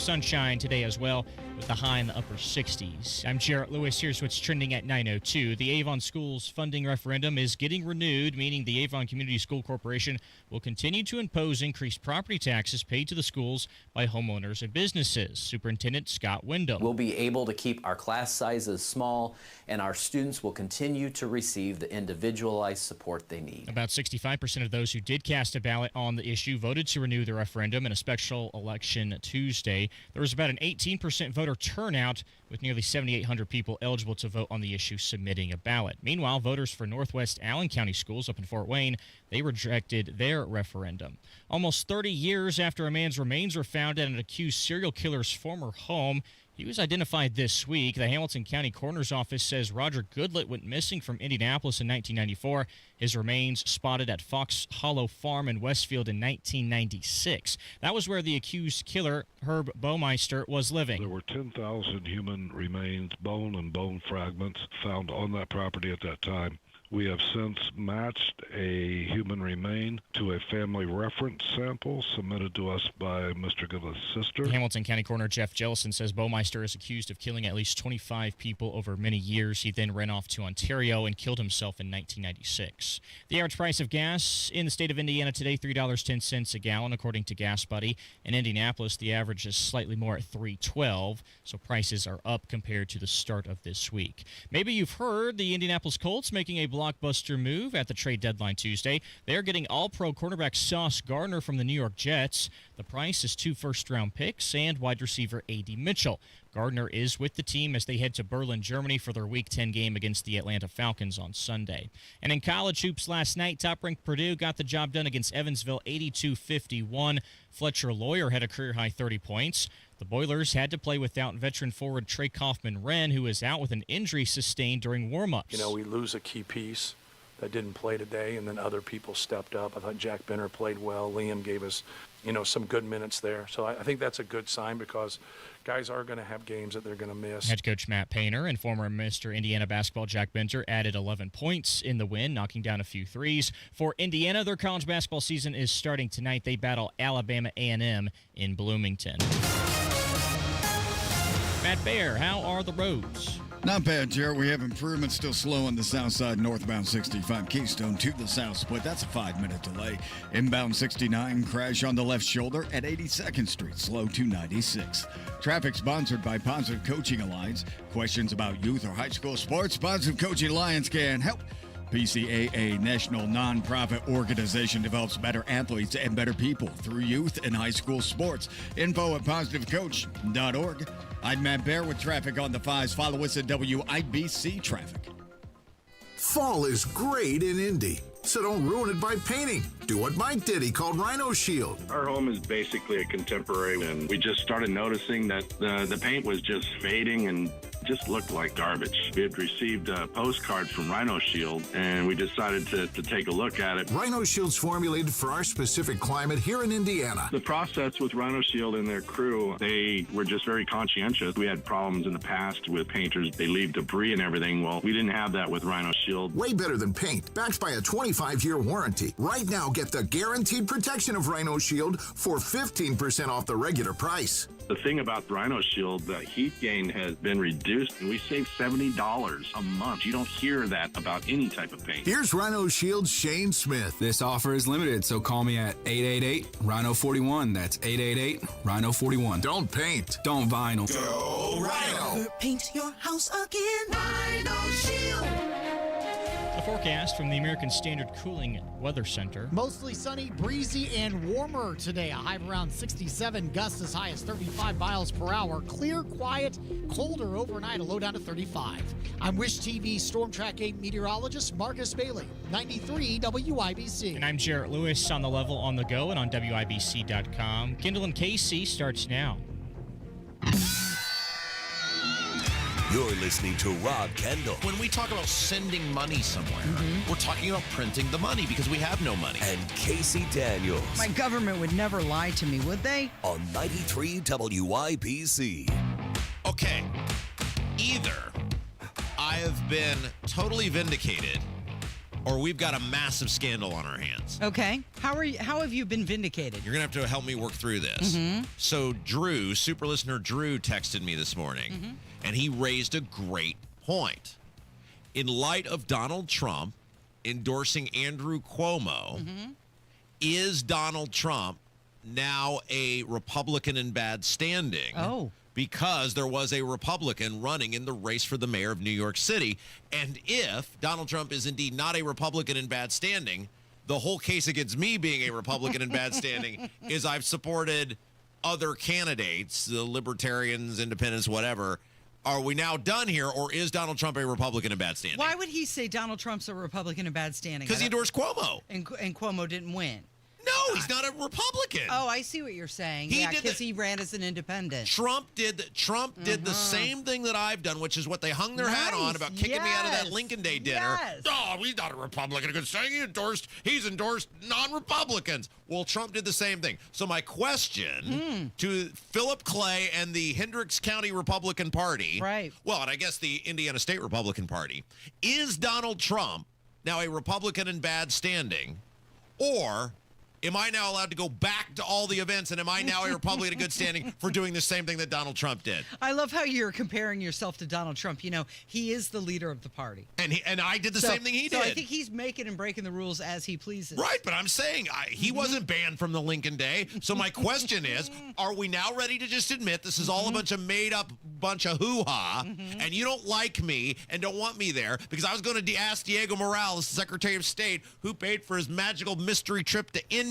sunshine today as well, with the high in the upper 60s. I'm Jarrett Lewis. Here's what's trending at 9:02. The Avon Schools funding referendum is getting renewed, meaning the Avon Community School Corporation will continue to impose increased property taxes paid to the schools by homeowners and businesses. Superintendent Scott Wyndham. We'll be able to keep our class sizes small, and our students will continue to receive the individualized support they need. About 65% of those who did cast a ballot on the issue voted to renew the referendum in a special election Tuesday. There was about an 18% voter turnout, with nearly 7,800 people eligible to vote on the issue submitting a ballot. Meanwhile, voters for Northwest Allen County Schools up in Fort Wayne, they rejected their referendum. Almost 30 years after a man's remains were found at an accused serial killer's former home, he was identified this week. The Hamilton County Coroner's Office says Roger Goodlett went missing from Indianapolis in 1994. His remains spotted at Fox Hollow Farm in Westfield in 1996. That was where the accused killer, Herb Baumeister, was living. There were 10,000 human remains, bone and bone fragments, found on that property at that time. We have since matched a human remain to a family reference sample submitted to us by Mr. Goodlett's sister. Hamilton County Coroner Jeff Jellison says Baumeister is accused of killing at least 25 people over many years. He then ran off to Ontario and killed himself in 1996. The average price of gas in the state of Indiana today, $3.10 a gallon, according to Gas Buddy. In Indianapolis, the average is slightly more at $3.12, so prices are up compared to the start of this week. Maybe you've heard the Indianapolis Colts making a blockbuster move at the trade deadline Tuesday. They're getting all-pro cornerback Sauce Gardner from the New York Jets. The price is 2 first-round picks and wide receiver A.D. Mitchell. Gardner is with the team as they head to Berlin, Germany for their Week 10 game against the Atlanta Falcons on Sunday. And in college hoops last night, top-ranked Purdue got the job done against Evansville 82-51. Fletcher Lawyer had a career-high 30 points. The Boilers had to play without veteran forward Trey Kaufman-Wren, who is out with an injury sustained during warm-ups. You know, we lose a key piece that didn't play today, and then other people stepped up. I thought Jack Benner played well. Liam gave us, some good minutes there. So I think that's a good sign because guys are going to have games that they're going to miss. Head coach Matt Painter and former Mr. Indiana basketball Jack Benter added 11 points in the win, knocking down a few threes. For Indiana, their college basketball season is starting tonight. They battle Alabama A&M in Bloomington. Matt Baer, how are the roads? Not bad, Jared. We have improvements, still slow on the south side, northbound 65 Keystone to the south split. That's a 5-minute delay. Inbound 69, crash on the left shoulder at 82nd Street, slow to 96. Traffic sponsored by Positive Coaching Alliance. Questions about youth or high school sports? Positive Coaching Alliance can help. PCAA, national nonprofit organization, develops better athletes and better people through youth and high school sports. Info at positivecoach.org. I'm Matt Baer with traffic on the 5s. Follow us at WIBC Traffic. Fall is great in Indy, so don't ruin it by painting. Do what Mike did. He called Rhino Shield. Our home is basically a contemporary, and we just started noticing that the paint was just fading and just looked like garbage. We had received a postcard from Rhino Shield, and we decided to take a look at it. Rhino Shield's formulated for our specific climate here in Indiana. The process with Rhino Shield and their crew, they were just very conscientious. We had problems in the past with painters. They leave debris and everything. Well, we didn't have that with Rhino Shield. Way better than paint, backed by a 25-year warranty. Right now, get the guaranteed protection of Rhino Shield for 15% off the regular price. The thing about Rhino Shield, the heat gain has been reduced, and we save $70 a month. You don't hear that about any type of paint. Here's Rhino Shield's Shane Smith. This offer is limited, so call me at 888-RHINO-41. That's 888-RHINO-41. Don't paint. Don't vinyl. Go Rhino. Paint your house again. Rhino Shield. The forecast from the American Standard Cooling Weather Center. Mostly sunny, breezy, and warmer today. A high of around 67, gusts as high as 35 miles per hour. Clear, quiet, colder overnight, a low down to 35. I'm Wish TV Storm Track 8 meteorologist Marcus Bailey, 93 WIBC. And I'm Jarrett Lewis on the level on the go and on WIBC.com. Kendall Casey starts now. You're listening to Rob Kendall. When we talk about sending money somewhere, we're talking about printing the money because we have no money. And Casey Daniels. My government would never lie to me, would they? On 93 WIBC. Okay, either I have been totally vindicated or we've got a massive scandal on our hands. Okay. How have you been vindicated? You're going to have to help me work through this. Mm-hmm. So Drew, super listener Drew, texted me this morning, and he raised a great point. In light of Donald Trump endorsing Andrew Cuomo, is Donald Trump now a Republican in bad standing? Oh. Because there was a Republican running in the race for the mayor of New York City. And if Donald Trump is indeed not a Republican in bad standing, the whole case against me being a Republican in bad standing is I've supported other candidates, the libertarians, independents, whatever. Are we now done here, or is Donald Trump a Republican in bad standing? Why would he say Donald Trump's a Republican in bad standing? Because he endorsed Cuomo. And Cuomo didn't win. No, he's not a Republican. Oh, I see what you're saying. He yeah, did because he ran as an independent. Trump did the same thing that I've done, which is what they hung their hat on about kicking me out of that Lincoln Day dinner. Yes. Oh, he's not a Republican. Good saying he's endorsed non-Republicans. Well, Trump did the same thing. So my question to Philip Clay and the Hendricks County Republican Party, right? Well, and I guess the Indiana State Republican Party, is Donald Trump now a Republican in bad standing, or am I now allowed to go back to all the events, and am I now a Republican in good standing for doing the same thing that Donald Trump did? I love how you're comparing yourself to Donald Trump. You know, he is the leader of the party. And I did the same thing he did. So I think he's making and breaking the rules as he pleases. Right, but I'm saying he wasn't banned from the Lincoln Day. So my question is, are we now ready to just admit this is all a bunch of made-up bunch of hoo-ha, and you don't like me and don't want me there? Because I was going to ask Diego Morales, Secretary of State, who paid for his magical mystery trip to India,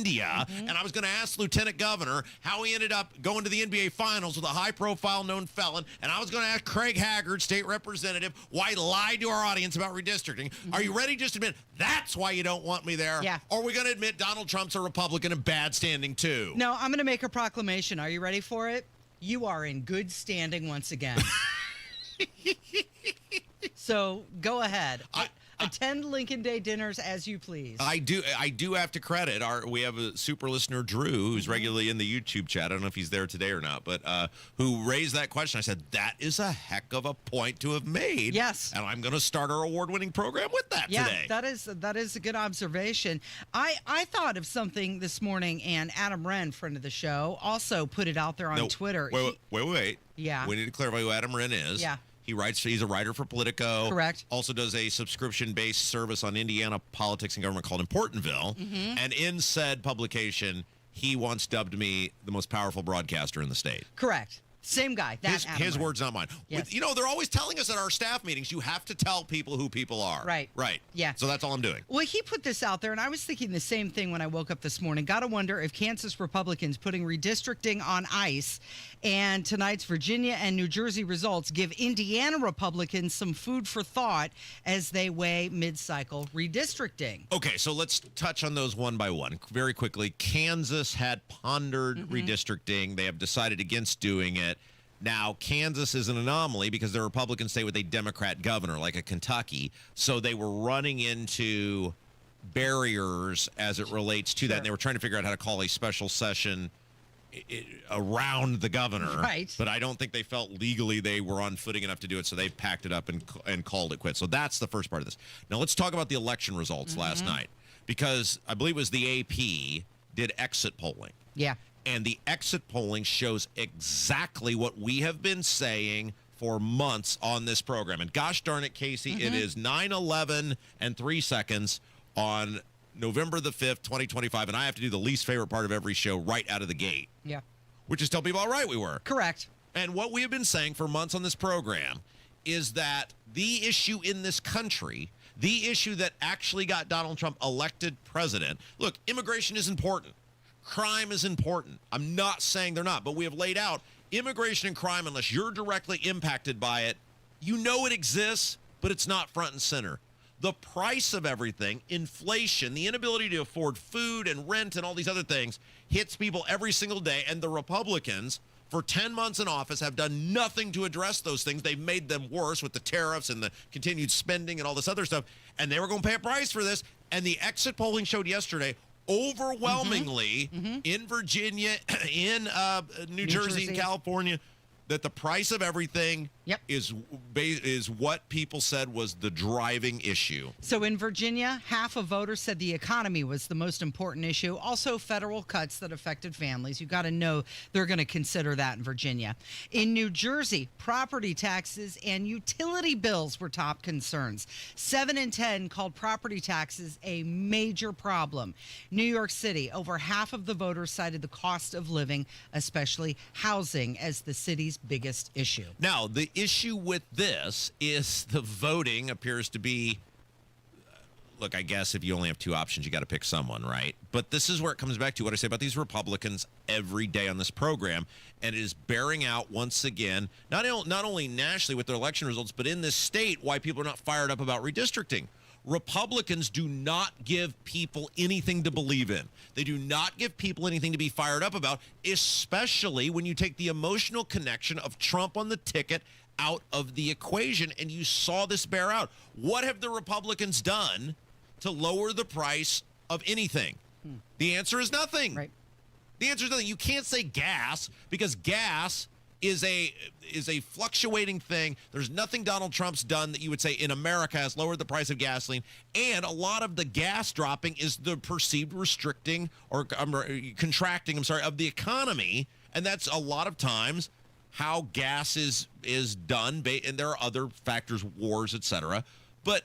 and I was going to ask Lieutenant Governor how he ended up going to the NBA Finals with a high-profile known felon, and I was going to ask Craig Haggard, State Representative, why he lied to our audience about redistricting. Are you ready to just admit that's why you don't want me there? Yeah. Or are we going to admit Donald Trump's a Republican in bad standing, too? No, I'm going to make a proclamation. Are you ready for it? You are in good standing once again. So go ahead. Attend Lincoln Day dinners as you please. I do have to credit we have a super listener, Drew, who's regularly in the YouTube chat. I don't know if he's there today or not, but who raised that question. I said, that is a heck of a point to have made. Yes. And I'm going to start our award-winning program with that today. Yeah, that is a good observation. I thought of something this morning, and Adam Wren, friend of the show, also put it out there on Twitter. Wait. Yeah. We need to clarify who Adam Wren is. Yeah. He's a writer for Politico. Correct. Also does a subscription-based service on Indiana politics and government called Importantville. And in said publication, he once dubbed me the most powerful broadcaster in the state. Correct. Same guy. His words, not mine. Yes. They're always telling us at our staff meetings, you have to tell people who people are. Right. Yeah. So that's all I'm doing. Well, he put this out there, and I was thinking the same thing when I woke up this morning. Got to wonder if Kansas Republicans putting redistricting on ice and tonight's Virginia and New Jersey results give Indiana Republicans some food for thought as they weigh mid-cycle redistricting. Okay, so let's touch on those one by one. Very quickly, Kansas had pondered redistricting. They have decided against doing it. Now, Kansas is an anomaly because they're a Republican state with a Democrat governor, like a Kentucky. So they were running into barriers as it relates to that. And they were trying to figure out how to call a special session around the governor. Right. But I don't think they felt legally they were on footing enough to do it, so they packed it up and called it quits. So that's the first part of this. Now, let's talk about the election results last night, because I believe it was the AP did exit polling. Yeah. And the exit polling shows exactly what we have been saying for months on this program. And gosh darn it, Casey, it is 9:11 and 3 seconds on November the 5th, 2025. And I have to do the least favorite part of every show right out of the gate. Yeah. Which is tell people how right we were. Correct. And what we have been saying for months on this program is that the issue in this country, the issue that actually got Donald Trump elected president, look, immigration is important. Crime is important. I'm not saying they're not, but we have laid out immigration and crime, unless you're directly impacted by it, you know it exists, but it's not front and center. The price of everything, inflation, the inability to afford food and rent and all these other things hits people every single day, and the Republicans, for 10 months in office, have done nothing to address those things. They've made them worse with the tariffs and the continued spending and all this other stuff, and they were going to pay a price for this. And the exit polling showed yesterday overwhelmingly in Virginia, in New Jersey, and California, that the price of everything is what people said was the driving issue. So in Virginia, half of voters said the economy was the most important issue. Also, federal cuts that affected families. You got to know they're going to consider that in Virginia. In New Jersey, property taxes and utility bills were top concerns. 7 in 10 called property taxes a major problem. New York City, over half of the voters cited the cost of living, especially housing, as the city's biggest issue. Now, the issue with this is the voting appears to be, look, I guess if you only have two options, you got to pick someone, right? But this is where it comes back to what I say about these Republicans every day on this program, and it is bearing out once again, not only nationally with their election results, but in this state, why people are not fired up about redistricting. Republicans do not give people anything to believe in. They do not give people anything to be fired up about, especially when you take the emotional connection of Trump on the ticket out of the equation, and you saw this bear out. What have the Republicans done to lower the price of anything? The answer is nothing. Right. The answer is nothing. You can't say gas, because gas is a fluctuating thing. There's nothing Donald Trump's done that you would say in America has lowered the price of gasoline. And a lot of the gas dropping is the perceived restricting or contracting, of the economy. And that's a lot of times how gas is done. And there are other factors, wars, etc. But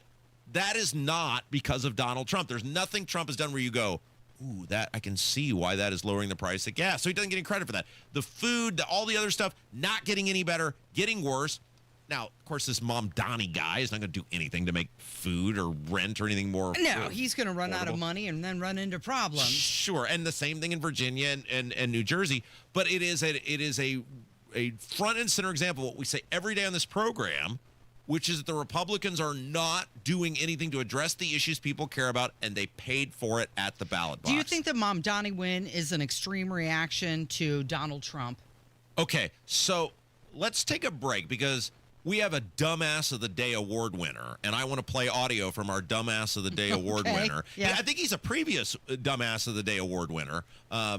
that is not because of Donald Trump. There's nothing Trump has done where you go, ooh, that I can see why that is lowering the price of gas. So he doesn't get any credit for that. The food, all the other stuff, not getting any better, getting worse. Now, of course, this Mamdani guy is not going to do anything to make food or rent or anything more. No, he's going to run out of money and then run into problems. Sure, and the same thing in Virginia and New Jersey. But it is a front and center example of what we say every day on this program, which is that the Republicans are not doing anything to address the issues people care about, and they paid for it at the ballot box. Do you think the Mamdani win is an extreme reaction to Donald Trump? Okay, so let's take a break, because we have a Dumbass of the Day award winner, and I want to play audio from our Dumbass of the Day award winner. Yeah. I think he's a previous Dumbass of the Day award winner,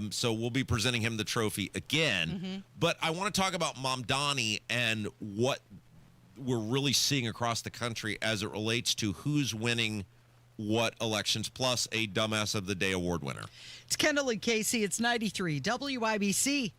so we'll be presenting him the trophy again. But I want to talk about Mamdani and what we're really seeing across the country as it relates to who's winning what elections, plus a Dumbass of the Day award winner. It's Kendall Casey. It's 93 WIBC.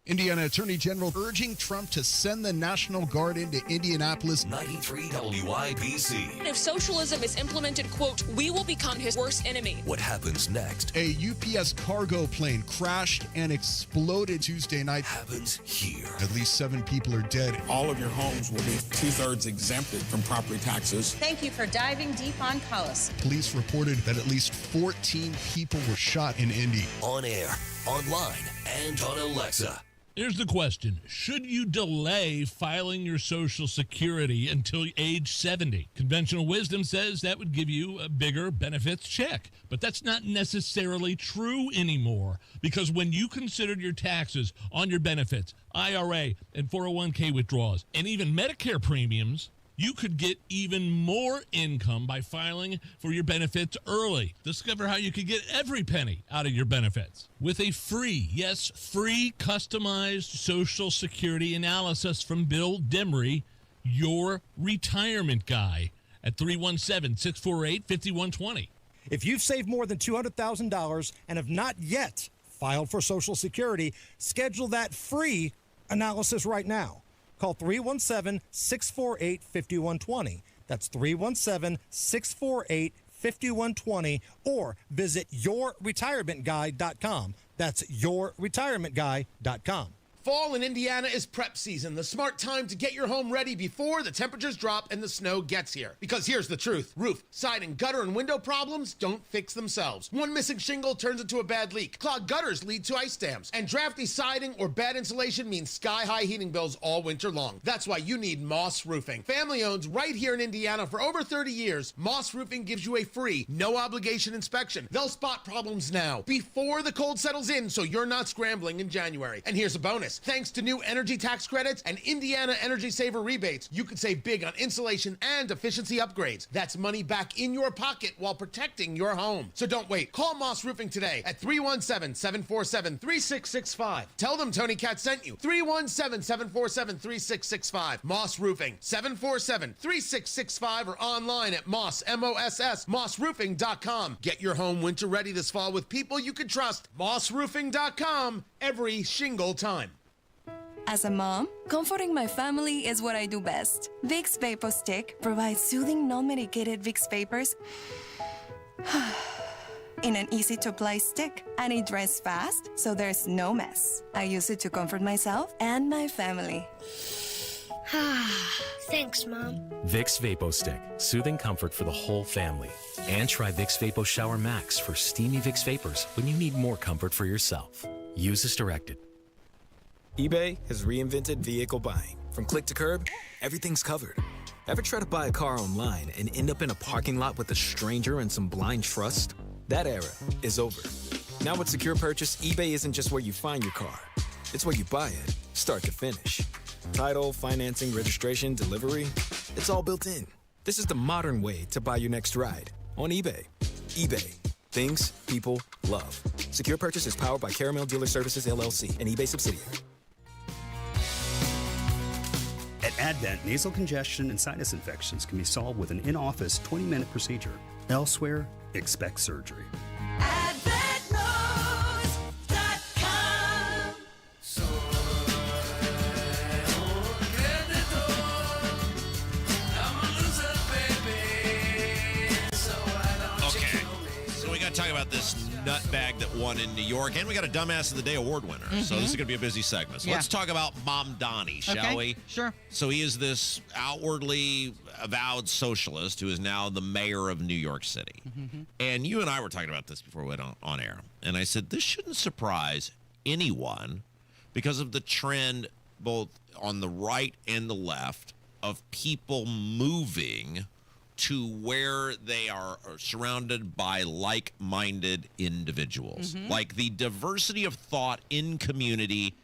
Indiana Attorney General urging Trump to send the National Guard into Indianapolis. 93 WIBC. If socialism is implemented, quote, we will become his worst enemy. What happens next? A UPS cargo plane crashed and exploded Tuesday night. Happens here. At least 7 people are dead. All of your homes will be 2/3 exempted from property taxes. Thank you for diving deep on policy. Police reported that at least 14 people were shot in Indy. On air, online, and on Alexa. Here's the question. Should you delay filing your Social Security until age 70? Conventional wisdom says that would give you a bigger benefits check. But that's not necessarily true anymore, because when you considered your taxes on your benefits, IRA and 401k withdrawals, and even Medicare premiums, you could get even more income by filing for your benefits early. Discover how you could get every penny out of your benefits with a free, yes, free customized Social Security analysis from Bill Demery, your retirement guy, at 317-648-5120. If you've saved more than $200,000 and have not yet filed for Social Security, schedule that free analysis right now. Call 317-648-5120. That's 317-648-5120, or visit yourretirementguy.com. That's yourretirementguy.com. Fall in Indiana is prep season, the smart time to get your home ready before the temperatures drop and the snow gets here. Because here's the truth. Roof, siding, gutter, and window problems don't fix themselves. One missing shingle turns into a bad leak. Clogged gutters lead to ice dams. And drafty siding or bad insulation means sky-high heating bills all winter long. That's why you need Moss Roofing. Family owned right here in Indiana for over 30 years, Moss Roofing gives you a free, no-obligation inspection. They'll spot problems now, before the cold settles in, so you're not scrambling in January. And here's a bonus. this. Thanks to new energy tax credits and Indiana Energy Saver rebates, you can save big on insulation and efficiency upgrades. That's money back in your pocket while protecting your home. So don't wait. Call Moss Roofing today at 317-747-3665. Tell them Tony Katz sent you. 317-747-3665. Moss Roofing, 747-3665, or online at mossroofing.com. Get your home winter ready this fall with people you can trust. mossroofing.com, every shingle time. As a mom, comforting my family is what I do best. Vicks Vapor Stick provides soothing, non-medicated Vicks vapors in an easy-to-apply stick, and it dries fast, so there's no mess. I use it to comfort myself and my family. Thanks, Mom. Vicks Vapo Stick, soothing comfort for the whole family. And try Vicks Vapo Shower Max for steamy Vicks vapors when you need more comfort for yourself. Use as directed. eBay has reinvented vehicle buying. From click to curb, everything's covered. Ever try to buy a car online and end up in a parking lot with a stranger and some blind trust? That era is over. Now with Secure Purchase, eBay isn't just where you find your car. It's where you buy it, start to finish. Title, financing, registration, delivery, it's all built in. This is the modern way to buy your next ride on eBay. eBay. Things people love. Secure Purchase is powered by Caramel Dealer Services, LLC, an eBay subsidiary. At Advent, nasal congestion and sinus infections can be solved with an in-office 20-minute procedure. Elsewhere, expect surgery. Talk about this nutbag that won in New York, and we got a Dumbass of the Day award winner. So this is going to be a busy segment. So let's talk about Mom Donnie, shall we? Sure. So he is this outwardly avowed socialist who is now the mayor of New York City. And you and I were talking about this before we went on air. And I said, this shouldn't surprise anyone because of the trend both on the right and the left of people moving to where they are surrounded by like-minded individuals. Like the diversity of thought in community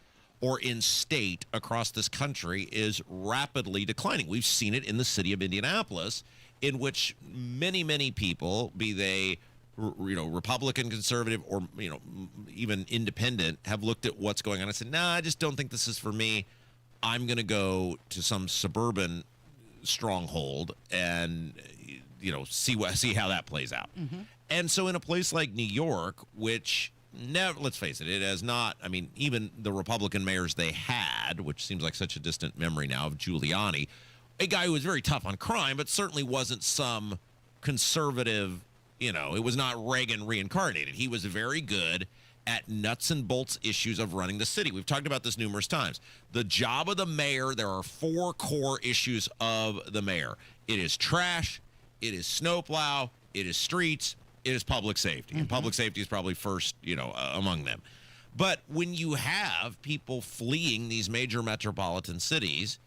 or in state across this country is rapidly declining. We've seen it in the city of Indianapolis, in which many, many people, be they Republican, conservative, or even independent, have looked at what's going on and said, nah, I just don't think this is for me. I'm going to go to some suburban stronghold and see how that plays out. And so in a place like New York, which let's face it has not, even the Republican mayors they had, which seems like such a distant memory now, of Giuliani, a guy who was very tough on crime but certainly wasn't some conservative, it was not Reagan reincarnated. He was very good at nuts and bolts issues of running the city. We've talked about this numerous times. The job of the mayor, there are 4 core issues of the mayor. It is trash, it is snowplow, it is streets, it is public safety. And public safety is probably first, among them. But when you have people fleeing these major metropolitan cities,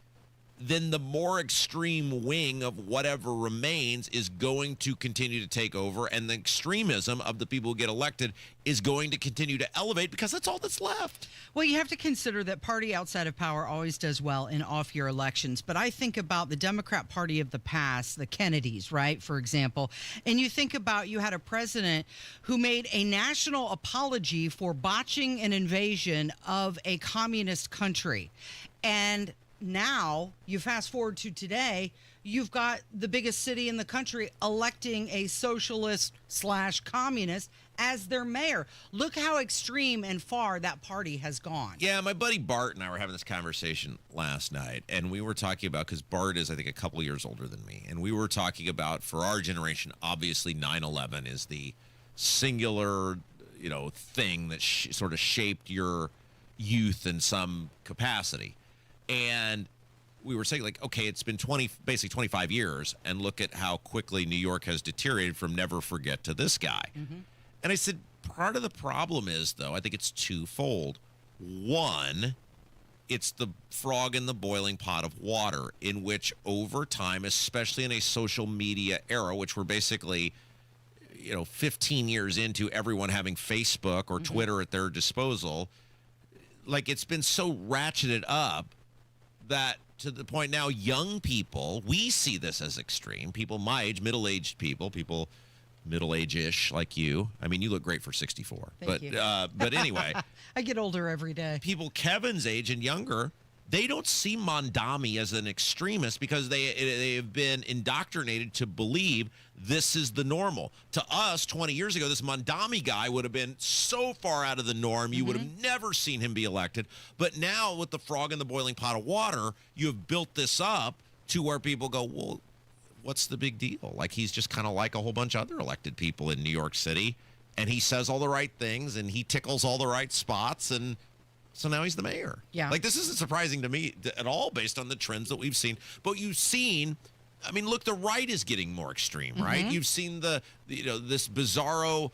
then the more extreme wing of whatever remains is going to continue to take over, and the extremism of the people who get elected is going to continue to elevate because that's all that's left. Well, you have to consider that party outside of power always does well in off-year elections. But I think about the Democrat Party of the past, the Kennedys, right, for example, and you think about you had a president who made a national apology for botching an invasion of a communist country. And now, you fast forward to today, you've got the biggest city in the country electing a socialist/communist as their mayor. Look how extreme and far that party has gone. Yeah, my buddy Bart and I were having this conversation last night, and we were talking about, because Bart is, I think, a couple years older than me, and we were talking about, for our generation, obviously 9/11 is the singular, thing that sort of shaped your youth in some capacity. And we were saying, okay, it's been basically 25 years, and look at how quickly New York has deteriorated from never forget to this guy. And I said, part of the problem is, though, I think it's twofold. One, it's the frog in the boiling pot of water, in which over time, especially in a social media era, which we're basically 15 years into everyone having Facebook or Twitter at their disposal, like it's been so ratcheted up that to the point now young people, we see this as extreme. People my age, middle-aged people middle-age-ish like you. I mean, you look great for 64. Thank you. But anyway. I get older every day. People Kevin's age and younger, they don't see Mondami as an extremist because they have been indoctrinated to believe this is the normal. To us, 20 years ago, this Mondami guy would have been so far out of the norm, you would have never seen him be elected. But now, with the frog in the boiling pot of water, you have built this up to where people go, well, what's the big deal? Like, he's just kind of like a whole bunch of other elected people in New York City, and he says all the right things, and he tickles all the right spots, and so now he's the mayor. Yeah. Like, this isn't surprising to me at all based on the trends that we've seen. But you've seen, I mean, look, the right is getting more extreme, right? You've seen this bizarro,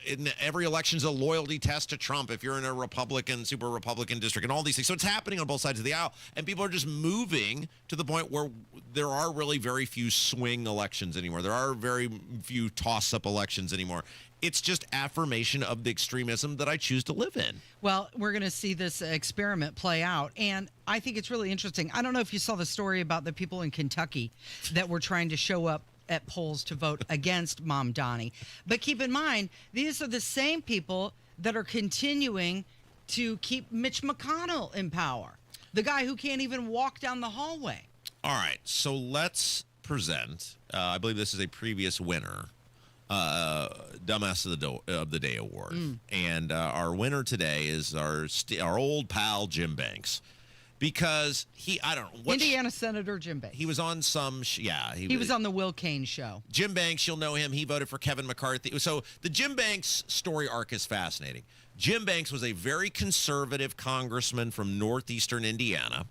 in every election's a loyalty test to Trump if you're in a Republican, super Republican district and all these things. So it's happening on both sides of the aisle. And people are just moving to the point where there are really very few swing elections anymore. There are very few toss-up elections anymore. It's just affirmation of the extremism that I choose to live in. Well, we're going to see this experiment play out, and I think it's really interesting. I don't know if you saw the story about the people in Kentucky that were trying to show up at polls to vote against Mom Donnie. But keep in mind, these are the same people that are continuing to keep Mitch McConnell in power, the guy who can't even walk down the hallway. All right, so let's present, I believe this is a previous winner, Dumbass of the Day award. And our winner today is our old pal Jim Banks. Because I don't know. Indiana Senator Jim Banks. He was on some, he was on the Will Cain show. Jim Banks, you'll know him. He voted for Kevin McCarthy. So the Jim Banks story arc is fascinating. Jim Banks was a very conservative congressman from northeastern Indiana.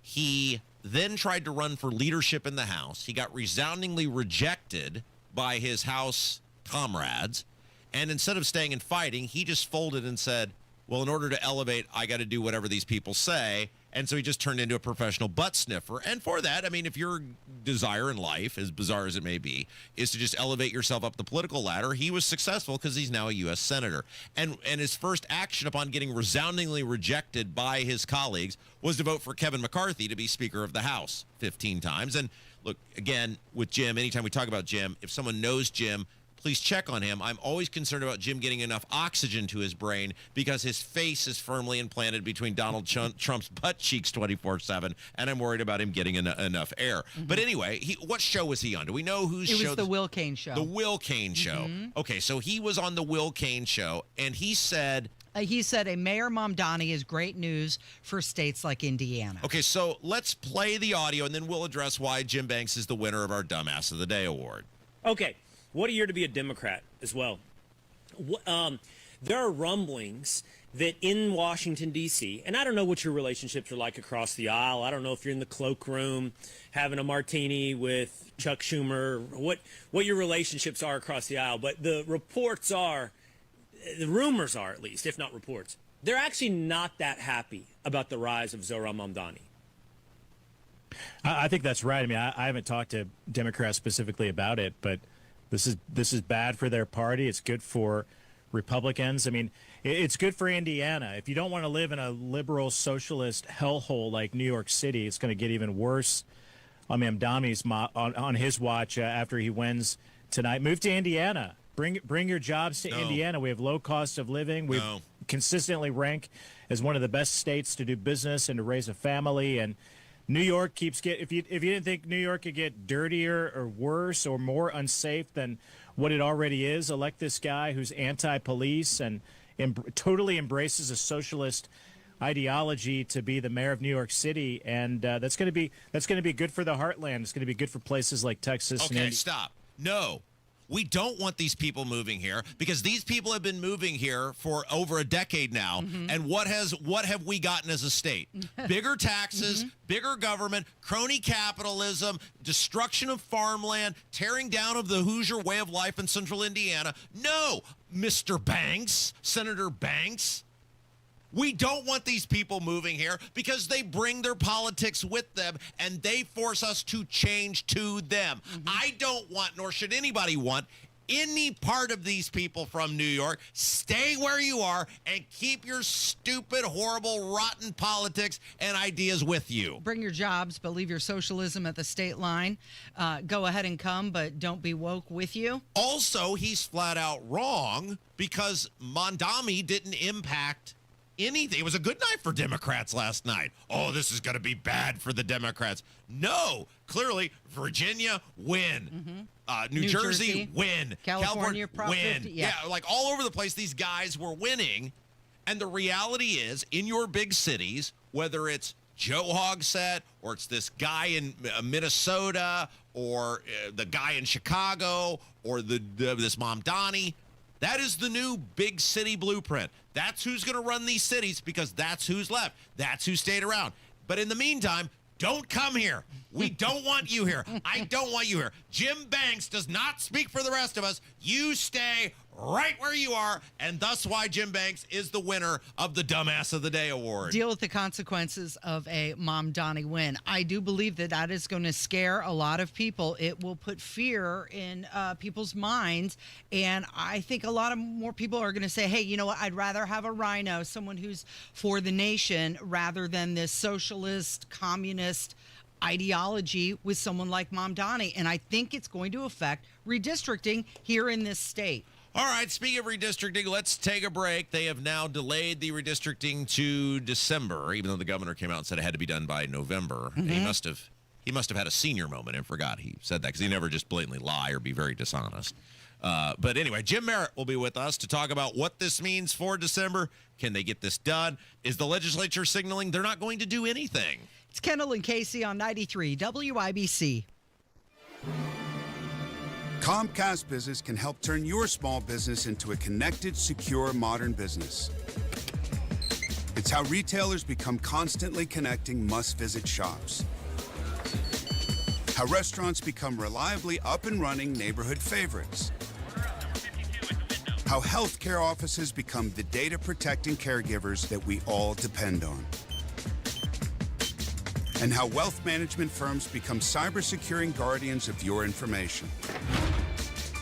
He then tried to run for leadership in the House. He got resoundingly rejected by his House comrades. And instead of staying and fighting, he just folded and said, well, in order to elevate, I got to do whatever these people say. And so he just turned into a professional butt sniffer. And for that, I mean, if your desire in life, as bizarre as it may be, is to just elevate yourself up the political ladder, he was successful because he's now a U.S. senator. And his first action upon getting resoundingly rejected by his colleagues was to vote for Kevin McCarthy to be Speaker of the House 15 times. And look, again, with Jim, anytime we talk about Jim, if someone knows Jim, please check on him. I'm always concerned about Jim getting enough oxygen to his brain because his face is firmly implanted between Donald Trump's butt cheeks 24/7, and I'm worried about him getting enough air. But anyway, what show was he on? Do we know whose show? It was the Will Cain show. The Will Cain show. Okay, so he was on the Will Cain show, and he said... a Mayor Mamdani is great news for states like Indiana. Okay, so let's play the audio, and then we'll address why Jim Banks is the winner of our Dumbass of the Day award. Okay. What a year to be a Democrat as well. There are rumblings that in Washington, D.C., and I don't know what your relationships are like across the aisle. I don't know if you're in the cloakroom having a martini with Chuck Schumer, what your relationships are across the aisle. But the reports are, the rumors are at least, if not reports, they're actually not that happy about the rise of Zohran Mamdani. I think that's right. I mean, I haven't talked to Democrats specifically about it, but this is bad for their party. It's good for Republicans. I mean, it's good for Indiana. If you don't want to live in a liberal socialist hellhole like New York City, it's going to get even worse. I mean, Mamdani's on his watch after he wins tonight. Move to Indiana. Bring your jobs to Indiana. We have low cost of living. We consistently rank as one of the best states to do business and to raise a family. And New York keeps if you didn't think New York could get dirtier or worse or more unsafe than what it already is, elect this guy who's anti-police and totally embraces a socialist ideology to be the mayor of New York City, and that's going to be good for the heartland. It's going to be good for places like Texas. Okay, stop. No. We don't want these people moving here because these people have been moving here for over a decade now. And what have we gotten as a state? Bigger taxes, bigger government, crony capitalism, destruction of farmland, tearing down of the Hoosier way of life in central Indiana. No, Mr. Banks, Senator Banks. We don't want these people moving here because they bring their politics with them and they force us to change to them. I don't want, nor should anybody want, any part of these people from New York. Stay where you are and keep your stupid, horrible, rotten politics and ideas with you. Bring your jobs, but leave your socialism at the state line. Go ahead and come, but don't be woke with you. Also, he's flat out wrong because Mondami didn't impact anything. It was a good night for Democrats last night. Oh, this is going to be bad for the Democrats. No, clearly, Virginia, win. New Jersey, win. California, Prop win. 50, Yeah, like all over the place, these guys were winning. And the reality is, in your big cities, whether it's Joe Hogsett or it's this guy in Minnesota or the guy in Chicago or this Mamdani, that is the new big city blueprint. That's who's going to run these cities because that's who's left. That's who stayed around. But in the meantime, don't come here. We don't want you here. I don't want you here. Jim Banks does not speak for the rest of us. You stay right where you are, and thus why Jim Banks is the winner of the Dumbass of the Day award. Deal with the consequences of a Mamdani win. I do believe that is going to scare a lot of people. It will put fear in people's minds, and I think a lot of more people are going to say, hey, you know what, I'd rather have a rhino, someone who's for the nation, rather than this socialist, communist ideology with someone like Mamdani. And I think it's going to affect redistricting here in this state. All right, speaking of redistricting, let's take a break. They have now delayed the redistricting to December, even though the governor came out and said it had to be done by November. Mm-hmm. He must have had a senior moment and forgot he said that because he never just blatantly lie or be very dishonest. But anyway, Jim Merritt will be with us to talk about what this means for December. Can they get this done? Is the legislature signaling they're not going to do anything? It's Kendall and Casey on 93 WIBC. Comcast Business can help turn your small business into a connected, secure, modern business. It's how retailers become constantly connecting must-visit shops. How restaurants become reliably up and running neighborhood favorites. How healthcare offices become the data-protecting caregivers that we all depend on. And how wealth management firms become cyber-securing guardians of your information.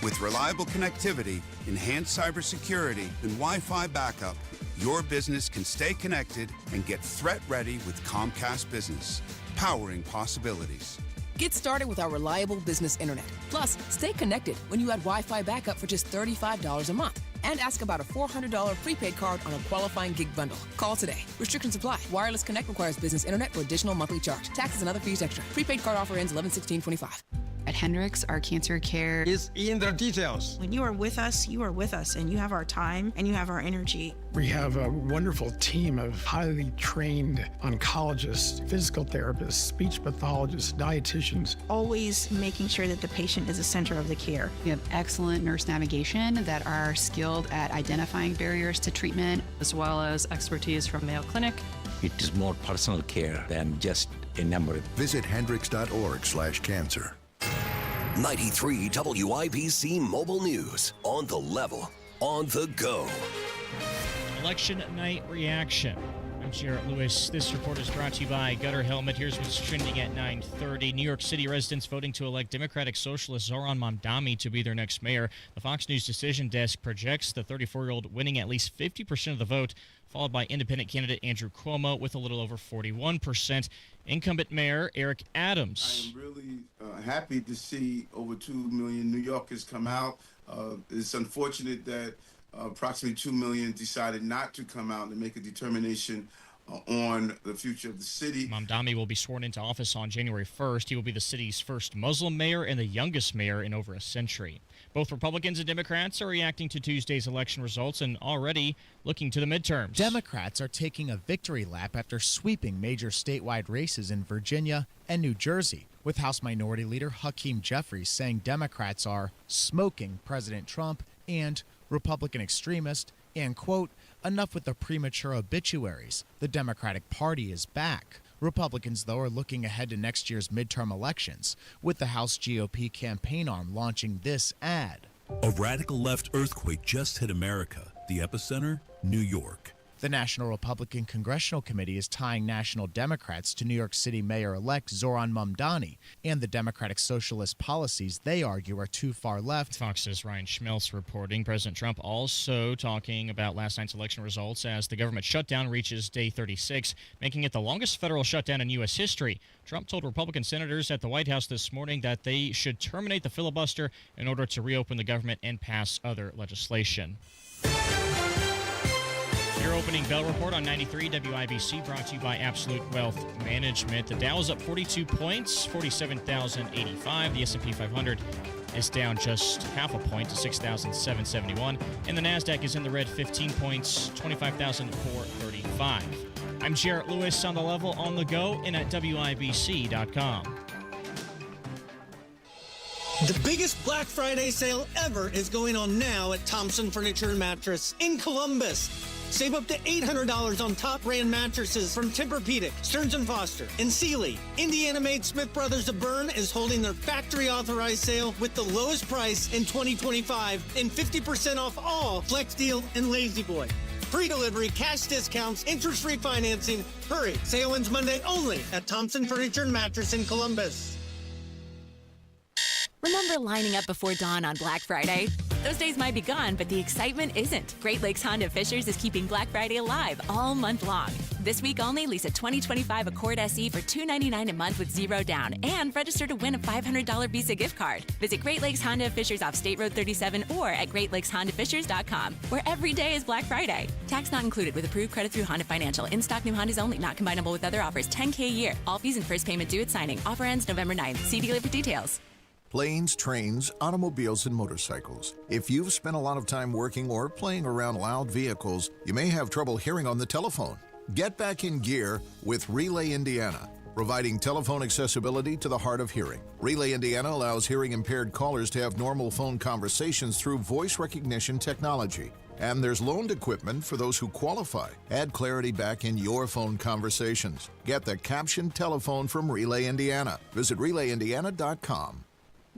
With reliable connectivity, enhanced cybersecurity, and Wi-Fi backup, your business can stay connected and get threat-ready with Comcast Business, powering possibilities. Get started with our reliable business internet. Plus, stay connected when you add Wi-Fi backup for just $35 a month. And ask about a $400 prepaid card on a qualifying gig bundle. Call today. Restrictions apply. Wireless Connect requires business internet for additional monthly charge. Taxes and other fees extra. Prepaid card offer ends 11/16/25. At Hendricks, our cancer care is in the details. When you are with us, and you have our time and you have our energy. We have a wonderful team of highly trained oncologists, physical therapists, speech pathologists, dietitians. Always making sure that the patient is the center of the care. We have excellent nurse navigation that are skilled at identifying barriers to treatment, as well as expertise from Mayo Clinic. It is more personal care than just a number. Visit hendricks.org/cancer. 93 WIBC Mobile News. On the level, on the go. Election night reaction. I'm Jarrett Lewis. This report is brought to you by Gutter Helmet. Here's what's trending at 9:30. New York City residents voting to elect Democratic Socialist Zohran Mamdani to be their next mayor. The Fox News decision desk projects the 34-year-old winning at least 50% of the vote, followed by independent candidate Andrew Cuomo with a little over 41%. Incumbent Mayor Eric Adams. I am really happy to see over 2 million New Yorkers come out. It's unfortunate that approximately 2 million decided not to come out and make a determination on the future of the city. Mamdani will be sworn into office on January 1st. He will be the city's first Muslim mayor and the youngest mayor in over a century. Both Republicans and Democrats are reacting to Tuesday's election results and already looking to the midterms. Democrats are taking a victory lap after sweeping major statewide races in Virginia and New Jersey, with House Minority Leader Hakeem Jeffries saying Democrats are smoking President Trump and Republican extremist, and, quote, enough with the premature obituaries. The Democratic Party is back. Republicans, though, are looking ahead to next year's midterm elections, with the House GOP campaign arm launching this ad. A radical left earthquake just hit America. The epicenter, New York. The National Republican Congressional Committee is tying national Democrats to New York City Mayor-elect Zohran Mamdani and the Democratic Socialist policies they argue are too far left. Fox's Ryan Schmelz reporting. President Trump also talking about last night's election results as the government shutdown reaches day 36, making it the longest federal shutdown in U.S. history. Trump told Republican senators at the White House this morning that they should terminate the filibuster in order to reopen the government and pass other legislation. Your opening bell report on 93 WIBC brought to you by Absolute Wealth Management. The Dow is up 42 points, 47,085. The S&P 500 is down just half a point to 6,771. And the NASDAQ is in the red 15 points, 25,435. I'm Jarrett Lewis on the level, on the go, and at WIBC.com. The biggest Black Friday sale ever is going on now at Thompson Furniture and Mattress in Columbus. Save up to $800 on top brand mattresses from Tempur-Pedic, Stearns & Foster, and Sealy. Indiana-made Smith Brothers of Bern is holding their factory-authorized sale with the lowest price in 2025 and 50% off all Flex Deal and Lazy Boy. Free delivery, cash discounts, interest-free financing. Hurry, sale ends Monday only at Thompson Furniture and Mattress in Columbus. Remember lining up before dawn on Black Friday? Those days might be gone, but the excitement isn't. Great Lakes Honda Fishers is keeping Black Friday alive all month long. This week only, lease a 2025 Accord SE for $299 a month with zero down and register to win a $500 Visa gift card. Visit Great Lakes Honda Fishers off State Road 37 or at GreatLakesHondaFishers.com, where every day is Black Friday. Tax not included with approved credit through Honda Financial. In-stock new Hondas only, not combinable with other offers. $10K a year. All fees and first payment due at signing. Offer ends November 9th. See dealer for details. Planes, trains, automobiles, and motorcycles. If you've spent a lot of time working or playing around loud vehicles, you may have trouble hearing on the telephone. Get back in gear with Relay Indiana, providing telephone accessibility to the hard of hearing. Relay Indiana allows hearing-impaired callers to have normal phone conversations through voice recognition technology. And there's loaned equipment for those who qualify. Add clarity back in your phone conversations. Get the captioned telephone from Relay Indiana. Visit RelayIndiana.com.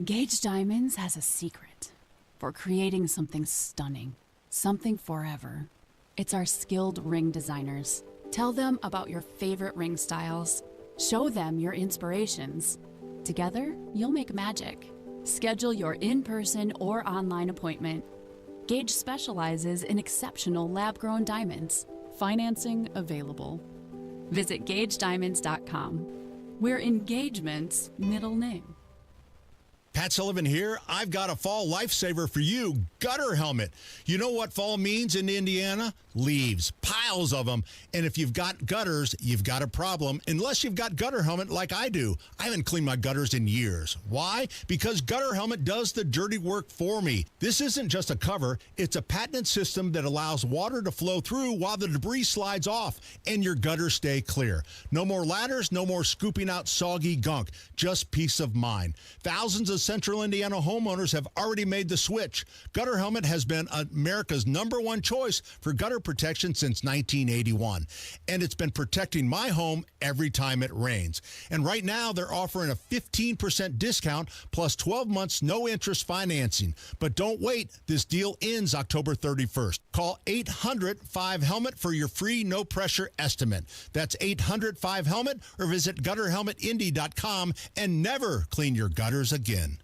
Gage Diamonds has a secret for creating something stunning, something forever. It's our skilled ring designers. Tell them about your favorite ring styles. Show them your inspirations. Together, you'll make magic. Schedule your in-person or online appointment. Gage specializes in exceptional lab-grown diamonds. Financing available. Visit GageDiamonds.com. We're engagement's middle name. Pat Sullivan here. I've got a fall lifesaver for you, gutter helmet. You know what fall means in Indiana? Leaves, piles of them. And if you've got gutters, you've got a problem, unless you've got gutter helmet like I do. I haven't cleaned my gutters in years. Why? Because gutter helmet does the dirty work for me. This isn't just a cover. It's a patented system that allows water to flow through while the debris slides off and your gutters stay clear. No more ladders, no more scooping out soggy gunk. Just peace of mind. Thousands of Central Indiana homeowners have already made the switch. Gutter helmet has been America's #1 choice for gutter protection since 1981. And it's been protecting my home every time it rains. And right now they're offering a 15% discount plus 12 months no interest financing. But don't wait. This deal ends October 31st. Call 800-5HELMET for your free no pressure estimate. That's 800-5HELMET or visit gutterhelmetindy.com and never clean your gutters again.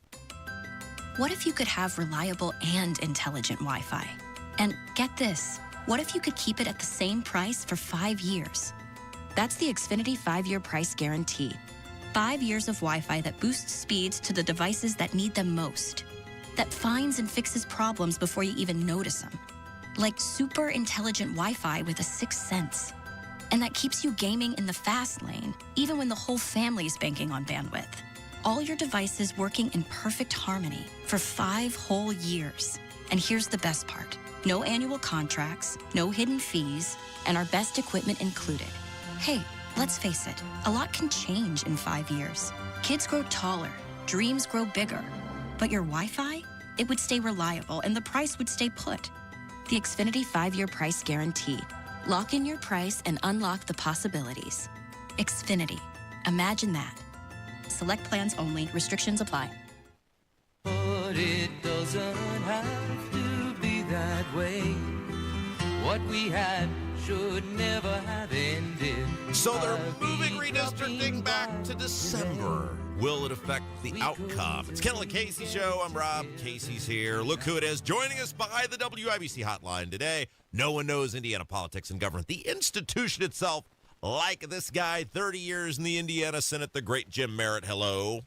What if you could have reliable and intelligent Wi-Fi? And get this, what if you could keep it at the same price for 5 years? That's the Xfinity 5-year price guarantee. 5 years of Wi-Fi that boosts speeds to the devices that need them most. That finds and fixes problems before you even notice them. Like super intelligent Wi-Fi with a 6th sense. And that keeps you gaming in the fast lane, even when the whole family's banking on bandwidth. All your devices working in perfect harmony for 5 whole years. And here's the best part. No annual contracts, no hidden fees, and our best equipment included. Hey, let's face it, a lot can change in 5 years. Kids grow taller, dreams grow bigger. But your Wi-Fi? It would stay reliable and the price would stay put. The Xfinity 5-year price guarantee. Lock in your price and unlock the possibilities. Xfinity. Imagine that. Select plans only. Restrictions apply. But it doesn't have to be that way. What we had should never have ended. So they're moving redistricting back to December. Will it affect the outcome? It's Kendall Casey Show. I'm Rob. Casey's here. Look who it is joining us by the WIBC hotline today. No one knows Indiana politics and government. The institution itself, like this guy, 30 years in the Indiana Senate, the great Jim Merritt. Hello.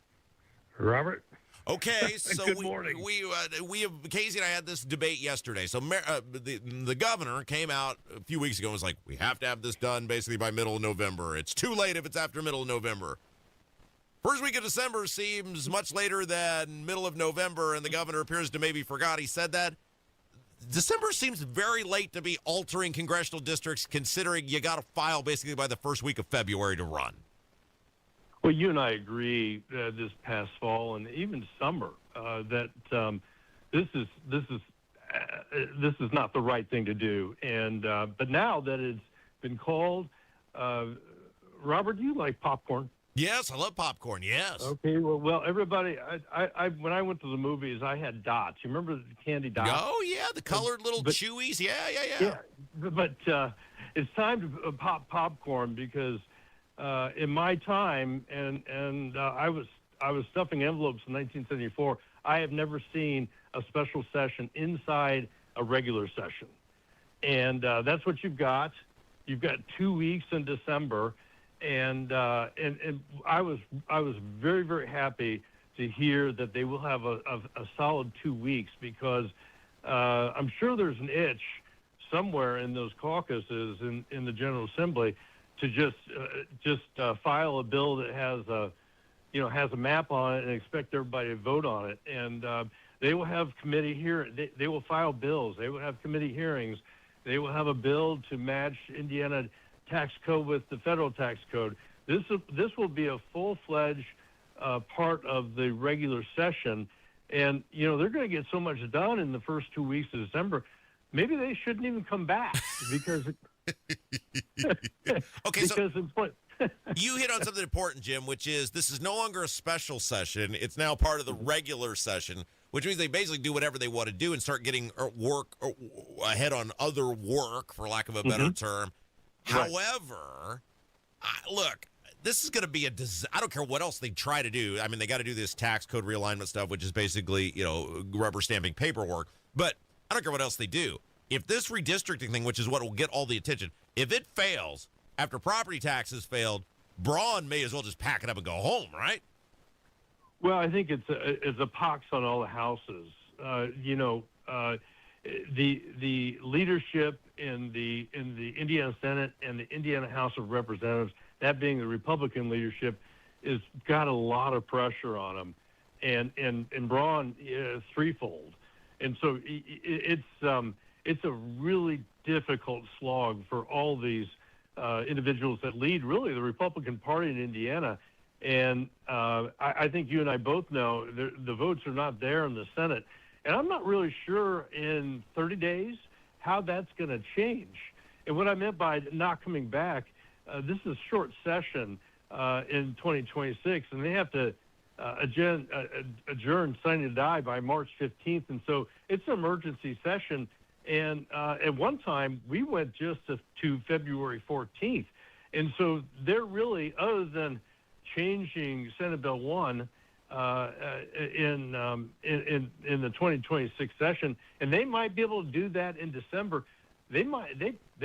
Robert. Okay, so Good morning. we have Casey and I had this debate yesterday. So the governor came out a few weeks ago and was like, we have to have this done basically by middle of November. It's too late if it's after middle of November. First week of December seems much later than middle of November, and the governor appears to maybe forgot he said that. December seems very late to be altering congressional districts, considering you got to file basically by the first week of February to run. Well, you and I agree this past fall and even summer that this is not the right thing to do. And but now that it's been called, Robert, do you like popcorn? Yes, I love popcorn. Yes. Okay. Well, everybody. I when I went to the movies, I had dots. You remember the candy dots? Oh yeah, the colored little chewies. Yeah. But it's time to pop popcorn because. In my time, and I was stuffing envelopes in 1974. I have never seen a special session inside a regular session, and that's what you've got. You've got 2 weeks in December, and I was very, very happy to hear that they will have a solid 2 weeks because I'm sure there's an itch somewhere in those caucuses in the General Assembly to just file a bill that has a map on it and expect everybody to vote on it. And they will have committee hearings. They will file bills. They will have committee hearings. They will have a bill to match Indiana tax code with the federal tax code. This will be a full-fledged part of the regular session. And, they're going to get so much done in the first 2 weeks of December. Maybe they shouldn't even come back because okay, so you hit on something important, Jim, which is this is no longer a special session. It's now part of the regular session, which means they basically do whatever they want to do and start getting work ahead on other work, for lack of a better term. Right. However, look, this is going to be I don't care what else they try to do. I mean, they got to do this tax code realignment stuff, which is basically, rubber stamping paperwork. But I don't care what else they do. If this redistricting thing, which is what will get all the attention, if it fails after property taxes failed, Braun may as well just pack it up and go home, right? Well, I think it's a pox on all the houses. The leadership in the Indiana Senate and the Indiana House of Representatives, that being the Republican leadership, is got a lot of pressure on them, and Braun is threefold, and so it's a really difficult slog for all these individuals that lead, really, the Republican Party in Indiana. And I think you and I both know the votes are not there in the Senate. And I'm not really sure in 30 days how that's going to change. And what I meant by not coming back, this is a short session in 2026, and they have to adjourn sine die by March 15th. And so it's an emergency session. And at one time, we went just to February 14th. And so they're really, other than changing Senate Bill 1 in the 2026 session, and they might be able to do that in December, they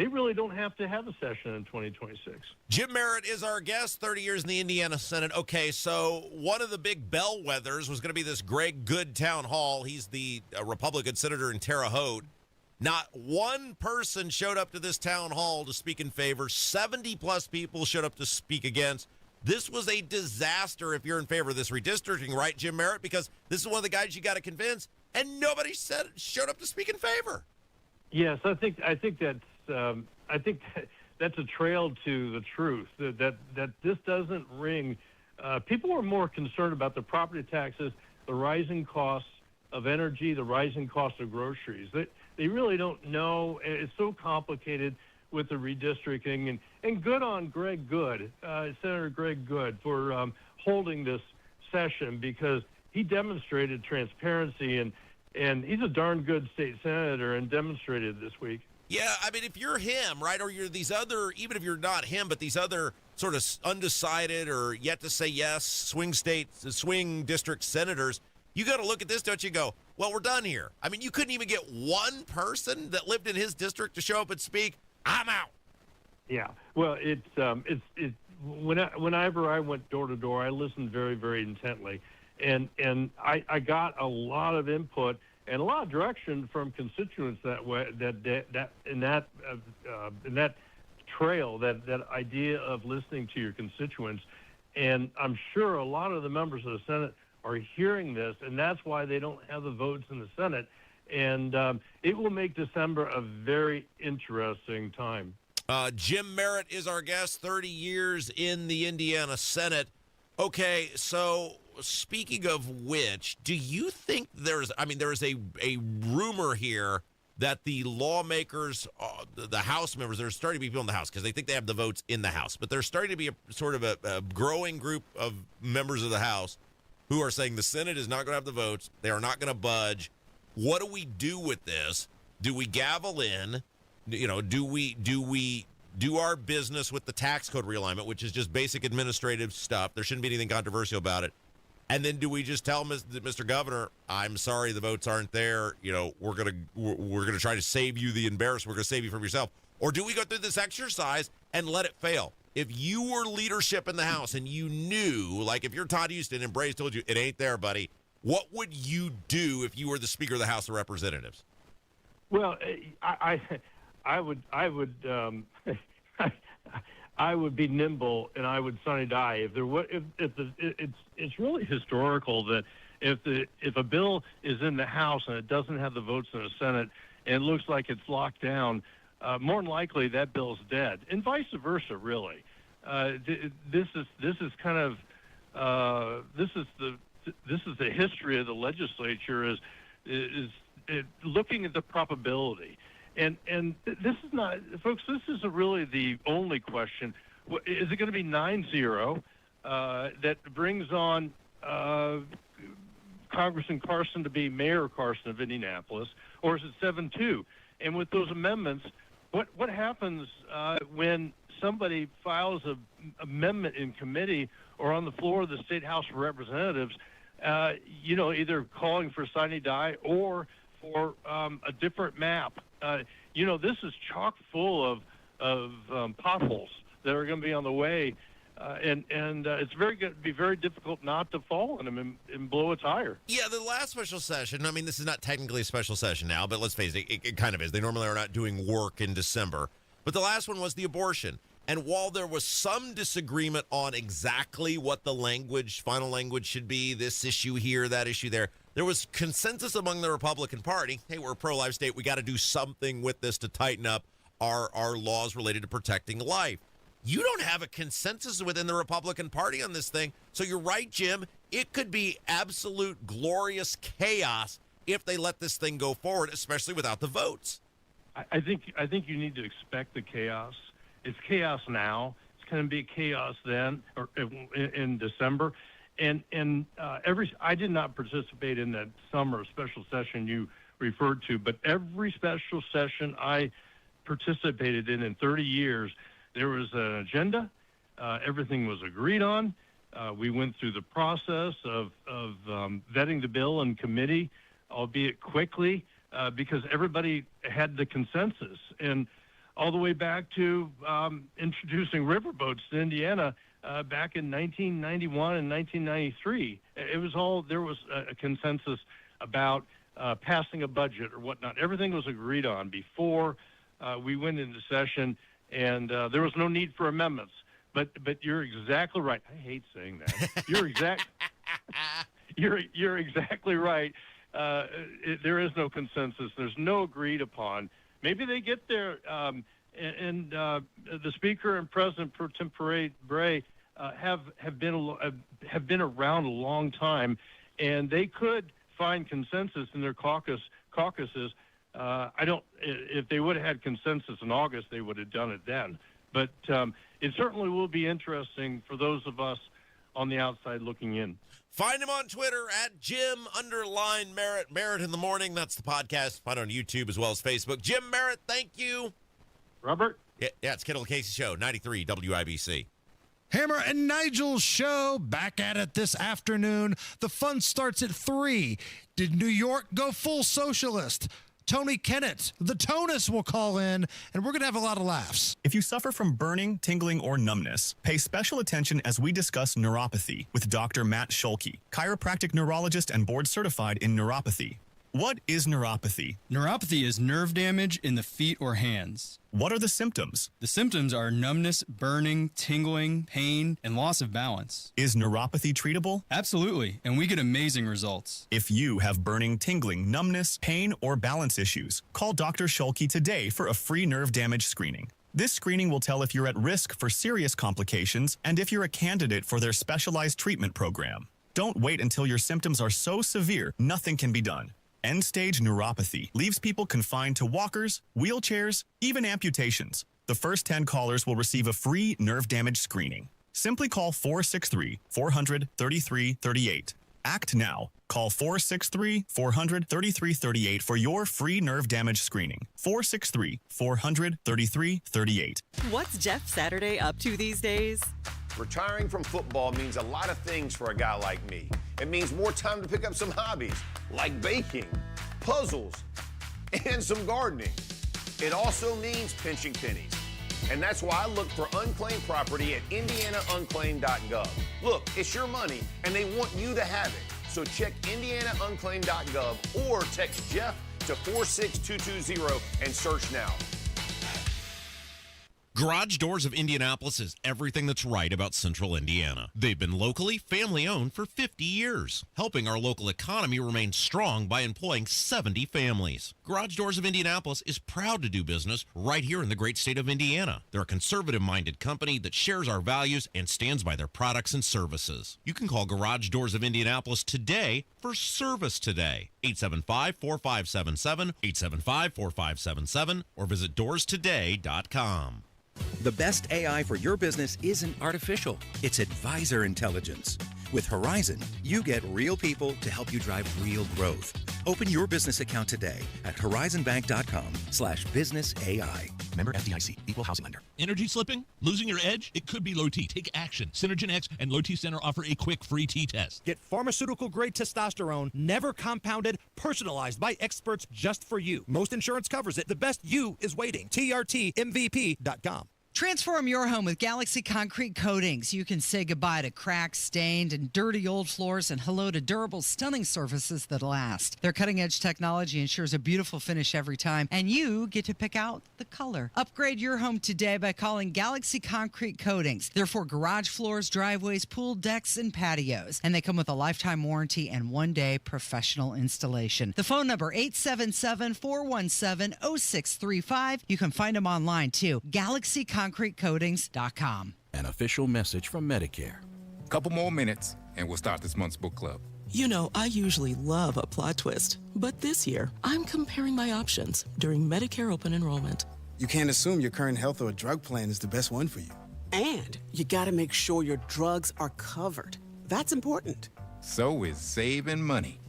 really don't have to have a session in 2026. Jim Merritt is our guest, 30 years in the Indiana Senate. Okay, so one of the big bellwethers was going to be this Greg Good town hall. He's the Republican senator in Terre Haute. Not one person showed up to this town hall to speak in favor. 70-plus people showed up to speak against. This was a disaster if you're in favor of this redistricting, right, Jim Merritt? Because this is one of the guys you got to convince, and nobody showed up to speak in favor. Yes, I think that's a trail to the truth. That this doesn't ring. People are more concerned about the property taxes, the rising costs of energy, the rising cost of groceries. They really don't know. It's so complicated with the redistricting. And good on Greg Good, Senator Greg Good, for holding this session because he demonstrated transparency, and he's a darn good state senator and demonstrated this week. Yeah, I mean, if you're him, right, or you're these other, even if you're not him, but these other sort of undecided or yet to say yes swing district senators, you got to look at this, don't you, go, well, we're done here. I mean, you couldn't even get one person that lived in his district to show up and speak. I'm out. Yeah, well, whenever I went door to door, I listened very, very intently, and I got a lot of input and a lot of direction from constituents that way, in that trail, that idea of listening to your constituents. And I'm sure a lot of the members of the Senate are hearing this, and that's why they don't have the votes in the Senate. And it will make December a very interesting time. Jim Merritt is our guest, 30 years in the Indiana Senate. Okay, so speaking of which, do you think there is a rumor here that the lawmakers, the House members, there's starting to be people in the House because they think they have the votes in the House, but there's starting to be a sort of a growing group of members of the House who are saying the Senate is not going to have the votes. They are not going to budge. What do we do with this? Do we gavel in? You know, do we do our business with the tax code realignment, which is just basic administrative stuff? There shouldn't be anything controversial about it. And then do we just tell Mr. Governor, I'm sorry, the votes aren't there. You know, we're gonna try to save you the embarrassment. We're gonna save you from yourself. Or do we go through this exercise and let it fail? If you were leadership in the House and you knew, like if you're Todd Houston and Bray's told you it ain't there, buddy, what would you do if you were the Speaker of the House of Representatives? Well, I would be nimble and I would sunny die. It's really historical that if a bill is in the House and it doesn't have the votes in the Senate and it looks like it's locked down, more than likely that bill's dead, and vice versa. Really, this is the history of the legislature is looking at the probability. And this is not, folks, this isn't really the only question. Is it going to be 9-0 that brings on Congressman Carson to be Mayor Carson of Indianapolis, or is it 7-2? And with those amendments, what happens when somebody files an amendment in committee or on the floor of the State House of Representatives, either calling for sine die or for a different map? This is chock full of potholes that are going to be on the way, and it's going to be very difficult not to fall in them and blow a tire. Yeah, the last special session, I mean, this is not technically a special session now, but let's face it, it kind of is. They normally are not doing work in December. But the last one was the abortion. And while there was some disagreement on exactly what the final language should be, this issue here, that issue there, there was consensus among the Republican Party. Hey, we're a pro-life state. We got to do something with this to tighten up our laws related to protecting life. You don't have a consensus within the Republican Party on this thing. So you're right, Jim. It could be absolute glorious chaos if they let this thing go forward, especially without the votes. I think you need to expect the chaos. It's chaos now. It's going to be chaos then, or in December. And I did not participate in that summer special session you referred to, but every special session I participated in 30 years, there was an agenda. Everything was agreed on. We went through the process of vetting the bill in committee, albeit quickly, because everybody had the consensus. And all the way back to introducing riverboats to Indiana back in 1991 and 1993. There was a consensus about passing a budget or whatnot. Everything was agreed on before we went into session, and there was no need for amendments. But you're exactly right. I hate saying that. You're exactly right. There is no consensus. There's no agreed upon. Maybe they get there, and the Speaker and President Pro Tempore Bray have been around a long time, and they could find consensus in their caucuses. If they would have had consensus in August, they would have done it then. But it certainly will be interesting for those of us on the outside looking in. Find him on Twitter at Jim_Merritt. Merritt in the Morning. That's the podcast. Find it on YouTube as well as Facebook. Jim Merritt, thank you. Robert? Yeah, it's Kendall Casey Show, 93 WIBC. Hammer and Nigel's show back at it this afternoon. The fun starts at 3. Did New York go full socialist? Tony Kennett, the Tonus, will call in, and we're going to have a lot of laughs. If you suffer from burning, tingling, or numbness, pay special attention as we discuss neuropathy with Dr. Matt Scholke, chiropractic neurologist and board certified in neuropathy. What is neuropathy? Neuropathy is nerve damage in the feet or hands. What are the symptoms? The symptoms are numbness, burning, tingling, pain, and loss of balance. Is neuropathy treatable? Absolutely, and we get amazing results. If you have burning, tingling, numbness, pain, or balance issues, call Dr. Scholke today for a free nerve damage screening. This screening will tell if you're at risk for serious complications and if you're a candidate for their specialized treatment program. Don't wait until your symptoms are so severe nothing can be done. End-stage neuropathy leaves people confined to walkers, wheelchairs, even amputations. The first 10 callers will receive a free nerve damage screening. Simply call 463-400-3338. Act now. Call 463-400-3338 for your free nerve damage screening. 463-400-3338. What's Jeff Saturday up to these days? Retiring from football means a lot of things for a guy like me. It means more time to pick up some hobbies, like baking, puzzles, and some gardening. It also means pinching pennies. And that's why I look for unclaimed property at indianaunclaimed.gov. Look, it's your money, and they want you to have it. So check indianaunclaimed.gov or text Jeff to 46220 and search now. Garage Doors of Indianapolis is everything that's right about Central Indiana. They've been locally family-owned for 50 years, helping our local economy remain strong by employing 70 families. Garage Doors of Indianapolis is proud to do business right here in the great state of Indiana. They're a conservative-minded company that shares our values and stands by their products and services. You can call Garage Doors of Indianapolis today for service today. 875-4577, 875-4577, or visit doorstoday.com. The best AI for your business isn't artificial. It's advisor intelligence. With Horizon, you get real people to help you drive real growth. Open your business account today at horizonbank.com/businessai. Member FDIC, equal housing lender. Energy slipping? Losing your edge? It could be low T. Take action. Synergen X and Low T Center offer a quick free T test. Get pharmaceutical-grade testosterone, never compounded, personalized by experts just for you. Most insurance covers it. The best you is waiting. TRTMVP.com. Transform your home with Galaxy Concrete Coatings. You can say goodbye to cracked, stained, and dirty old floors and hello to durable, stunning surfaces that last. Their cutting-edge technology ensures a beautiful finish every time, and you get to pick out the color. Upgrade your home today by calling Galaxy Concrete Coatings. They're for garage floors, driveways, pool decks, and patios, and they come with a lifetime warranty and one-day professional installation. The phone number, 877-417-0635. You can find them online, too. GalaxyConcreteCoatings.com. An official message from Medicare. Couple more minutes, and we'll start this month's book club. You know, I usually love a plot twist, but this year, I'm comparing my options during Medicare open enrollment. You can't assume your current health or drug plan is the best one for you. And you gotta make sure your drugs are covered. That's important. So is saving money.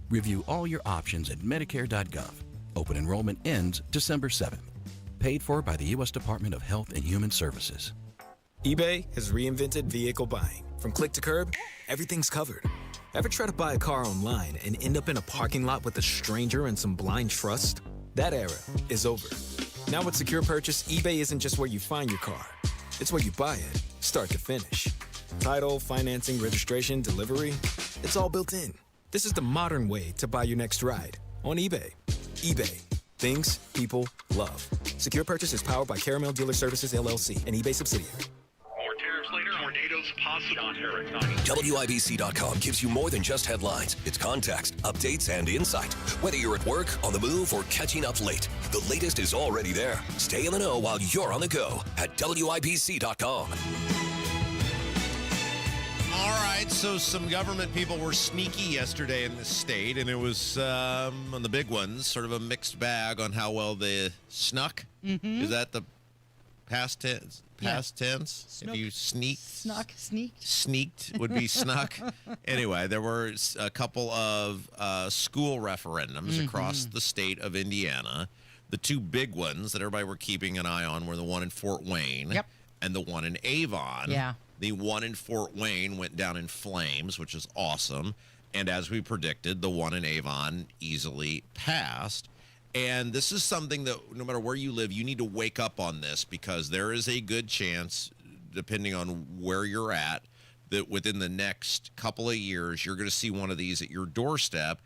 Review all your options at Medicare.gov. Open enrollment ends December 7th. Paid for by the U.S. Department of Health and Human Services. eBay has reinvented vehicle buying. From click to curb, everything's covered. Ever try to buy a car online and end up in a parking lot with a stranger and some blind trust? That era is over. Now with Secure Purchase, eBay isn't just where you find your car. It's where you buy it, start to finish. Title, financing, registration, delivery, it's all built in. This is the modern way to buy your next ride on eBay. eBay. Things people love. Secure Purchase is powered by Caramel Dealer Services, LLC, an eBay subsidiary. More tariffs later, tornadoes possible. WIBC.com gives you more than just headlines. It's context, updates, and insight. Whether you're at work, on the move, or catching up late, the latest is already there. Stay in the know while you're on the go at WIBC.com. All right, so some government people were sneaky yesterday in the state, and it was, on the big ones, sort of a mixed bag on how well they snuck. Mm-hmm. Is that the Past tense. Snook. If you sneaked would be snuck. Anyway, there were a couple of school referendums across the state of Indiana. The two big ones that everybody were keeping an eye on were the one in Fort Wayne and the one in Avon. Yeah. The one in Fort Wayne went down in flames, which is awesome. And as we predicted, the one in Avon easily passed. And this is something that no matter where you live, you need to wake up on this, because there is a good chance, depending on where you're at, that within the next couple of years, you're going to see one of these at your doorstep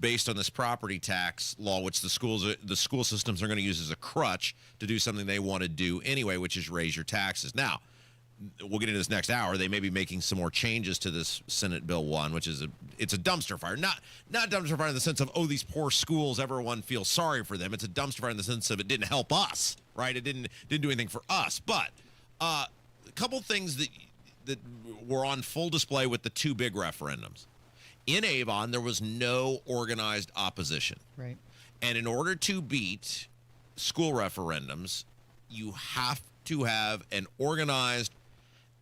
based on this property tax law, which the school systems are going to use as a crutch to do something they want to do anyway, which is raise your taxes. Now, we'll get into this next hour. They may be making some more changes to this Senate Bill 1, which is it's a dumpster fire. Not dumpster fire in the sense of, oh, these poor schools, everyone feels sorry for them. It's a dumpster fire in the sense of it didn't help us, right? It didn't do anything for us. But a couple things that were on full display with the two big referendums. In Avon, there was no organized opposition. Right. And in order to beat school referendums, you have to have an organized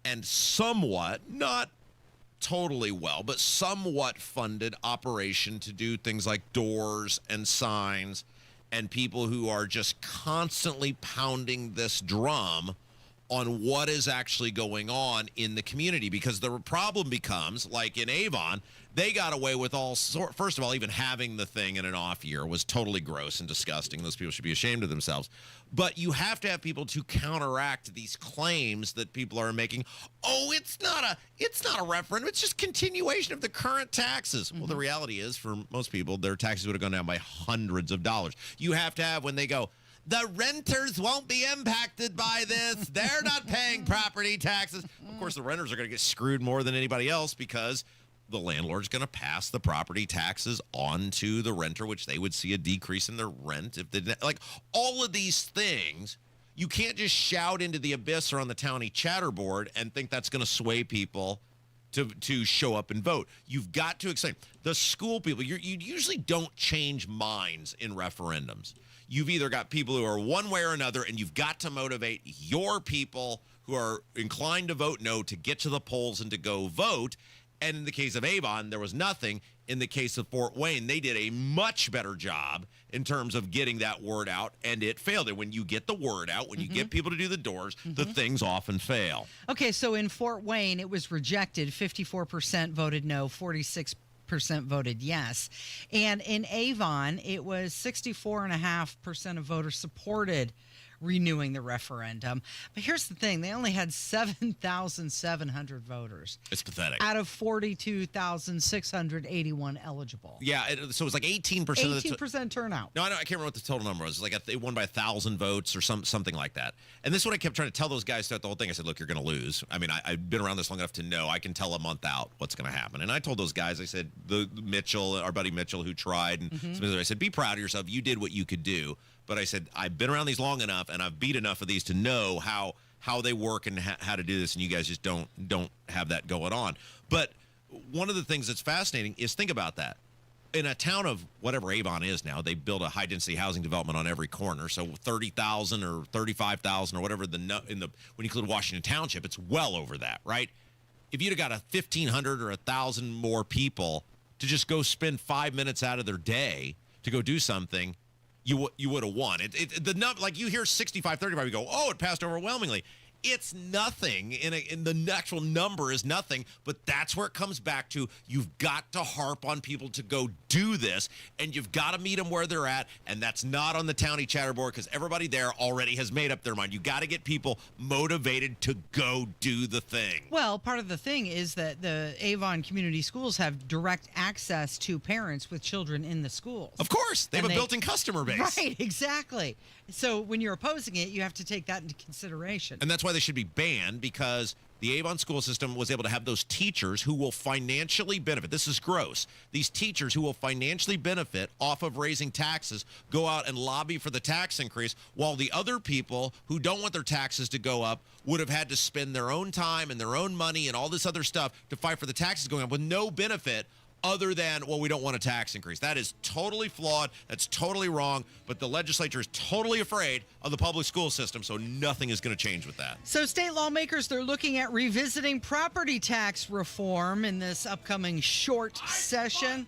and somewhat, not totally well, but somewhat funded operation to do things like doors and signs, and people who are just constantly pounding this drum on what is actually going on in the community. Because the problem becomes, like in Avon, they got away with first of all, even having the thing in an off year was totally gross and disgusting. Those people should be ashamed of themselves. But you have to have people to counteract these claims that people are making. Oh, it's not a referendum. It's just continuation of the current taxes. Well, the reality is, for most people, their taxes would have gone down by hundreds of dollars. You have to have, when they go, the renters won't be impacted by this. They're not paying property taxes. Of course, the renters are going to get screwed more than anybody else, because the landlord's going to pass the property taxes on to the renter, which they would see a decrease in their rent. If they, like, all of these things, you can't just shout into the abyss or on the county chatterboard and think that's going to sway people to show up and vote. You've got to explain. The school people, you usually don't change minds in referendums. You've either got people who are one way or another, and you've got to motivate your people who are inclined to vote no to get to the polls and to go vote. And in the case of Avon, there was nothing. In the case of Fort Wayne, they did a much better job in terms of getting that word out, and it failed. And when you get the word out, when you get people to do the doors, the things often fail. Okay, so in Fort Wayne, it was rejected. 54% voted no, 46% voted yes. And in Avon, it was 64.5% of voters supported renewing the referendum. But here's the thing. They only had 7,700 voters. It's pathetic. Out of 42,681 eligible. Yeah, so it was like 18% of the 18% turnout. No, I can't remember what the total number was. It was like they won by 1,000 votes or something like that. And this is what I kept trying to tell those guys throughout the whole thing. I said, look, you're going to lose. I mean, I've been around this long enough to know I can tell a month out what's going to happen. And I told those guys, I said, our buddy Mitchell, who tried, and I said, be proud of yourself. You did what you could do. But I said, I've been around these long enough, and I've beat enough of these to know how they work and how to do this, and you guys just don't have that going on. But one of the things that's fascinating is, think about that. In a town of whatever Avon is now, they build a high-density housing development on every corner, so 30,000 or 35,000 or whatever when you include Washington Township, it's well over that, right? If you'd have got 1,500 or 1,000 more people to just go spend 5 minutes out of their day to go do something, you would have won. Like, you hear 65-35, you go, oh, it passed overwhelmingly. It's nothing. In the actual number is nothing, but that's where it comes back to. You've got to harp on people to go do this, and you've got to meet them where they're at, and that's not on the county chatterboard, because everybody there already has made up their mind. You got to get people motivated to go do the thing. Well, part of the thing is that the Avon Community Schools have direct access to parents with children in the schools. Of course. They have a built-in customer base. Right, exactly. So when you're opposing it, you have to take that into consideration. And that's why they should be banned, because the Avon school system was able to have those teachers who will financially benefit. This is gross. These teachers who will financially benefit off of raising taxes go out and lobby for the tax increase, while the other people who don't want their taxes to go up would have had to spend their own time and their own money and all this other stuff to fight for the taxes going up with no benefit other than, well, we don't want a tax increase. That is totally flawed. That's totally wrong. But the legislature is totally afraid of the public school system, so nothing is going to change with that. So state lawmakers, they're looking at revisiting property tax reform in this upcoming short session.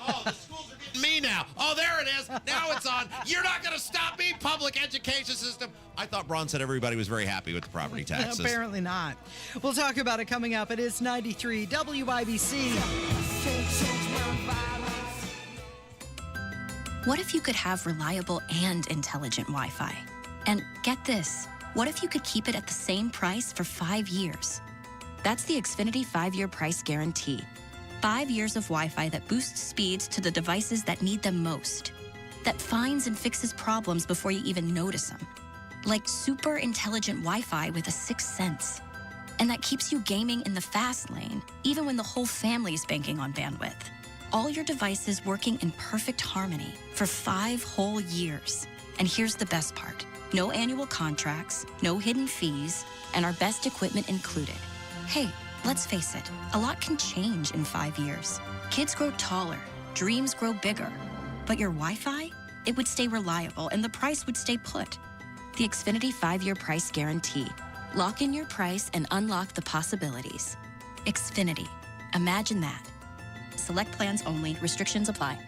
Oh, the schools are getting me now. Oh, there it is. Now it's on. You're not going to stop me, public education system. I thought Braun said everybody was very happy with the property taxes. Apparently not. We'll talk about it coming up. It is 93 WIBC. What if you could have reliable and intelligent Wi-Fi? And get this, what if you could keep it at the same price for 5 years? That's the Xfinity 5-year price guarantee. 5 years of Wi-Fi that boosts speeds to the devices that need them most. That finds and fixes problems before you even notice them. Like super intelligent Wi-Fi with a sixth sense. And that keeps you gaming in the fast lane, even when the whole family's banking on bandwidth. All your devices working in perfect harmony for 5 whole years. And here's the best part. No annual contracts, no hidden fees, and our best equipment included. Hey, let's face it, a lot can change in 5 years. Kids grow taller, dreams grow bigger. But your Wi-Fi? It would stay reliable and the price would stay put. The Xfinity 5-year price guarantee. Lock in your price and unlock the possibilities. Xfinity. Imagine that. Select plans only. Restrictions apply.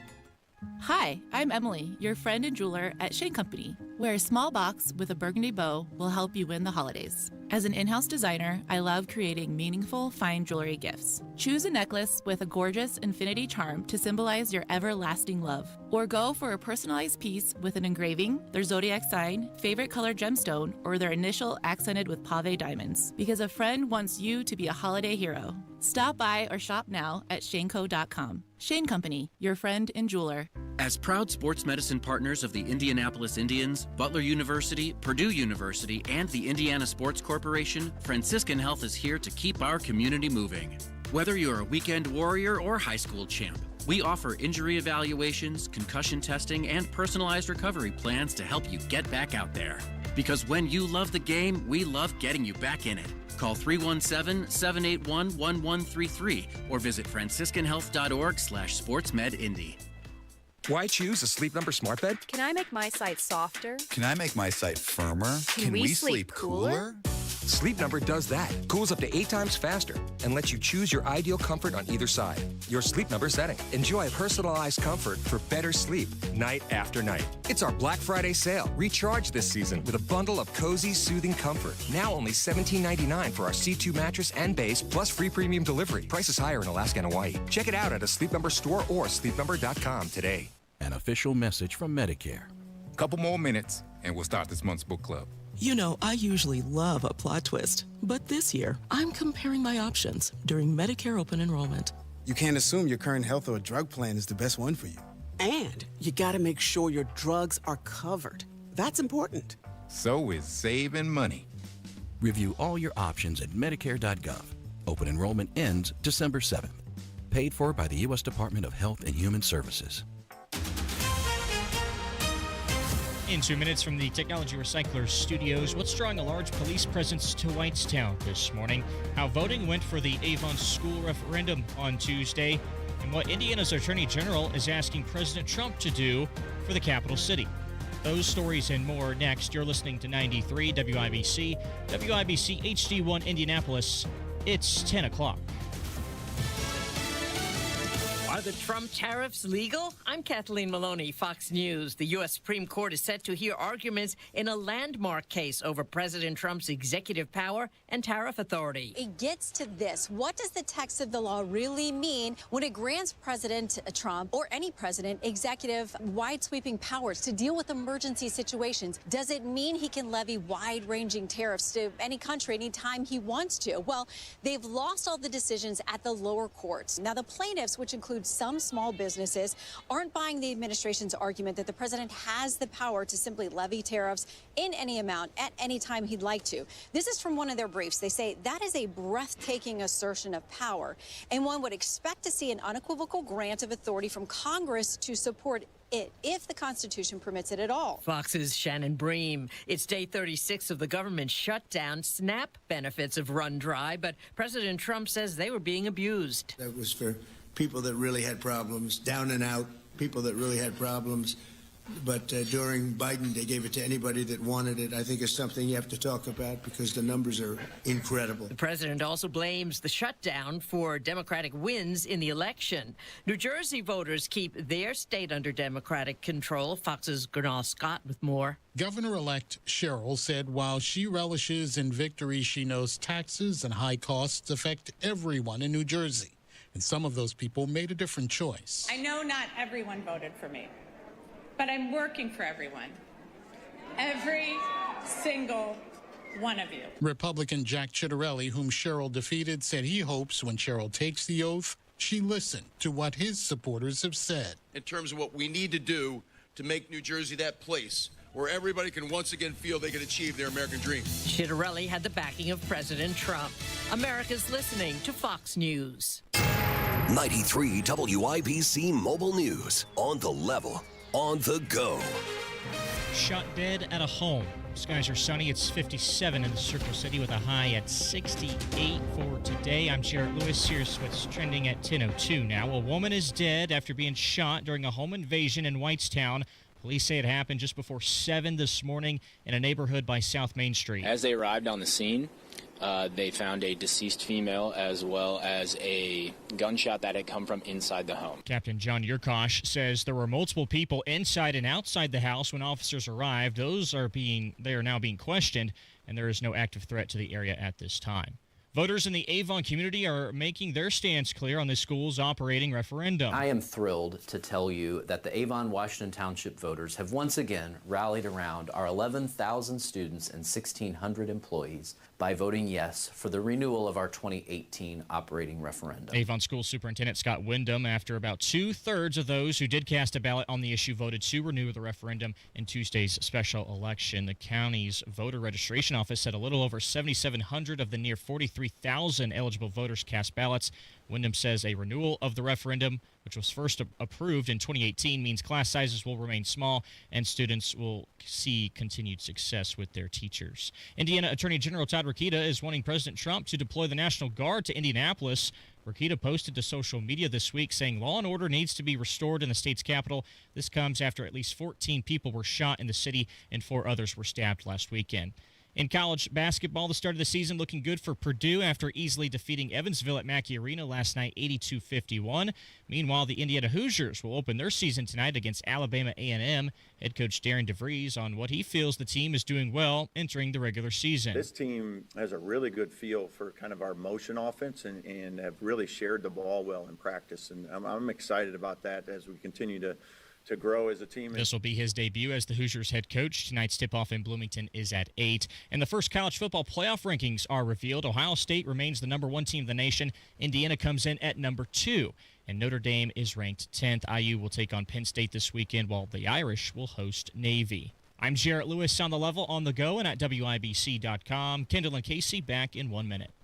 Hi, I'm Emily, your friend and jeweler at Shane Company, where a small box with a burgundy bow will help you win the holidays. As an in-house designer, I love creating meaningful, fine jewelry gifts. Choose a necklace with a gorgeous infinity charm to symbolize your everlasting love. Or go for a personalized piece with an engraving, their zodiac sign, favorite color gemstone, or their initial accented with pave diamonds. Because a friend wants you to be a holiday hero. Stop by or shop now at shaneco.com. Shane Company, your friend and jeweler. As proud sports medicine partners of the Indianapolis Indians, Butler University, Purdue University, and the Indiana Sports Corporation, Franciscan Health is here to keep our community moving. Whether you're a weekend warrior or high school champ, we offer injury evaluations, concussion testing, and personalized recovery plans to help you get back out there. Because when you love the game, we love getting you back in it. Call 317-781-1133 or visit franciscanhealth.org/sportsmedindy. Why choose a Sleep Number smart bed? Can I make my site softer? Can I make my site firmer? Can we sleep cooler? Sleep Number does that. Cools up to 8 times faster and lets you choose your ideal comfort on either side. Your Sleep Number setting. Enjoy personalized comfort for better sleep night after night. It's our Black Friday sale. Recharge this season with a bundle of cozy, soothing comfort. Now only $17.99 for our C2 mattress and base, plus free premium delivery. Prices higher in Alaska and Hawaii. Check it out at a Sleep Number store or sleepnumber.com today. An official message from Medicare. Couple more minutes, and we'll start this month's book club. You know, I usually love a plot twist, but this year, I'm comparing my options during Medicare open enrollment. You can't assume your current health or drug plan is the best one for you. And you gotta make sure your drugs are covered. That's important. So is saving money. Review all your options at Medicare.gov. Open enrollment ends December 7th. Paid for by the U.S. Department of Health and Human Services. In 2 minutes from the Technology Recyclers studios, what's drawing a large police presence to Whitestown this morning, how voting went for the Avon school referendum on Tuesday, and what Indiana's Attorney General is asking President Trump to do for the capital city. Those stories and more next. You're listening to 93 WIBC, WIBC HD1 Indianapolis. It's 10 o'clock. Are the Trump tariffs legal? I'm Kathleen Maloney, Fox News. The U.S. Supreme Court is set to hear arguments in a landmark case over President Trump's executive power and tariff authority. It gets to this. What does the text of the law really mean when it grants President Trump or any president executive wide-sweeping powers to deal with emergency situations? Does it mean he can levy wide-ranging tariffs to any country anytime he wants to? Well, they've lost all the decisions at the lower courts. Now, the plaintiffs, which include some small businesses, aren't buying the administration's argument that the president has the power to simply levy tariffs in any amount at any time he'd like to. This is from one of their briefs. They say that is a breathtaking assertion of power, and one would expect to see an unequivocal grant of authority from Congress to support it if the Constitution permits it at all. Fox's Shannon Bream. It's day 36 of the government shutdown. SNAP benefits have run dry, but President Trump says they were being abused. That was for people that really had problems, down and out, people that really had problems. But during Biden, they gave it to anybody that wanted it. I think it's something you have to talk about because the numbers are incredible. The president also blames the shutdown for Democratic wins in the election. New Jersey voters keep their state under Democratic control. Fox's Gernal Scott with more. Governor-elect Cheryl said while she relishes in victory, she knows taxes and high costs affect everyone in New Jersey. And some of those people made a different choice. I know not everyone voted for me, but I'm working for everyone. Every single one of you. Republican Jack Ciattarelli, whom Cheryl defeated, said he hopes when Cheryl takes the oath, she listened to what his supporters have said. In terms of what we need to do to make New Jersey that place where everybody can once again feel they can achieve their American dream. Ciattarelli had the backing of President Trump. America's listening to Fox News. 93 WIBC Mobile News. On the level. On the go. Shot dead at a home. Skies are sunny. It's 57 in the Circle City with a high at 68 for today. I'm Jared Lewis. Here's what's trending at 10:02 now. A woman is dead after being shot during a home invasion in Whitestown. Police say it happened just before 7 this morning in a neighborhood by South Main Street. As they arrived on the scene, they found a deceased female as well as a gunshot that had come from inside the home. Captain John Yurkosh says there were multiple people inside and outside the house when officers arrived. They are now being questioned, and there is no active threat to the area at this time. Voters in the Avon community are making their stance clear on the school's operating referendum. I am thrilled to tell you that the Avon Washington Township voters have once again rallied around our 11,000 students and 1,600 employees by voting yes for the renewal of our 2018 operating referendum. Avon School Superintendent Scott Wyndham, after about 2/3 of those who did cast a ballot on the issue voted to renew the referendum in Tuesday's special election. The county's voter registration office said a little over 7,700 of the near 43,000 eligible voters cast ballots. Wyndham says a renewal of the referendum, which was first approved in 2018, means class sizes will remain small and students will see continued success with their teachers. Indiana Attorney General Todd Rokita is wanting President Trump to deploy the National Guard to Indianapolis. Rokita posted to social media this week saying law and order needs to be restored in the state's capital. This comes after at least 14 people were shot in the city and 4 others were stabbed last weekend. In college basketball, the start of the season looking good for Purdue after easily defeating Evansville at Mackey Arena last night, 82-51. Meanwhile, the Indiana Hoosiers will open their season tonight against Alabama A&M. Head coach Darren DeVries on what he feels the team is doing well entering the regular season. This team has a really good feel for kind of our motion offense and have really shared the ball well in practice. And I'm excited about that as we continue to grow as a team. This will be his debut as the Hoosiers head coach. Tonight's tip-off in Bloomington is at 8. And the first college football playoff rankings are revealed. Ohio State remains the number 1 team in the nation. Indiana comes in at number 2. And Notre Dame is ranked 10th. IU will take on Penn State this weekend, while the Irish will host Navy. I'm Jarrett Lewis on the level, on the go, and at WIBC.com. Kendall Casey back in 1 minute.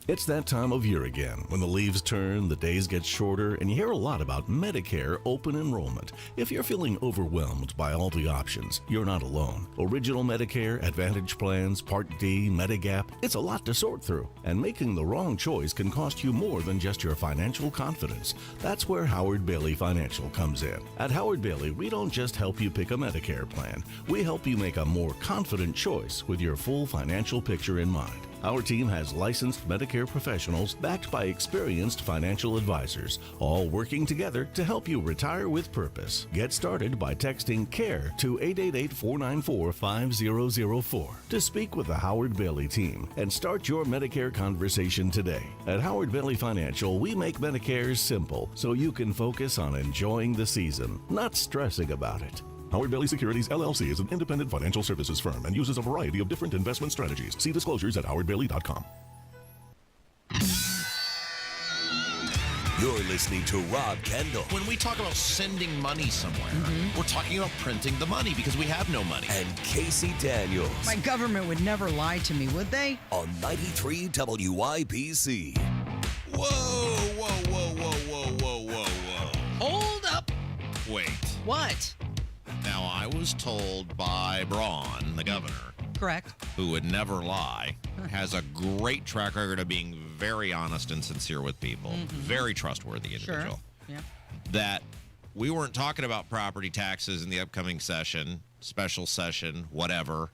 It's that time of year again when the leaves turn, the days get shorter, and you hear a lot about Medicare open enrollment. If you're feeling overwhelmed by all the options, you're not alone. Original Medicare, Advantage plans, Part D, Medigap, it's a lot to sort through. And making the wrong choice can cost you more than just your financial confidence. That's where Howard Bailey Financial comes in. At Howard Bailey, we don't just help you pick a Medicare plan. We help you make a more confident choice with your full financial picture in mind. Our team has licensed Medicare professionals backed by experienced financial advisors, all working together to help you retire with purpose. Get started by texting CARE to 888-494-5004 to speak with the Howard Bailey team and start your Medicare conversation today. At Howard Bailey Financial, we make Medicare simple so you can focus on enjoying the season, not stressing about it. Howard Bailey Securities, LLC is an independent financial services firm and uses a variety of different investment strategies. See disclosures at howardbailey.com. You're listening to Rob Kendall. When we talk about sending money somewhere, we're talking about printing the money because we have no money. And Casey Daniels. My government would never lie to me, would they? On 93 WIBC. Whoa, whoa, whoa, whoa, whoa, whoa, whoa, whoa. Hold up. Wait. What? Now, I was told by Braun, the governor, Correct. who would never lie, has a great track record of being very honest and sincere with people. Very trustworthy individual. Sure. Yeah. That we weren't talking about property taxes in the upcoming session, special session, whatever,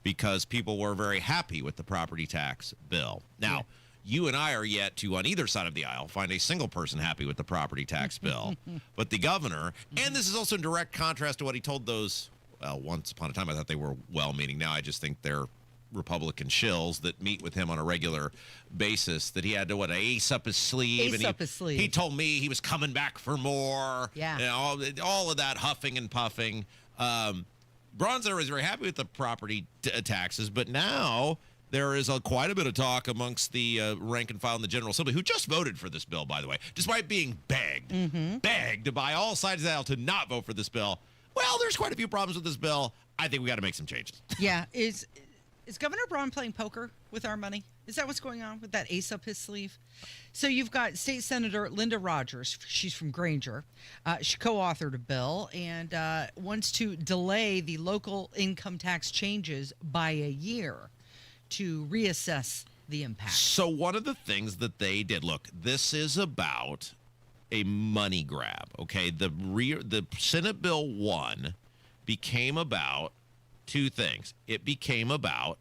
because people were very happy with the property tax bill. Now, you and I are yet to, on either side of the aisle, find a single person happy with the property tax bill. But the governor, and this is also in direct contrast to what he told those, well, once upon a time I thought they were well-meaning. Now I just think they're Republican shills that meet with him on a regular basis, that he had to, ace up his sleeve. He told me he was coming back for more. Yeah. And all of that huffing and puffing. Braun was very happy with the property taxes, but now there is quite a bit of talk amongst the rank and file in the General Assembly, who just voted for this bill, by the way, despite being begged by all sides of the aisle to not vote for this bill. Well, there's quite a few problems with this bill. I think we got to make some changes. Yeah. Is Governor Braun playing poker with our money? Is that what's going on with that ace up his sleeve? So you've got State Senator Linda Rogers. She's from Granger. She co-authored a bill and wants to delay the local income tax changes by a year to reassess the impact. So one of the things that they did, look, this is about a money grab, okay? The Senate Bill 1 became about two things. It became about,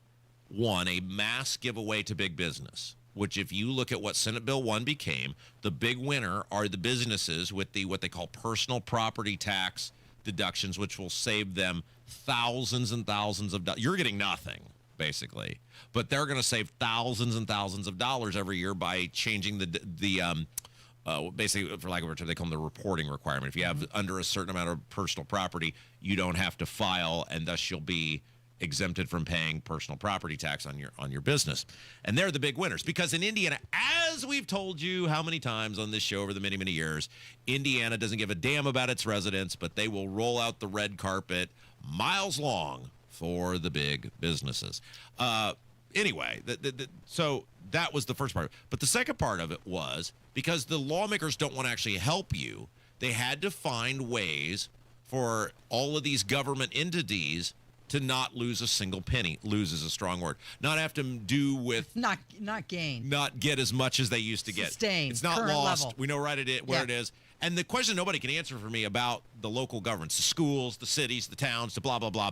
one, a mass giveaway to big business, which if you look at what Senate Bill 1 became, the big winner are the businesses with what they call personal property tax deductions, which will save them thousands and thousands of dollars. You're getting nothing, basically, but they're going to save thousands and thousands of dollars every year by changing the basically, for lack of a term, they call them the reporting requirement. If you have under a certain amount of personal property, you don't have to file, and thus you'll be exempted from paying personal property tax on your business. And they're the big winners, because in Indiana, as we've told you how many times on this show over the many, many years, Indiana doesn't give a damn about its residents, but they will roll out the red carpet miles long for the big businesses. Anyway, so that was the first part. But the second part of it was, because the lawmakers don't want to actually help you, they had to find ways for all of these government entities to not lose a single penny. Lose is a strong word. Not have to do with not gain. Not get as much as they used to get. Sustain. It's not current lost. level. We know where it is. And the question nobody can answer for me about the local governments, the schools, the cities, the towns, the blah, blah, blah.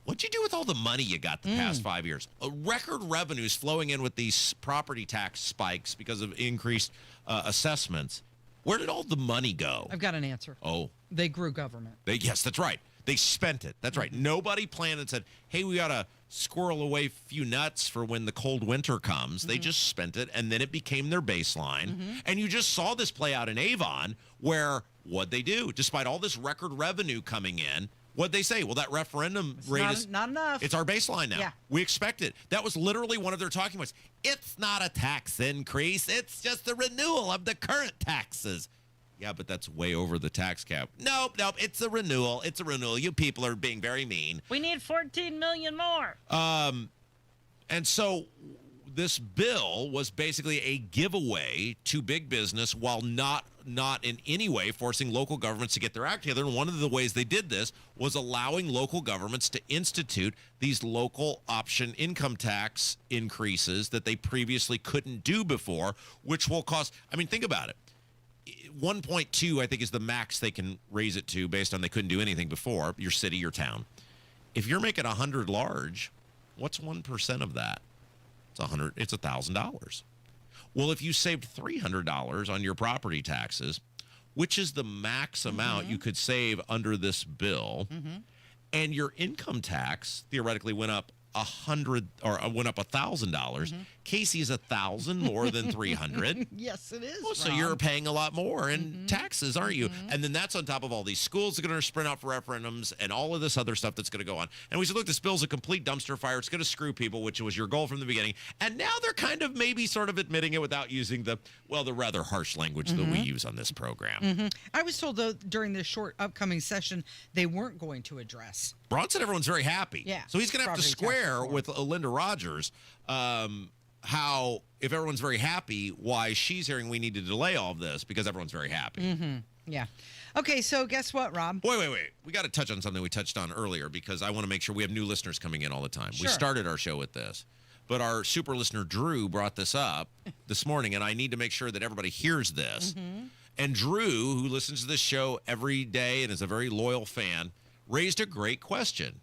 What'd you do with all the money you got the past 5 years? Record revenues flowing in with these property tax spikes because of increased assessments. Where did all the money go? I've got an answer. Oh. They grew government. Yes, that's right. They spent it. That's right. Nobody planned and said, hey, we got to squirrel away a few nuts for when the cold winter comes. They just spent it, and then it became their baseline. And you just saw this play out in Avon, where what'd they do? Despite all this record revenue coming in, what'd they say? Well, that referendum rate is not enough. It's our baseline now. Yeah. We expect it. That was literally one of their talking points. It's not a tax increase. It's just a renewal of the current taxes. Yeah, but that's way over the tax cap. Nope. It's a renewal. It's a renewal. You people are being very mean. We need 14 million more. And so this bill was basically a giveaway to big business while not in any way forcing local governments to get their act together. And one of the ways they did this was allowing local governments to institute these local option income tax increases that they previously couldn't do before, which will cost, think about it. 1.2, I think, is the max they can raise it to based on they couldn't do anything before, your city, your town. If you're making 100 large, what's 1% of that? It's $1,000. Well, if you saved $300 on your property taxes, which is the max amount you could save under this bill, and your income tax theoretically went up $1,000. Casey is $1,000 more than 300. Yes, it is. Oh, so you're paying a lot more in taxes, aren't you? And then that's on top of all these schools that are going to sprint out for referendums and all of this other stuff that's going to go on. And we said, look, this bill's a complete dumpster fire. It's going to screw people, which was your goal from the beginning. And now they're kind of maybe sort of admitting it without using the rather harsh language that we use on this program. I was told, though, during this short upcoming session, they weren't going to address. Braun said everyone's very happy. Yeah. So he's going to have to square with Linda Rogers. how, if everyone's very happy, why she's hearing we need to delay all of this because everyone's very happy. Mm-hmm. Yeah. Okay, so guess what, Rob? Wait. We got to touch on something we touched on earlier because I want to make sure we have new listeners coming in all the time. Sure. We started our show with this, but our super listener, Drew, brought this up this morning, and I need to make sure that everybody hears this. Mm-hmm. And Drew, who listens to this show every day and is a very loyal fan, raised a great question.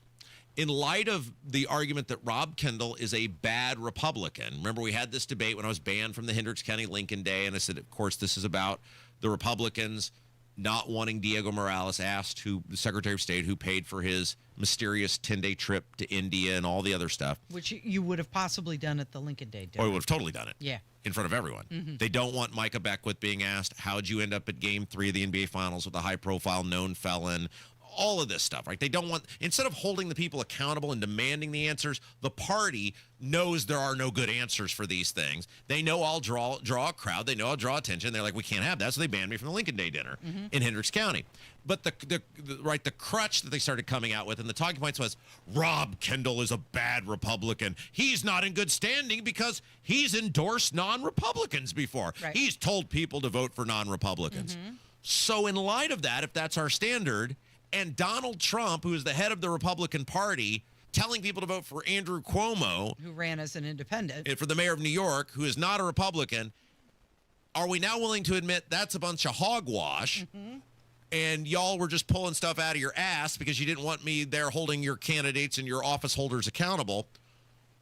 In light of the argument that Rob Kendall is a bad Republican, remember we had this debate when I was banned from the Hendricks County Lincoln Day, and I said, of course, this is about the Republicans not wanting Diego Morales, asked who the Secretary of State who paid for his mysterious 10-day trip to India and all the other stuff. Which you would have possibly done at the Lincoln Day dinner. Or we would have totally done it. Yeah. In front of everyone. Mm-hmm. They don't want Micah Beckwith being asked, how'd you end up at Game 3 of the NBA Finals with a high-profile known felon? All of this stuff, right? They don't want, instead of holding the people accountable and demanding the answers, the party knows there are no good answers for these things. They know I'll draw a crowd. They know I'll draw attention. They're like, we can't have that, so they banned me from the Lincoln Day dinner in Hendricks County. But the crutch that they started coming out with and the talking points was, Rob Kendall is a bad Republican. He's not in good standing because he's endorsed non-Republicans before. Right. He's told people to vote for non-Republicans. So in light of that, if that's our standard, and Donald Trump, who is the head of the Republican Party, telling people to vote for Andrew Cuomo, who ran as an independent, for the mayor of New York, who is not a Republican, are we now willing to admit that's a bunch of hogwash? And y'all were just pulling stuff out of your ass because you didn't want me there holding your candidates and your office holders accountable?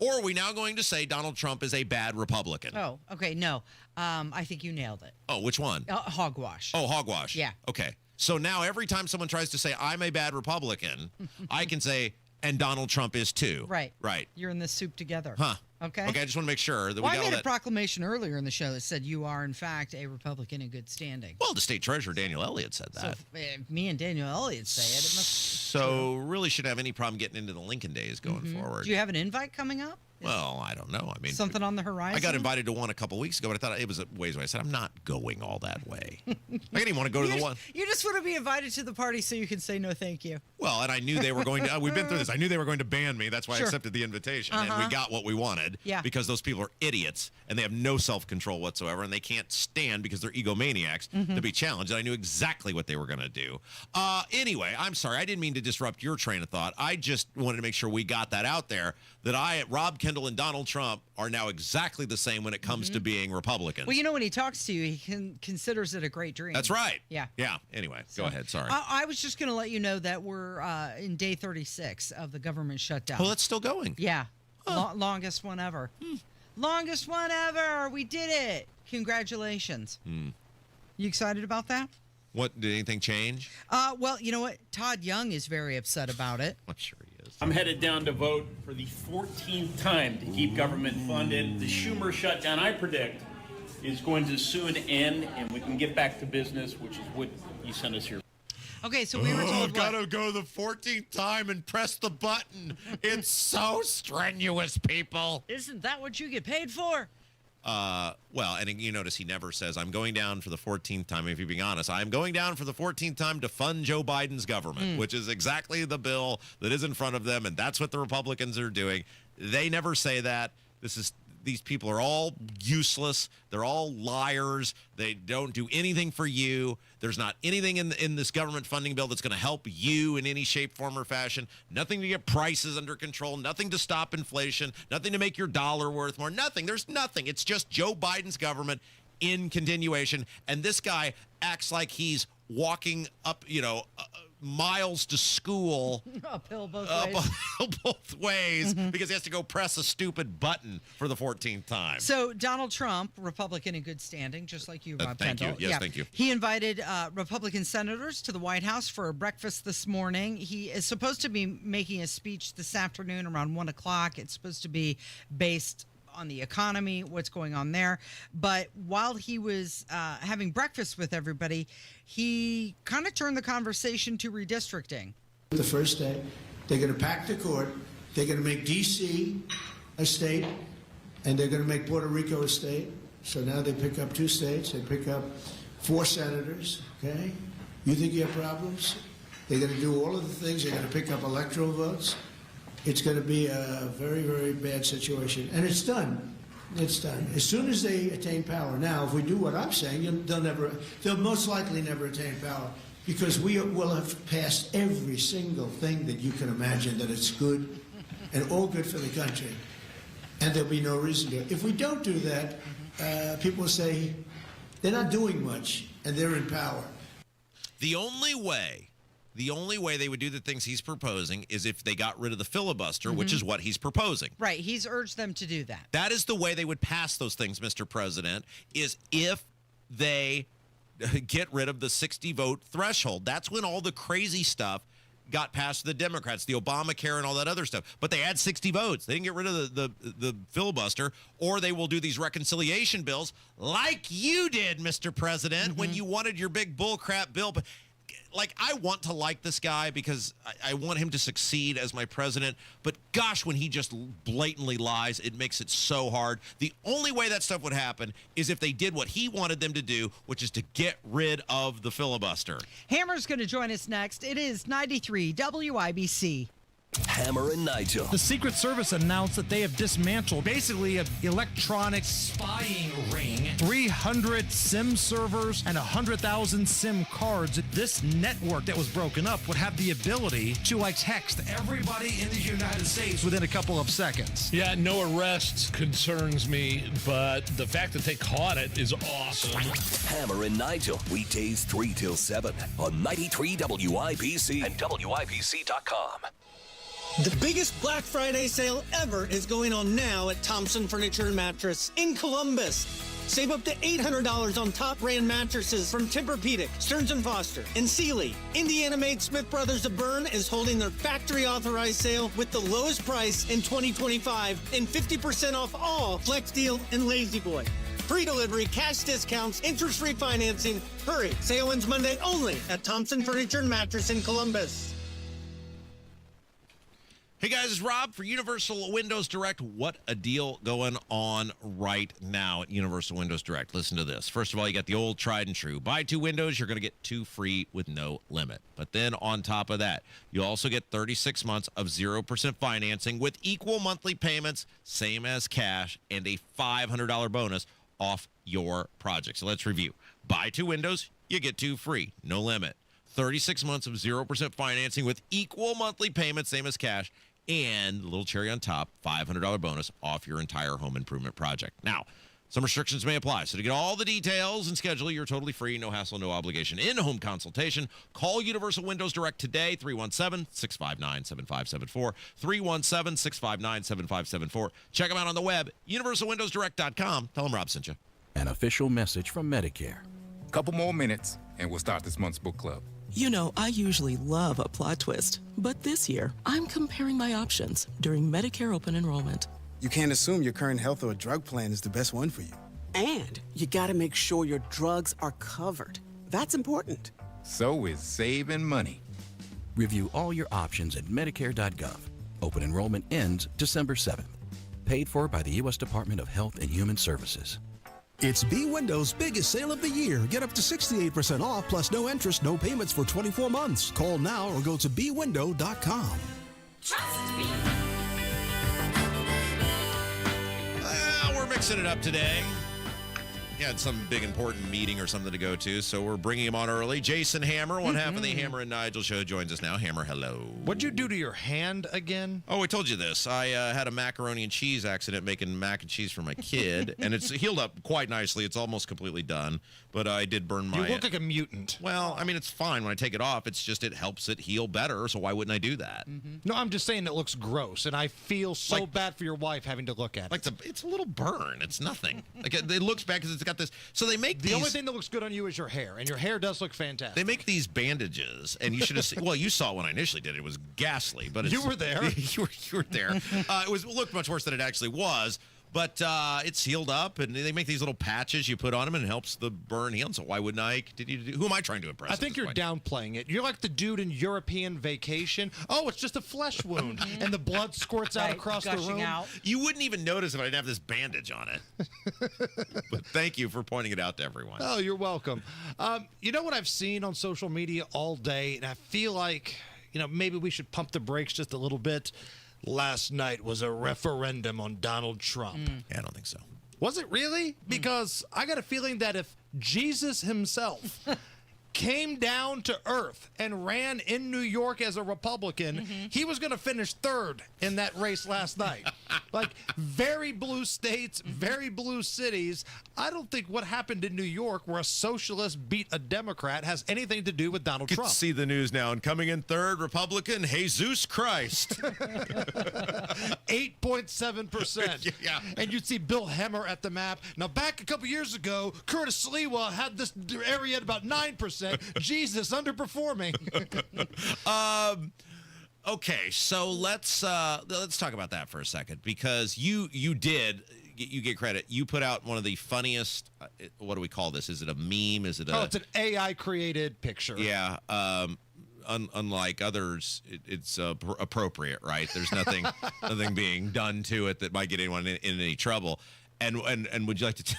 Or are we now going to say Donald Trump is a bad Republican? Oh, okay, no. I think you nailed it. Oh, which one? Hogwash. Oh, hogwash. Yeah. Okay. So now every time someone tries to say I'm a bad Republican, I can say, and Donald Trump is too. Right. Right. You're in this soup together. Huh. Okay. Okay, I just want to make sure that Well, we I got all made a that. proclamation earlier in the show that said you are, in fact, a Republican in good standing. Well, the state treasurer, Daniel Elliott, said So that. if me and Daniel Elliott say it, it must. So really shouldn't have any problem getting into the Lincoln days going forward. Do you have an invite coming up? Well, I don't know. I mean, Something on the horizon? I got invited to one a couple weeks ago, but I thought it was a ways away. I said, I'm not going all that way. I didn't even want to go to the one. You just want to be invited to the party so you can say no thank you. Well, and I knew they were going to, we've been through this. I knew they were going to ban me. That's why I accepted the invitation. And we got what we wanted. Yeah. Because those people are idiots and they have no self-control whatsoever. And they can't stand, because they're egomaniacs, to be challenged. And I knew exactly what they were going to do. Anyway, I'm sorry. I didn't mean to disrupt your train of thought. I just wanted to make sure we got that out there, that Rob Kendall and Donald Trump are now exactly the same when it comes to being Republicans. Well, you know, when he talks to you, he considers it a great dream. That's right. Yeah. Yeah. Anyway, go ahead. Sorry. I was just going to let you know that we're in day 36 of the government shutdown. Well, it's still going. Yeah. Longest one ever. Longest one ever. We did it. Congratulations. You excited about that? What, did anything change? Well, you know what? Todd Young is very upset about it. I'm sure he is. I'm headed down to vote for the 14th time to keep government funded. The Schumer shutdown, I predict, is going to soon end, and we can get back to business, which is what you sent us here. Okay, so we were told I've got to go the 14th time and press the button. It's so strenuous, people. Isn't that what you get paid for? Well, and you notice he never says, I'm going down for the 14th time. If you're being honest, I'm going down for the 14th time to fund Joe Biden's government, which is exactly the bill that is in front of them. And that's what the Republicans are doing. They never say that. These people are all useless. They're all liars. They don't do anything for you. There's not anything in this government funding bill that's going to help you in any shape, form, or fashion. Nothing to get prices under control. Nothing to stop inflation. Nothing to make your dollar worth more. Nothing. There's nothing. It's just Joe Biden's government in continuation. And this guy acts like he's walking up, miles to school uphill both ways. Because he has to go press a stupid button for the 14th time. So Donald Trump, Republican in good standing, just like you, Rob thank Kendall. you. Yes, thank you. He invited Republican senators to the White House for a breakfast this morning. He is supposed to be making a speech this afternoon around 1 o'clock. It's supposed to be based on the economy, what's going on there. But while he was having breakfast with everybody, he kind of turned the conversation to redistricting. The first day, they're going to pack the court. They're going to make D.C. a state, and they're going to make Puerto Rico a state. So now they pick up 2 states. They pick up 4 senators, okay? You think you have problems? They're going to do all of the things. They're going to pick up electoral votes. It's going to be a very, very bad situation. And it's done. It's done. As soon as they attain power. Now, if we do what I'm saying, they'll most likely never attain power, because we will have passed every single thing that you can imagine that it's good and all good for the country. And there'll be no reason to. If we don't do that, people will say they're not doing much and they're in power. The only way they would do the things he's proposing is if they got rid of the filibuster, which is what he's proposing. Right. He's urged them to do that. That is the way they would pass those things, Mr. President, is if they get rid of the 60-vote threshold. That's when all the crazy stuff got past the Democrats, the Obamacare and all that other stuff. But they had 60 votes. They didn't get rid of the filibuster, or they will do these reconciliation bills like you did, Mr. President, when you wanted your big bullcrap bill. But like, I want to like this guy because I want him to succeed as my president. But gosh, when he just blatantly lies, it makes it so hard. The only way that stuff would happen is if they did what he wanted them to do, which is to get rid of the filibuster. Hammer's going to join us next. It is 93 WIBC. Hammer and Nigel. The Secret Service announced that they have dismantled basically an electronic spying ring, 300 SIM servers, and 100,000 SIM cards. This network that was broken up would have the ability to text everybody in the United States within a couple of seconds. Yeah, no arrests concerns me, but the fact that they caught it is awesome. Hammer and Nigel, weekdays 3 till 7 on 93 WIBC and WIBC.com. The biggest Black Friday sale ever is going on now at Thompson Furniture and Mattress in Columbus. Save up to $800 on top brand mattresses from Tempur-Pedic, Stearns & Foster, and Sealy. Indiana-made Smith Brothers of Bern is holding their factory authorized sale with the lowest price in 2025 and 50% off all Flex Deal and Lazy Boy. Free delivery, cash discounts, interest-free financing. Hurry, sale ends Monday only at Thompson Furniture and Mattress in Columbus. Hey guys, it's Rob for Universal Windows Direct. What a deal going on right now at Universal Windows Direct. Listen to this. First of all, you got the old tried and true. Buy 2 windows, you're going to get 2 free with no limit. But then on top of that, you also get 36 months of 0% financing with equal monthly payments, same as cash, and a $500 bonus off your project. So let's review. Buy 2 windows, you get 2 free, no limit. 36 months of 0% financing with equal monthly payments, same as cash, and a little cherry on top, $500 bonus off your entire home improvement project. Now, some restrictions may apply. So to get all the details and schedule your totally free, no hassle, no obligation in-home consultation, call Universal Windows Direct today, 317-659-7574, 317-659-7574. Check them out on the web, universalwindowsdirect.com. Tell them Rob sent you. An official message from Medicare. Couple more minutes, and we'll start this month's book club. You know, I usually love a plot twist, but this year, I'm comparing my options during Medicare open enrollment. You can't assume your current health or drug plan is the best one for you. And you got to make sure your drugs are covered. That's important. So is saving money. Review all your options at Medicare.gov. Open enrollment ends December 7th. Paid for by the U.S. Department of Health and Human Services. It's B-Window's biggest sale of the year. Get up to 68% off plus no interest, no payments for 24 months. Call now or go to bwindow.com. Trust me. We're mixing it up today. He had some big important meeting or something to go to, so we're bringing him on early. Jason Hammer, one half of the Hammer and Nigel show, joins us now. Hammer, hello. What'd you do to your hand again? Oh, I told you this. I had a macaroni and cheese accident making mac and cheese for my kid, and it's healed up quite nicely. It's almost completely done, but I did burn my... You look like a mutant. Well, I mean, it's fine when I take it off. It's just it helps it heal better, so why wouldn't I do that? No, I'm just saying it looks gross, and I feel so bad for your wife having to look at it. It's a little burn. It's nothing. Like it looks bad because it's got this... So they make the only thing that looks good on you is your hair, and your hair does look fantastic. They make these bandages, and you should have seen... Well, you saw when I initially did it. It was ghastly, but you were there. you were there. It looked much worse than it actually was. But it's healed up, and they make these little patches you put on them, and it helps the burn heal. So why wouldn't I continue to do? Who am I trying to impress? I think you're downplaying it. You're like the dude in European Vacation. Oh, it's just a flesh wound, and the blood squirts out across the room. You wouldn't even notice if I didn't have this bandage on it. But thank you for pointing it out to everyone. Oh, you're welcome. You know what I've seen on social media all day, and I feel like, maybe we should pump the brakes just a little bit. Last night was a referendum on Donald Trump. Yeah, I don't think so. Was it really? Because I got a feeling that if Jesus himself came down to earth and ran in New York as a Republican, he was going to finish third in that race last night. Like, very blue states, very blue cities. I don't think what happened in New York where a socialist beat a Democrat has anything to do with Donald Trump. See the news now. And coming in third, Republican Jesus Christ. 8.7%. Yeah. And you'd see Bill Hemmer at the map. Now, back a couple years ago, Curtis Sliwa had this area at about 9%. Jesus underperforming. Okay, so let's talk about that for a second, because you get credit. You put out one of the funniest. What do we call this? Is it a meme? Is it a? Oh, it's an AI created picture. Yeah. Unlike others, it's appropriate, right? There's nothing being done to it that might get anyone in any trouble. And would you like to?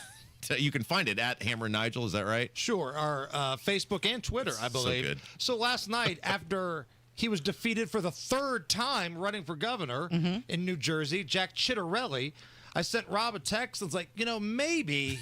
You can find it at Hammer and Nigel. Is that right? Sure. Our Facebook and Twitter, I believe. So good. So last night, after he was defeated for the third time running for governor in New Jersey, Jack Ciattarelli, I sent Rob a text and was like, maybe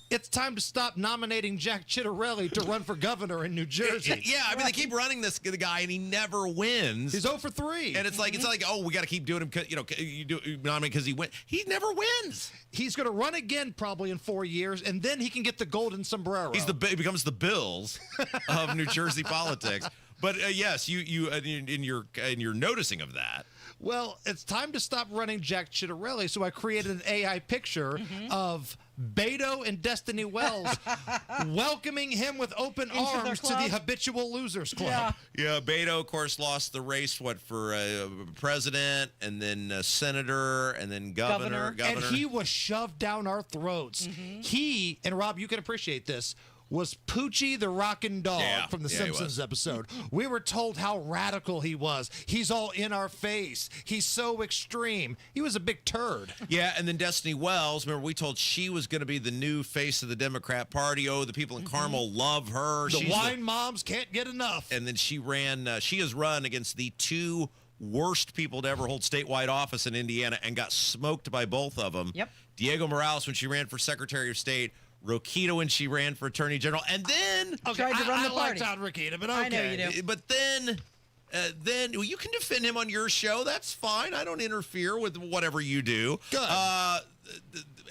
it's time to stop nominating Jack Ciattarelli to run for governor in New Jersey. Yeah, I mean, they keep running the guy, and he never wins. He's 0 for 3. And it's like, oh, we got to keep doing him, you nominate because he wins. He never wins. He's going to run again probably in 4 years, and then he can get the golden sombrero. He becomes the Bills of New Jersey politics. But yes, you in your noticing of that. Well, it's time to stop running Jack Ciattarelli, so I created an AI picture of Beto and Destiny Wells welcoming him with open arms to the Habitual Losers Club. Yeah, Beto, of course, lost the race, for president, and then senator, and then governor. And he was shoved down our throats. He, and Rob, you can appreciate this, was Poochie the Rockin' Dog from the Simpsons episode. We were told how radical he was. He's all in our face. He's so extreme. He was a big turd. Yeah, and then Destiny Wells, remember, we told she was going to be the new face of the Democrat Party. Oh, the people in Carmel love her. The wine moms can't get enough. And then she has run against the two worst people to ever hold statewide office in Indiana and got smoked by both of them. Yep. Diego Morales when she ran for Secretary of State, Rokita when she ran for Attorney General, and then I liked Todd Rokita, but okay. I know you do. But then well, you can defend him on your show. That's fine. I don't interfere with whatever you do. Good.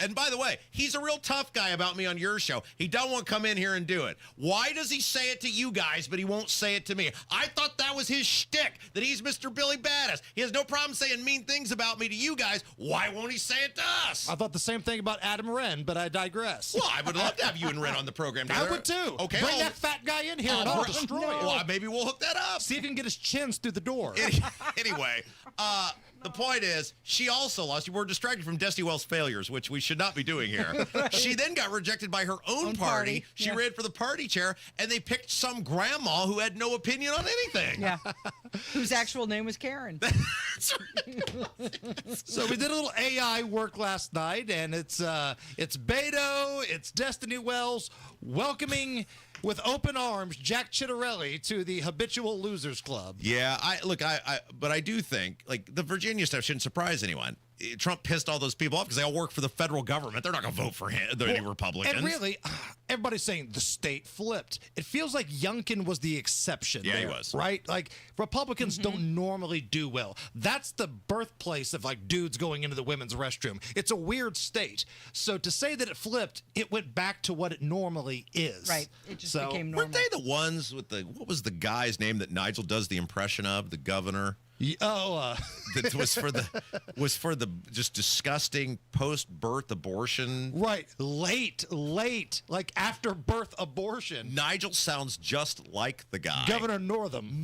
And by the way, he's a real tough guy about me on your show. He don't want to come in here and do it. Why does he say it to you guys, but he won't say it to me? I thought that was his shtick, that he's Mr. Billy Badass. He has no problem saying mean things about me to you guys. Why won't he say it to us? I thought the same thing about Adam Wren, but I digress. Well, I would love to have you and Wren on the program together. I would too. Okay, Bring that fat guy in here and I'll destroy him. Well, maybe we'll hook that up. See if he can get his chins through the door. Anyway, the point is, she also lost. We're distracted from Destiny Wells' failures, which we should not be doing here. She then got rejected by her own party. She ran for the party chair, and they picked some grandma who had no opinion on anything. Yeah. Whose actual name was Karen. That's right. So we did a little AI work last night, and it's Beto, it's Destiny Wells welcoming with open arms Jack Ciattarelli to the Habitual Losers Club. Yeah, but I do think, like, the Virginia stuff shouldn't surprise anyone. Trump pissed all those people off because they all work for the federal government. They're not going to vote for him, any Republicans. And really, everybody's saying the state flipped. It feels like Youngkin was the exception. Yeah, there, he was. Right? Like, Republicans don't normally do well. That's the birthplace of, like, dudes going into the women's restroom. It's a weird state. So to say that it flipped, it went back to what it normally is. Right. It just became normal. Weren't they the ones with what was the guy's name that Nigel does the impression of, the governor? That was for the just disgusting post-birth abortion. Right, late, like after birth abortion. Nigel sounds just like the guy. Governor Northam.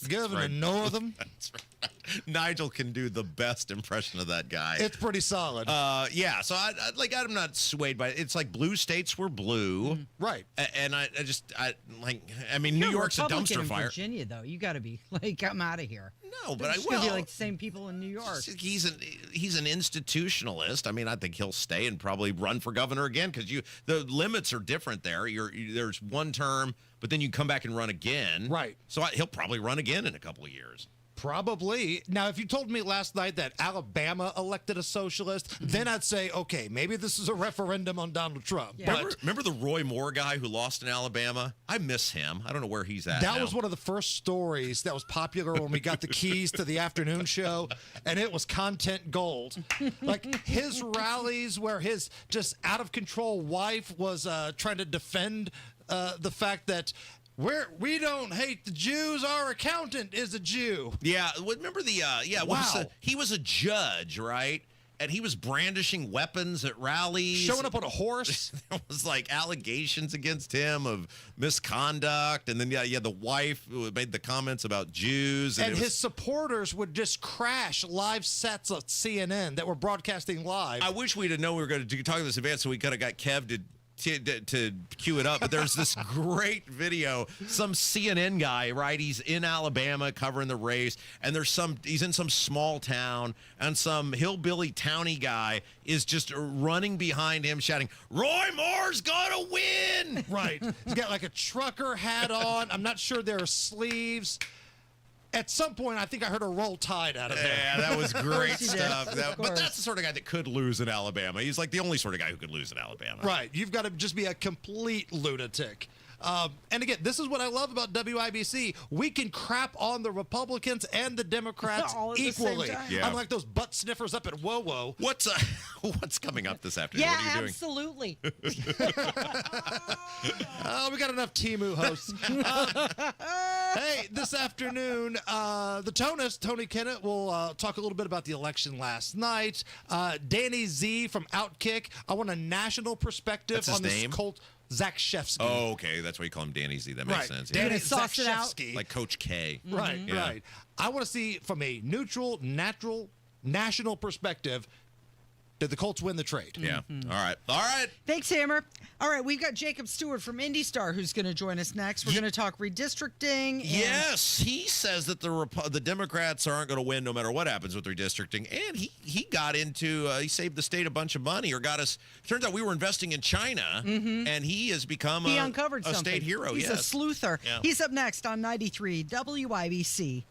Governor Northam. That's right. Nigel can do the best impression of that guy. It's pretty solid. Yeah. So I'm not swayed by it. It's like blue states were blue, right? And I mean, New York's a dumpster fire. In Virginia, though, you got to be like, I'm out of here. No, but It's gonna be like the same people in New York. He's an institutionalist. I mean, I think he'll stay and probably run for governor again because the limits are different there. There's one term, but then you come back and run again. Right. So he'll probably run again in a couple of years. Probably. Now, if you told me last night that Alabama elected a socialist, then I'd say, okay, maybe this is a referendum on Donald Trump. Yeah. Remember the Roy Moore guy who lost in Alabama? I miss him. I don't know where he's at That now. was one of the first stories that was popular when we got the keys to the afternoon show, and it was content gold. Like his rallies where his just out-of-control wife was trying to defend the fact that we don't hate the Jews. Our accountant is a Jew. Yeah, remember the Wow. he was a judge, right? And he was brandishing weapons at rallies. Showing up on a horse. There was like allegations against him of misconduct, and then the wife who made the comments about Jews, And his supporters would just crash live sets of CNN that were broadcasting live. I wish we'd have known we were going to talk this advance, so we could have got Kev to cue it up. But there's this great video, some CNN guy, right? He's in Alabama covering the race, and he's in some small town, and some hillbilly townie guy is just running behind him shouting, Roy Moore's gonna win. Right. He's got like a trucker hat on. I'm not sure there are sleeves. At some point, I think I heard a Roll Tide out of there. Yeah, that was great stuff. But that's the sort of guy that could lose in Alabama. He's like the only sort of guy who could lose in Alabama. Right. You've got to just be a complete lunatic. And again, this is what I love about WIBC. We can crap on the Republicans and the Democrats All at the same equally. time. Yeah. Unlike those butt sniffers up at Whoa. What's coming up this afternoon? Yeah, What are you doing? absolutely. We got enough Temu hosts. Hey, this afternoon, the Tonist, Tony Kennett, will talk a little bit about the election last night. Danny Z from Outkick. I want a national perspective That's his on this name? Colt. Zach Shefsky. Oh, okay. That's why you call him Danny Z. That makes Right. sense. Danny Yeah. Zach Shefsky. Like Coach K. Right, Yeah. right. I want to see from a neutral, natural, national perspective, did the Colts win the trade? Yeah. All right. Thanks, Hammer. All right, we've got Jacob Stewart from IndyStar who's going to join us next. We're going to talk redistricting. And Yes, he says that the Democrats aren't going to win no matter what happens with redistricting, and he got into he saved the state a bunch of money, or got us. Turns out we were investing in China, and he has become he a uncovered something. state hero. He's a yes. sleuther. Yeah. He's up next on 93 WIBC.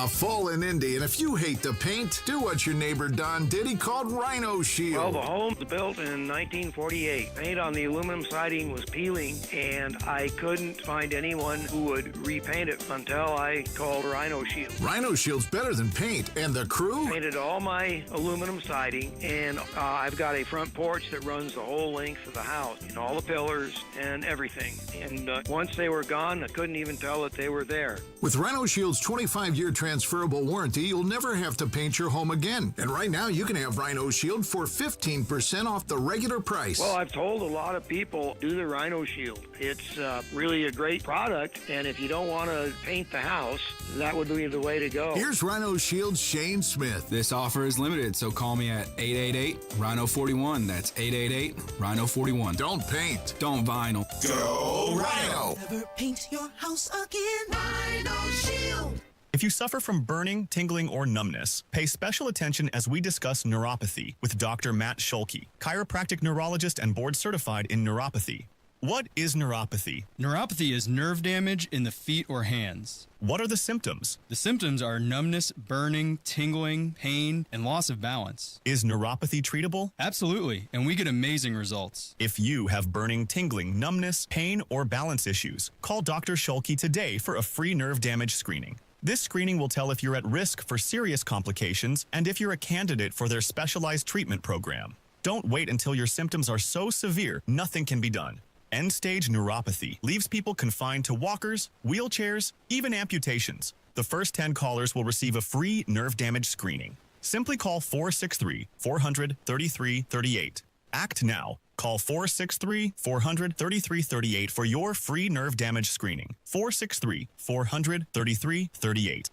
Fall in Indy, and if you hate the paint, do what your neighbor Don did. He called Rhino Shield. Well, the home was built in 1948. Paint on the aluminum siding was peeling, and I couldn't find anyone who would repaint it until I called Rhino Shield. Rhino Shield's better than paint, and the crew? Painted all my aluminum siding, and I've got a front porch that runs the whole length of the house, and all the pillars and everything. And once they were gone, I couldn't even tell that they were there. With Rhino Shield's 25-year transferable warranty, you'll never have to paint your home again. And right now, you can have Rhino Shield for 15% off the regular price. Well, I've told a lot of people, do the Rhino Shield. It's really a great product, and if you don't want to paint the house, that would be the way to go. Here's Rhino Shield's Shane Smith. This offer is limited, so call me at 888-RHINO-41. That's 888-RHINO-41. Don't paint. Don't vinyl. Go Rhino! Never paint your house again. Rhino Shield. If you suffer from burning, tingling, or numbness, pay special attention as we discuss neuropathy with Dr. Matt Schulke, chiropractic neurologist and board certified in neuropathy. What is neuropathy? Neuropathy is nerve damage in the feet or hands. What are the symptoms? The symptoms are numbness, burning, tingling, pain, and loss of balance. Is neuropathy treatable? Absolutely, and we get amazing results. If you have burning, tingling, numbness, pain, or balance issues, call Dr. Schulke today for a free nerve damage screening. This screening will tell if you're at risk for serious complications and if you're a candidate for their specialized treatment program. Don't wait until your symptoms are so severe nothing can be done. End-stage neuropathy leaves people confined to walkers, wheelchairs, even amputations. The first 10 callers will receive a free nerve damage screening. Simply call 463-400-3338. Act now. Call 463-400-3338 for your free nerve damage screening. 463-400-3338.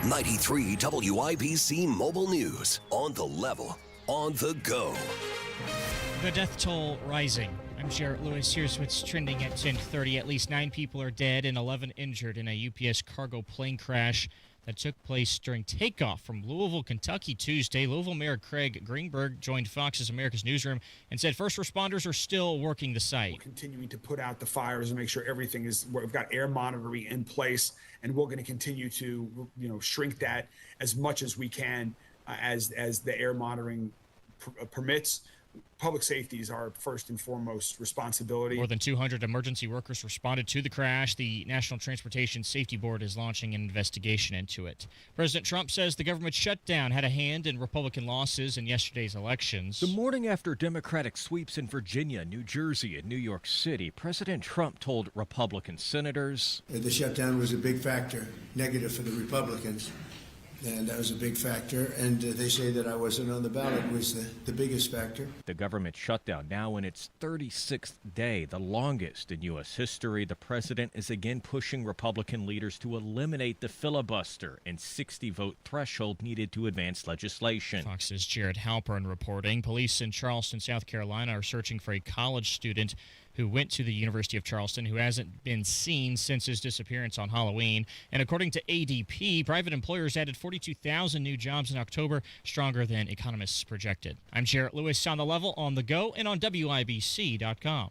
93 WIBC Mobile News. On the level. On the go. The death toll rising. I'm Jarrett Lewis. Here's what's trending at 10:30. At least 9 people are dead and 11 injured in a UPS cargo plane crash that took place during takeoff from Louisville, Kentucky Tuesday. Louisville Mayor Craig Greenberg joined Fox's America's Newsroom and said first responders are still working the site. We're continuing to put out the fires and make sure everything is, we've got air monitoring in place, and we're going to continue to, shrink that as much as we can as the air monitoring permits. Public safety is our first and foremost responsibility. More than 200 emergency workers responded to the crash. The National Transportation Safety Board is launching an investigation into it. President Trump says the government shutdown had a hand in Republican losses in yesterday's elections. The morning after Democratic sweeps in Virginia, New Jersey, and New York City, President Trump told Republican senators, the shutdown was a big factor, negative for the Republicans. And that was a big factor. And they say that I wasn't on the ballot was the biggest factor. The government shutdown now in its 36th day, the longest in U.S. history. The president is again pushing Republican leaders to eliminate the filibuster and 60-vote threshold needed to advance legislation. Fox's Jared Halpern reporting. Police in Charleston, South Carolina are searching for a college student who went to the University of Charleston who hasn't been seen since his disappearance on Halloween. And according to ADP, private employers added 42,000 new jobs in October, stronger than economists projected. I'm Jarrett Lewis on The Level, on the go, and on WIBC.com.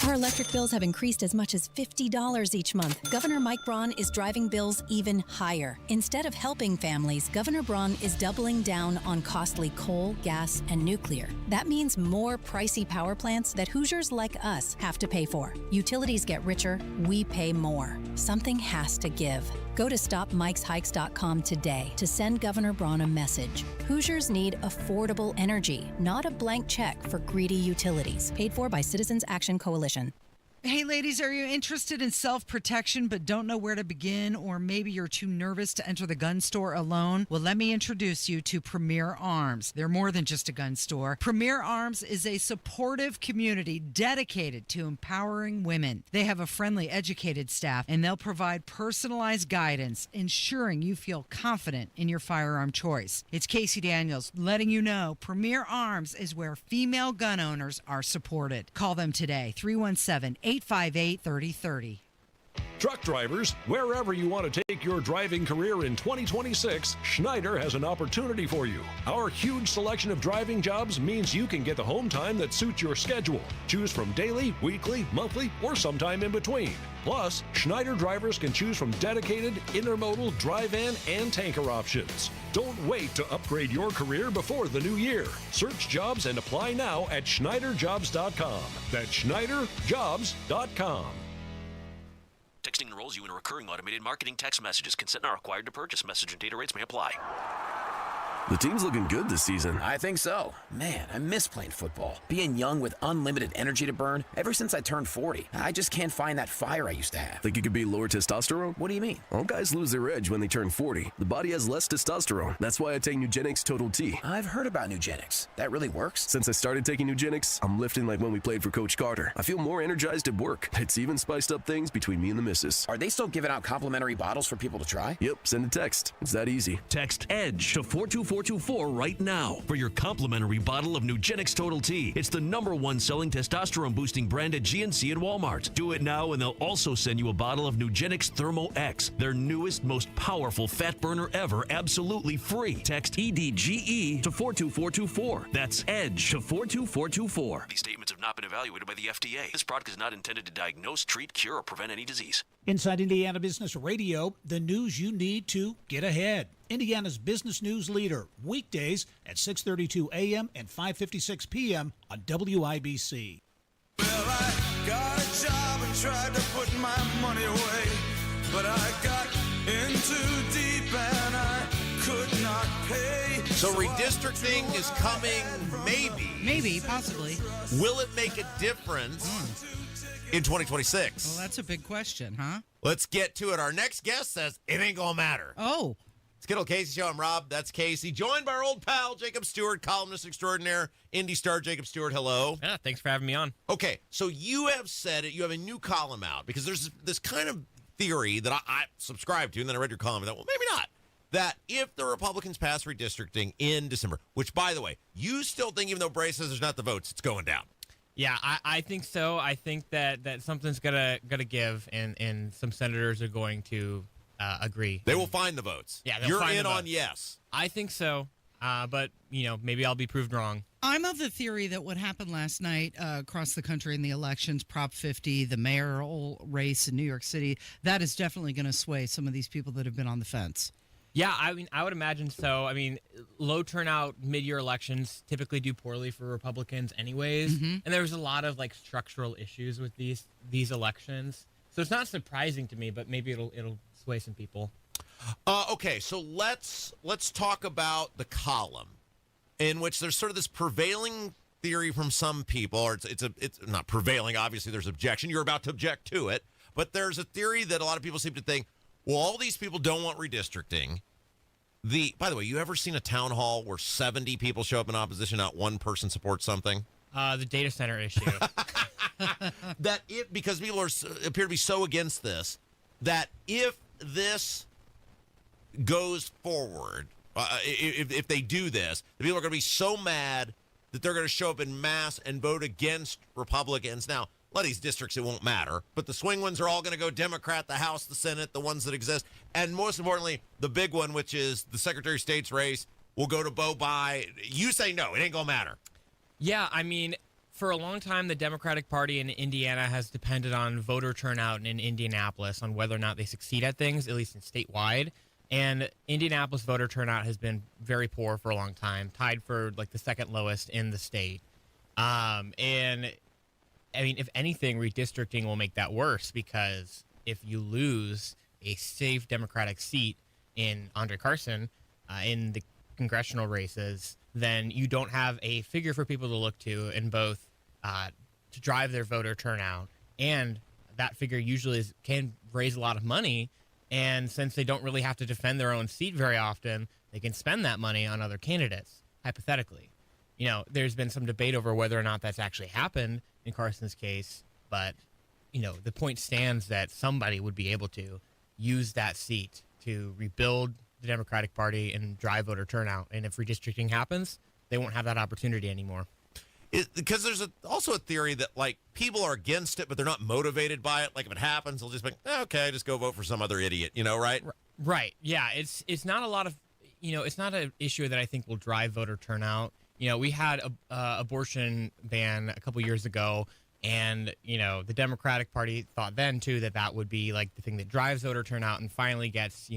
Our electric bills have increased as much as $50 each month. Governor Mike Braun is driving bills even higher. Instead of helping families, Governor Braun is doubling down on costly coal, gas, and nuclear. That means more pricey power plants that Hoosiers like us have to pay for. Utilities get richer, we pay more. Something has to give. Go to StopMikesHikes.com today to send Governor Braun a message. Hoosiers need affordable energy, not a blank check for greedy utilities. Paid for by Citizens Action Coalition. Hey, ladies, are you interested in self-protection but don't know where to begin, or maybe you're too nervous to enter the gun store alone? Well, let me introduce you to Premier Arms. They're more than just a gun store. Premier Arms is a supportive community dedicated to empowering women. They have a friendly, educated staff, and they'll provide personalized guidance, ensuring you feel confident in your firearm choice. It's Casey Daniels letting you know Premier Arms is where female gun owners are supported. Call them today, 317-858-3030. Truck drivers, wherever you want to take your driving career in 2026, Schneider has an opportunity for you. Our huge selection of driving jobs means you can get the home time that suits your schedule. Choose from daily, weekly, monthly, or sometime in between. Plus, Schneider drivers can choose from dedicated, intermodal, dry van, and tanker options. Don't wait to upgrade your career before the new year. Search jobs and apply now at SchneiderJobs.com. That's SchneiderJobs.com. Texting enrolls you in recurring automated marketing text messages. Consent not required to purchase. Message and data rates may apply. The team's looking good this season. I think so. Man, I miss playing football. Being young with unlimited energy to burn. Ever since I turned 40, I just can't find that fire I used to have. Think you could be lower testosterone? What do you mean? All guys lose their edge when they turn 40. The body has less testosterone. That's why I take Nugenix Total T. I've heard about Nugenix. That really works? Since I started taking Nugenix, I'm lifting like when we played for Coach Carter. I feel more energized at work. It's even spiced up things between me and the missus. Are they still giving out complimentary bottles for people to try? Yep, send a text. It's that easy. Text EDGE to 42424 right now for your complimentary bottle of Nugenix Total T. It's the #1 selling testosterone boosting brand at GNC and Walmart. Do it now and they'll also send you a bottle of Nugenix Thermo X, their newest, most powerful fat burner ever, absolutely free. Text EDGE to 42424. That's EDGE to 42424. These statements have not been evaluated by the FDA. This product is not intended to diagnose, treat, cure, or prevent any disease. Inside Indiana Business Radio, the news you need to get ahead. Indiana's business news leader, weekdays at 6:32 a.m. and 5:56 p.m. on WIBC. Well, I got a job and tried to put my money away, but I got in too deep and I could not pay. So redistricting is coming, maybe. Maybe, possibly. Will it make a difference in 2026? Well, that's a big question, huh? Let's get to it. Our next guest says it ain't gonna matter. Oh. It's Kendall Casey Show. I'm Rob. That's Casey. Joined by our old pal, Jacob Stewart, columnist extraordinaire, Indy star Jacob Stewart. Hello. Yeah, thanks for having me on. Okay, so you have said it. You have a new column out because there's this kind of theory that I subscribe to, and then I read your column and thought, well, maybe not. That if the Republicans pass redistricting in December, which, by the way, you still think, even though Bray says there's not the votes, it's going down. Yeah, I think so. I think that something's gonna give, and some senators are going to agree. They will find the votes. Yeah, you're in on yes. I think so, but maybe I'll be proved wrong. I'm of the theory that what happened last night across the country in the elections, Prop 50, the mayoral race in New York City, that is definitely going to sway some of these people that have been on the fence. Yeah, I mean, I would imagine so. I mean, low turnout mid-year elections typically do poorly for Republicans anyways, and there's a lot of structural issues with these elections. So it's not surprising to me, but maybe it'll sway some people. Okay, so let's talk about the column, in which there's sort of this prevailing theory from some people, or it's not prevailing. Obviously, there's objection. You're about to object to it, but there's a theory that a lot of people seem to think, well, all these people don't want redistricting. By the way, you ever seen a town hall where 70 people show up in opposition, not one person supports something? The data center issue. Because people appear to be so against this, that if this goes forward, if they do this, the people are going to be so mad that they're going to show up in mass and vote against Republicans. Now, a lot of these districts, it won't matter, but the swing ones are all going to go Democrat, the House, the Senate, the ones that exist. And most importantly, the big one, which is the Secretary of State's race, will go to Bo Bai. You say no, it ain't going to matter. Yeah, I mean, for a long time, the Democratic Party in Indiana has depended on voter turnout in Indianapolis on whether or not they succeed at things, at least in statewide. And Indianapolis voter turnout has been very poor for a long time, tied for the second lowest in the state. And I mean, if anything, redistricting will make that worse, because if you lose a safe Democratic seat in Andre Carson in the congressional races, then you don't have a figure for people to look to in both to drive their voter turnout, and that figure usually can raise a lot of money. And since they don't really have to defend their own seat very often, they can spend that money on other candidates, hypothetically. There's been some debate over whether or not that's actually happened in Carson's case, but, the point stands that somebody would be able to use that seat to rebuild the Democratic Party and drive voter turnout. And if redistricting happens, they won't have that opportunity anymore. Because there's also a theory that, people are against it, but they're not motivated by it. If it happens, they'll just be okay, just go vote for some other idiot, right? Right. Yeah, it's not a lot of, it's not an issue that I think will drive voter turnout. We had a abortion ban a couple years ago, and, the Democratic Party thought then, too, that would be, the thing that drives voter turnout and finally gets,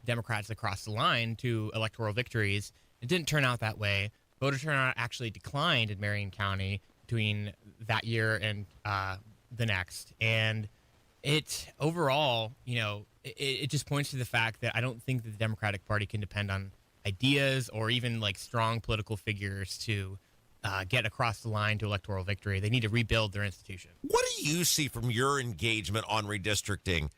Democrats across the line to electoral victories. It didn't turn out that way. Voter turnout actually declined in Marion County between that year and the next. And it overall, it just points to the fact that I don't think that the Democratic Party can depend on ideas or even strong political figures to get across the line to electoral victory. They need to rebuild their institution. What do you see from your engagement on redistricting?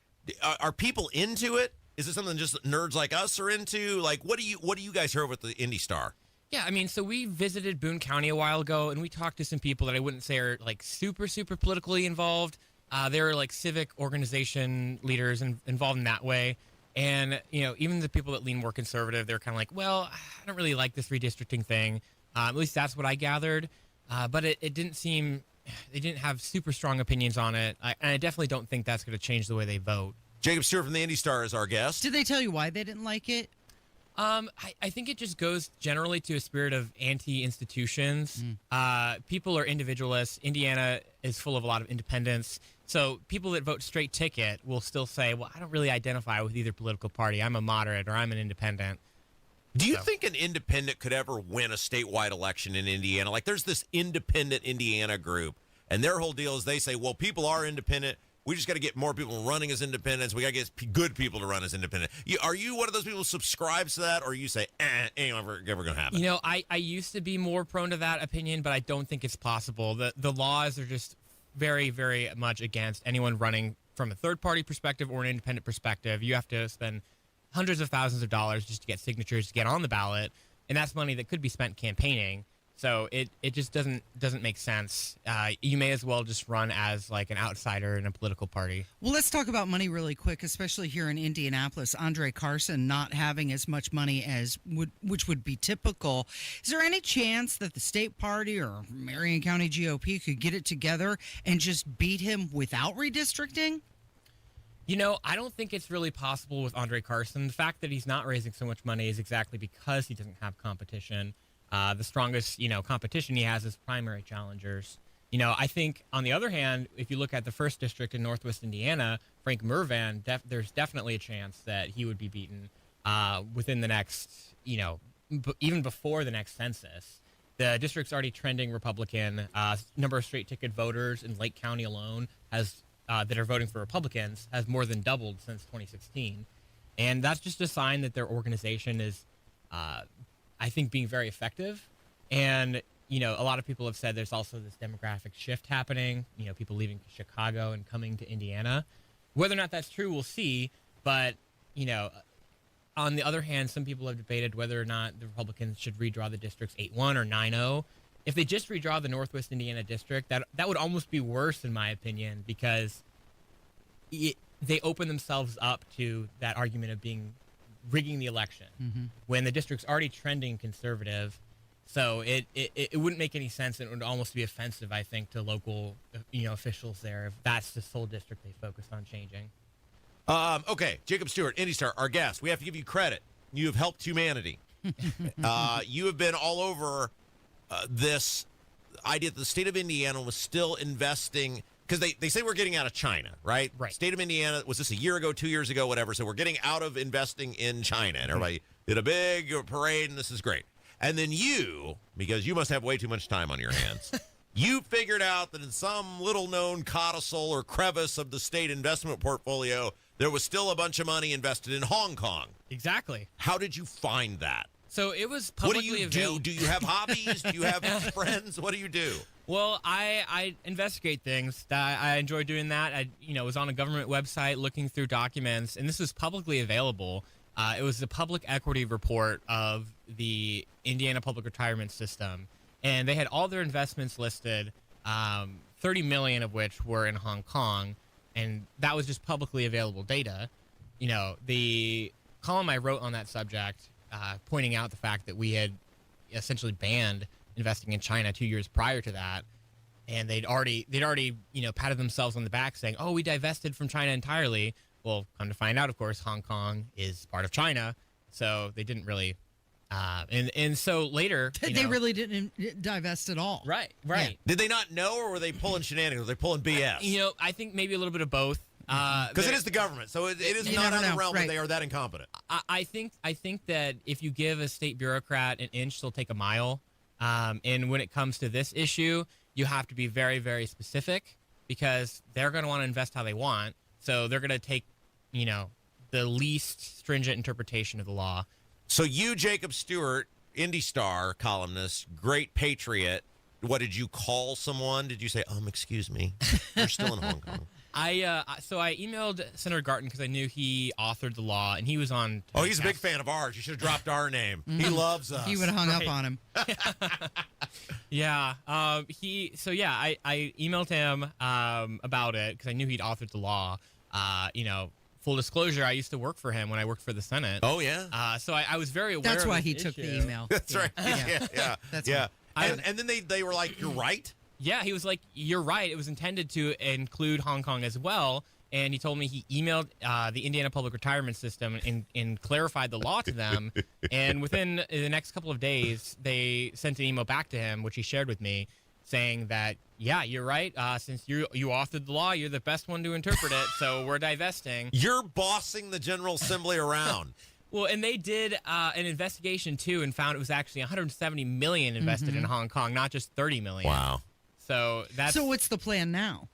Are people into it? Is it something just nerds like us are into? What do you guys hear with the Indy Star? Yeah, I mean, so we visited Boone County a while ago, and we talked to some people that I wouldn't say are super, super politically involved. They're civic organization leaders and involved in that way. And, even the people that lean more conservative, they're kind of well, I don't really like this redistricting thing. At least that's what I gathered. But it didn't seem, they didn't have super strong opinions on it. And I definitely don't think that's going to change the way they vote. Jacob Stewart from the Indy Star is our guest. Did they tell you why they didn't like it? I think it just goes generally to a spirit of anti-institutions. People are individualists. Indiana is full of a lot of independents. So people that vote straight ticket will still say, well, I don't really identify with either political party. I'm a moderate or I'm an independent. Do you think an independent could ever win a statewide election in Indiana? There's this independent Indiana group, and their whole deal is they say, well, people are independent. We just got to get more people running as independents. We got to get good people to run as independent. Are you one of those people who subscribes to that, or you say, ain't ever going to happen? I used to be more prone to that opinion, but I don't think it's possible. The laws are just very, very much against anyone running from a third-party perspective or an independent perspective. You have to spend hundreds of thousands of dollars just to get signatures to get on the ballot, and that's money that could be spent campaigning. So it just doesn't make sense. You may as well just run as an outsider in a political party. Well, let's talk about money really quick, especially here in Indianapolis. Andre Carson not having as much money as which would be typical. Is there any chance that the state party or Marion County GOP could get it together and just beat him without redistricting? I don't think it's really possible with Andre Carson. The fact that he's not raising so much money is exactly because he doesn't have competition. The strongest, competition he has is primary challengers. I think, on the other hand, if you look at the 1st District in Northwest Indiana, Frank Mervan, there's definitely a chance that he would be beaten within the next, even before the next census. The district's already trending Republican. Number of straight ticket voters in Lake County alone that are voting for Republicans has more than doubled since 2016. And that's just a sign that their organization is, I think, being very effective. And, a lot of people have said there's also this demographic shift happening, people leaving Chicago and coming to Indiana. Whether or not that's true, we'll see. But, on the other hand, some people have debated whether or not the Republicans should redraw the districts 8-1 or 9-0. If they just redraw the Northwest Indiana district, that would almost be worse, in my opinion, because they open themselves up to that argument of rigging the election when the district's already trending conservative. So it wouldn't make any sense. It would almost be offensive, I think, to local officials there if that's the sole district they focused on changing. Okay, Jacob Stewart, IndyStar, our guest. We have to give you credit. You have helped humanity. You have been all over this idea that the state of Indiana was still investing, because they say we're getting out of China, right? Right. State of Indiana, was this a year ago, 2 years ago, whatever, so we're getting out of investing in China, and everybody did a big parade, and this is great. And then you, because you must have way too much time on your hands, you figured out that in some little-known codicil or crevice of the state investment portfolio, there was still a bunch of money invested in Hong Kong. Exactly. How did you find that? So it was publicly available. What do you do? Do you have hobbies? Do you have friends? What do you do? Well, I investigate things. I enjoy doing that. I was on a government website looking through documents, and this was publicly available. It was the public equity report of the Indiana Public Retirement System, and they had all their investments listed, 30 million of which were in Hong Kong, and that was just publicly available data. The column I wrote on that subject, pointing out the fact that we had essentially banned investing in China 2 years prior to that, and they'd already patted themselves on the back saying, "Oh, we divested from China entirely." Well, come to find out, of course, Hong Kong is part of China, so they didn't really. And so later, they really didn't divest at all. Right. Yeah. Did they not know, or were they pulling shenanigans? Were they pulling BS? I think maybe a little bit of both. Because it is the government, so it is not out of the realm that they are that incompetent. I think that if you give a state bureaucrat an inch, they'll take a mile. And when it comes to this issue, you have to be very, very specific, because they're going to want to invest how they want. So they're going to take, the least stringent interpretation of the law. So you, Jacob Stewart, IndyStar columnist, great patriot, what did you call someone? Did you say, excuse me, you're still in Hong Kong? So I emailed Senator Garten because I knew he authored the law, and he was on. Oh, he's a big fan of ours. You should have dropped our name. He loves us. He would have hung up on him. Yeah. I emailed him about it because I knew he'd authored the law. Full disclosure, I used to work for him when I worked for the Senate. Oh yeah. So I was very aware. That's of why this he took issue. the email. That's right. Yeah. That's yeah. And then they were like, "You're right." Yeah, he was like, "You're right. It was intended to include Hong Kong as well." And he told me he emailed the Indiana Public Retirement System and clarified the law to them. And within the next couple of days, they sent an email back to him, which he shared with me, saying that, yeah, you're right. Since you authored the law, you're the best one to interpret it. So we're divesting. You're bossing the General Assembly around. Well, and they did an investigation, too, and found it was actually $170 million invested in Hong Kong, not just $30 million. Wow. So what's the plan now?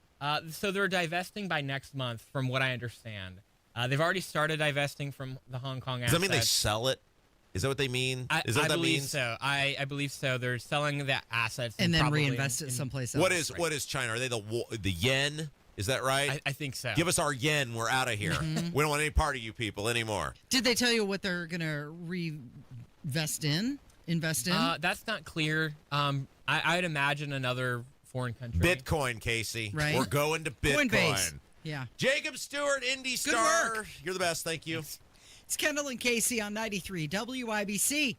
So they're divesting by next month, from what I understand. They've already started divesting from the Hong Kong assets. Does that mean they sell it? Is that what they mean? Is that what that means? So. I believe so. They're selling the assets and then reinvest it someplace else. What is China? Are they the yen? Is that right? I think so. Give us our yen. We're out of here. We don't want any part of you people anymore. Did they tell you what they're going to invest in? That's not clear. I'd imagine another foreign country. Bitcoin, Casey. Right. We're going to Bitcoin. Coinbase. Yeah. Jacob Stewart, IndyStar. Good work. You're the best. Thank you. It's Kendall and Casey on 93 WIBC.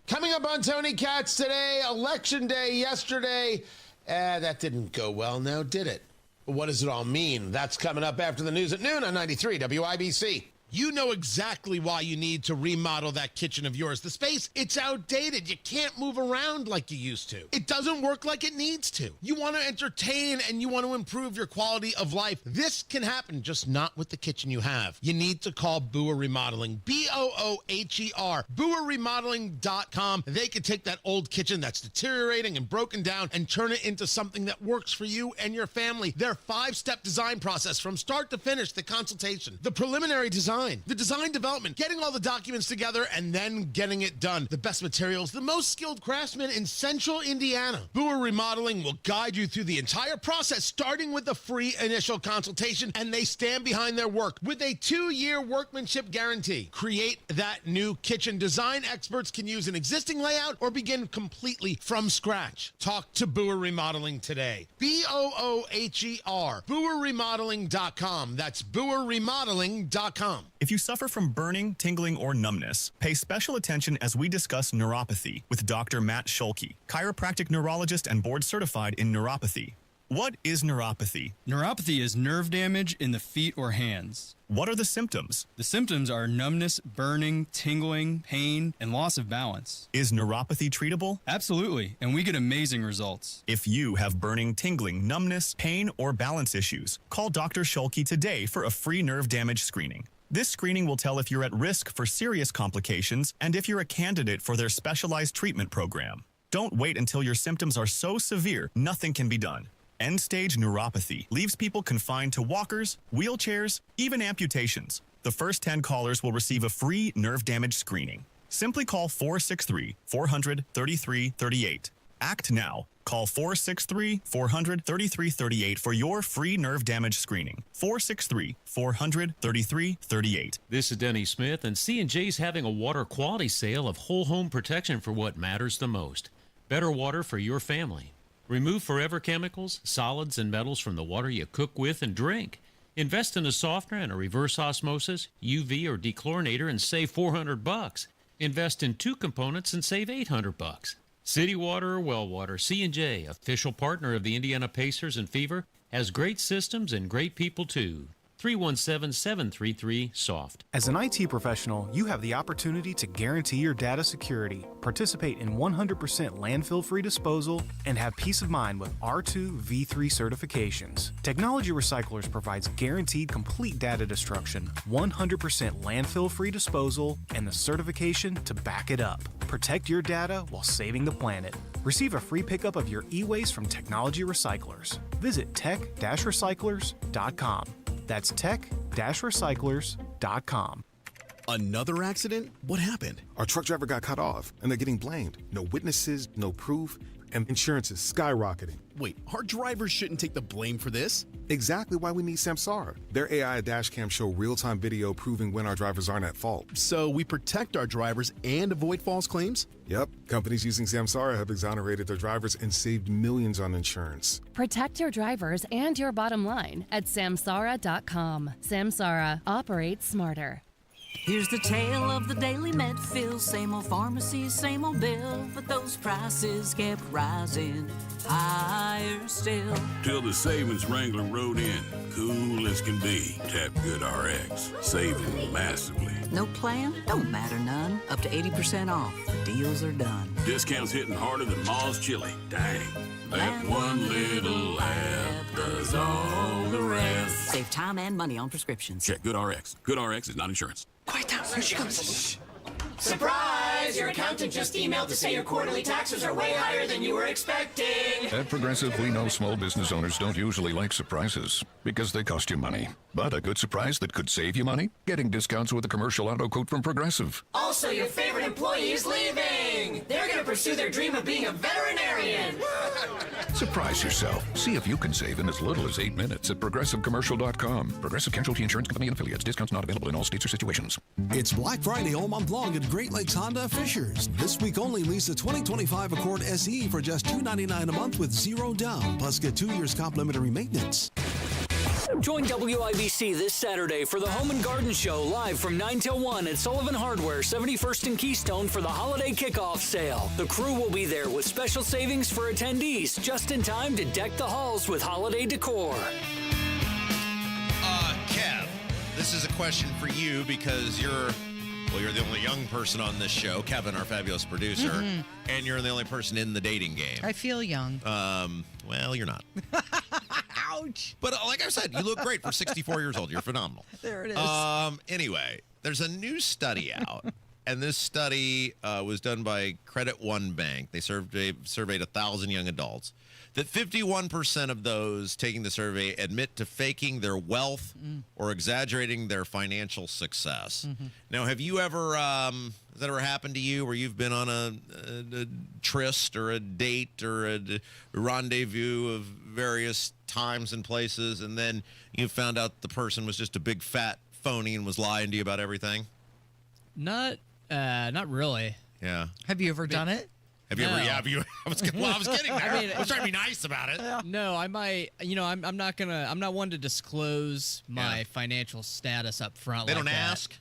Coming up on Tony Katz today, Election Day yesterday. That didn't go well now, did it? What does it all mean? That's coming up after the news at noon on 93 WIBC. You know exactly why you need to remodel that kitchen of yours. The space, it's outdated. You can't move around like you used to. It doesn't work like it needs to. You want to entertain and you want to improve your quality of life. This can happen, just not with the kitchen you have. You need to call Booher Remodeling, BOOHER, BooherRemodeling.com. They can take that old kitchen that's deteriorating and broken down and turn it into something that works for you and your family. Their 5-step design process from start to finish, the consultation, the preliminary design, the design development, getting all the documents together, and then getting it done. The best materials, the most skilled craftsmen in Central Indiana. Booher Remodeling will guide you through the entire process, starting with the free initial consultation, and they stand behind their work with a 2-year workmanship guarantee. Create that new kitchen. Design experts can use an existing layout or begin completely from scratch. Talk to Booher Remodeling today. BOOHER, BooherRemodeling.com. That's BooherRemodeling.com. If you suffer from burning, tingling, or numbness, pay special attention as we discuss neuropathy with Dr. Matt Scholke, chiropractic neurologist and board certified in neuropathy. What is neuropathy? Neuropathy is nerve damage in the feet or hands. What are the symptoms? The symptoms are numbness, burning, tingling, pain, and loss of balance. Is neuropathy treatable? Absolutely, and we get amazing results. If you have burning, tingling, numbness, pain, or balance issues, call Dr. Scholke today for a free nerve damage screening. This screening will tell if you're at risk for serious complications and if you're a candidate for their specialized treatment program. Don't wait until your symptoms are so severe nothing can be done. End-stage neuropathy leaves people confined to walkers, wheelchairs, even amputations. The first 10 callers will receive a free nerve damage screening. Simply call 463-400-3338. Act now. Call 463-400-3338 for your free nerve damage screening. 463-400-3338. This is Denny Smith, and C&J's having a water quality sale of whole home protection for what matters the most. Better water for your family. Remove forever chemicals, solids, and metals from the water you cook with and drink. Invest in a softener and a reverse osmosis, UV, or dechlorinator and save $400. Invest in 2 components and save $800. City Water or Well Water, C&J, official partner of the Indiana Pacers and Fever, has great systems and great people too. 317-733-SOFT. As an IT professional, you have the opportunity to guarantee your data security, participate in 100% landfill-free disposal, and have peace of mind with R2 V3 certifications. Technology Recyclers provides guaranteed complete data destruction, 100% landfill-free disposal, and the certification to back it up. Protect your data while saving the planet. Receive a free pickup of your e-waste from Technology Recyclers. Visit tech-recyclers.com. That's tech-recyclers.com. Another accident? What happened? Our truck driver got cut off, and they're getting blamed. No witnesses, no proof, and insurance is skyrocketing. Wait, our drivers shouldn't take the blame for this? Exactly why we need Samsara. Their AI dash cam show real-time video proving when our drivers aren't at fault. So we protect our drivers and avoid false claims? Yep. Companies using Samsara have exonerated their drivers and saved millions on insurance. Protect your drivers and your bottom line at Samsara.com. Samsara. Operates smarter. Here's the tale of the daily Medfill. Same old pharmacy, same old bill, but those prices kept rising higher still. Till the savings wrangler rode in, cool as can be. Tap Good RX, saving massively. No plan? Don't matter none. Up to 80% off. The deals are done. Discounts hitting harder than Ma's chili. Dang. That one little app does all the rest. Save time and money on prescriptions. Check Good RX. Good RX is not insurance. Quiet down. Here she comes. Surprise! Your accountant just emailed to say your quarterly taxes are way higher than you were expecting. At Progressive, we know small business owners don't usually like surprises because they cost you money. But a good surprise that could save you money? Getting discounts with a commercial auto quote from Progressive. Also, your favorite employee is leaving. They're going to pursue their dream of being a veterinarian. Surprise yourself. See if you can save in as little as 8 minutes at ProgressiveCommercial.com. Progressive Casualty Insurance Company and Affiliates. Discounts not available in all states or situations. It's Black Friday all month long at Great Lakes Honda of Fishers. This week only, lease a 2025 Accord SE for just $299 a month with 0 down. Plus, get 2 years complimentary maintenance. Join WIBC this Saturday for the Home and Garden Show live from 9 till 1 at Sullivan Hardware, 71st and Keystone for the holiday kickoff sale. The crew will be there with special savings for attendees just in time to deck the halls with holiday decor. this is a question for you because you're the only young person on this show, Kevin, our fabulous producer, and you're the only person in the dating game. I feel young. Well, you're not. Ouch. But like I said, you look great for 64 years old. You're phenomenal. There it is. Anyway, there's a new study out, and this study was done by Credit One Bank. They surveyed 1,000 young adults. That 51% of those taking the survey admit to faking their wealth or exaggerating their financial success. Now, have you ever, has that ever happened to you where you've been on a tryst or a date or a rendezvous of various times and places, and then you found out the person was just a big fat phony and was lying to you about everything? Not really. Yeah. Have you ever done it? Have you ever? Yeah. Have you? I was kidding. I was trying to be nice about it. No, I might. I'm not one to disclose my financial status up front. They like don't that. ask.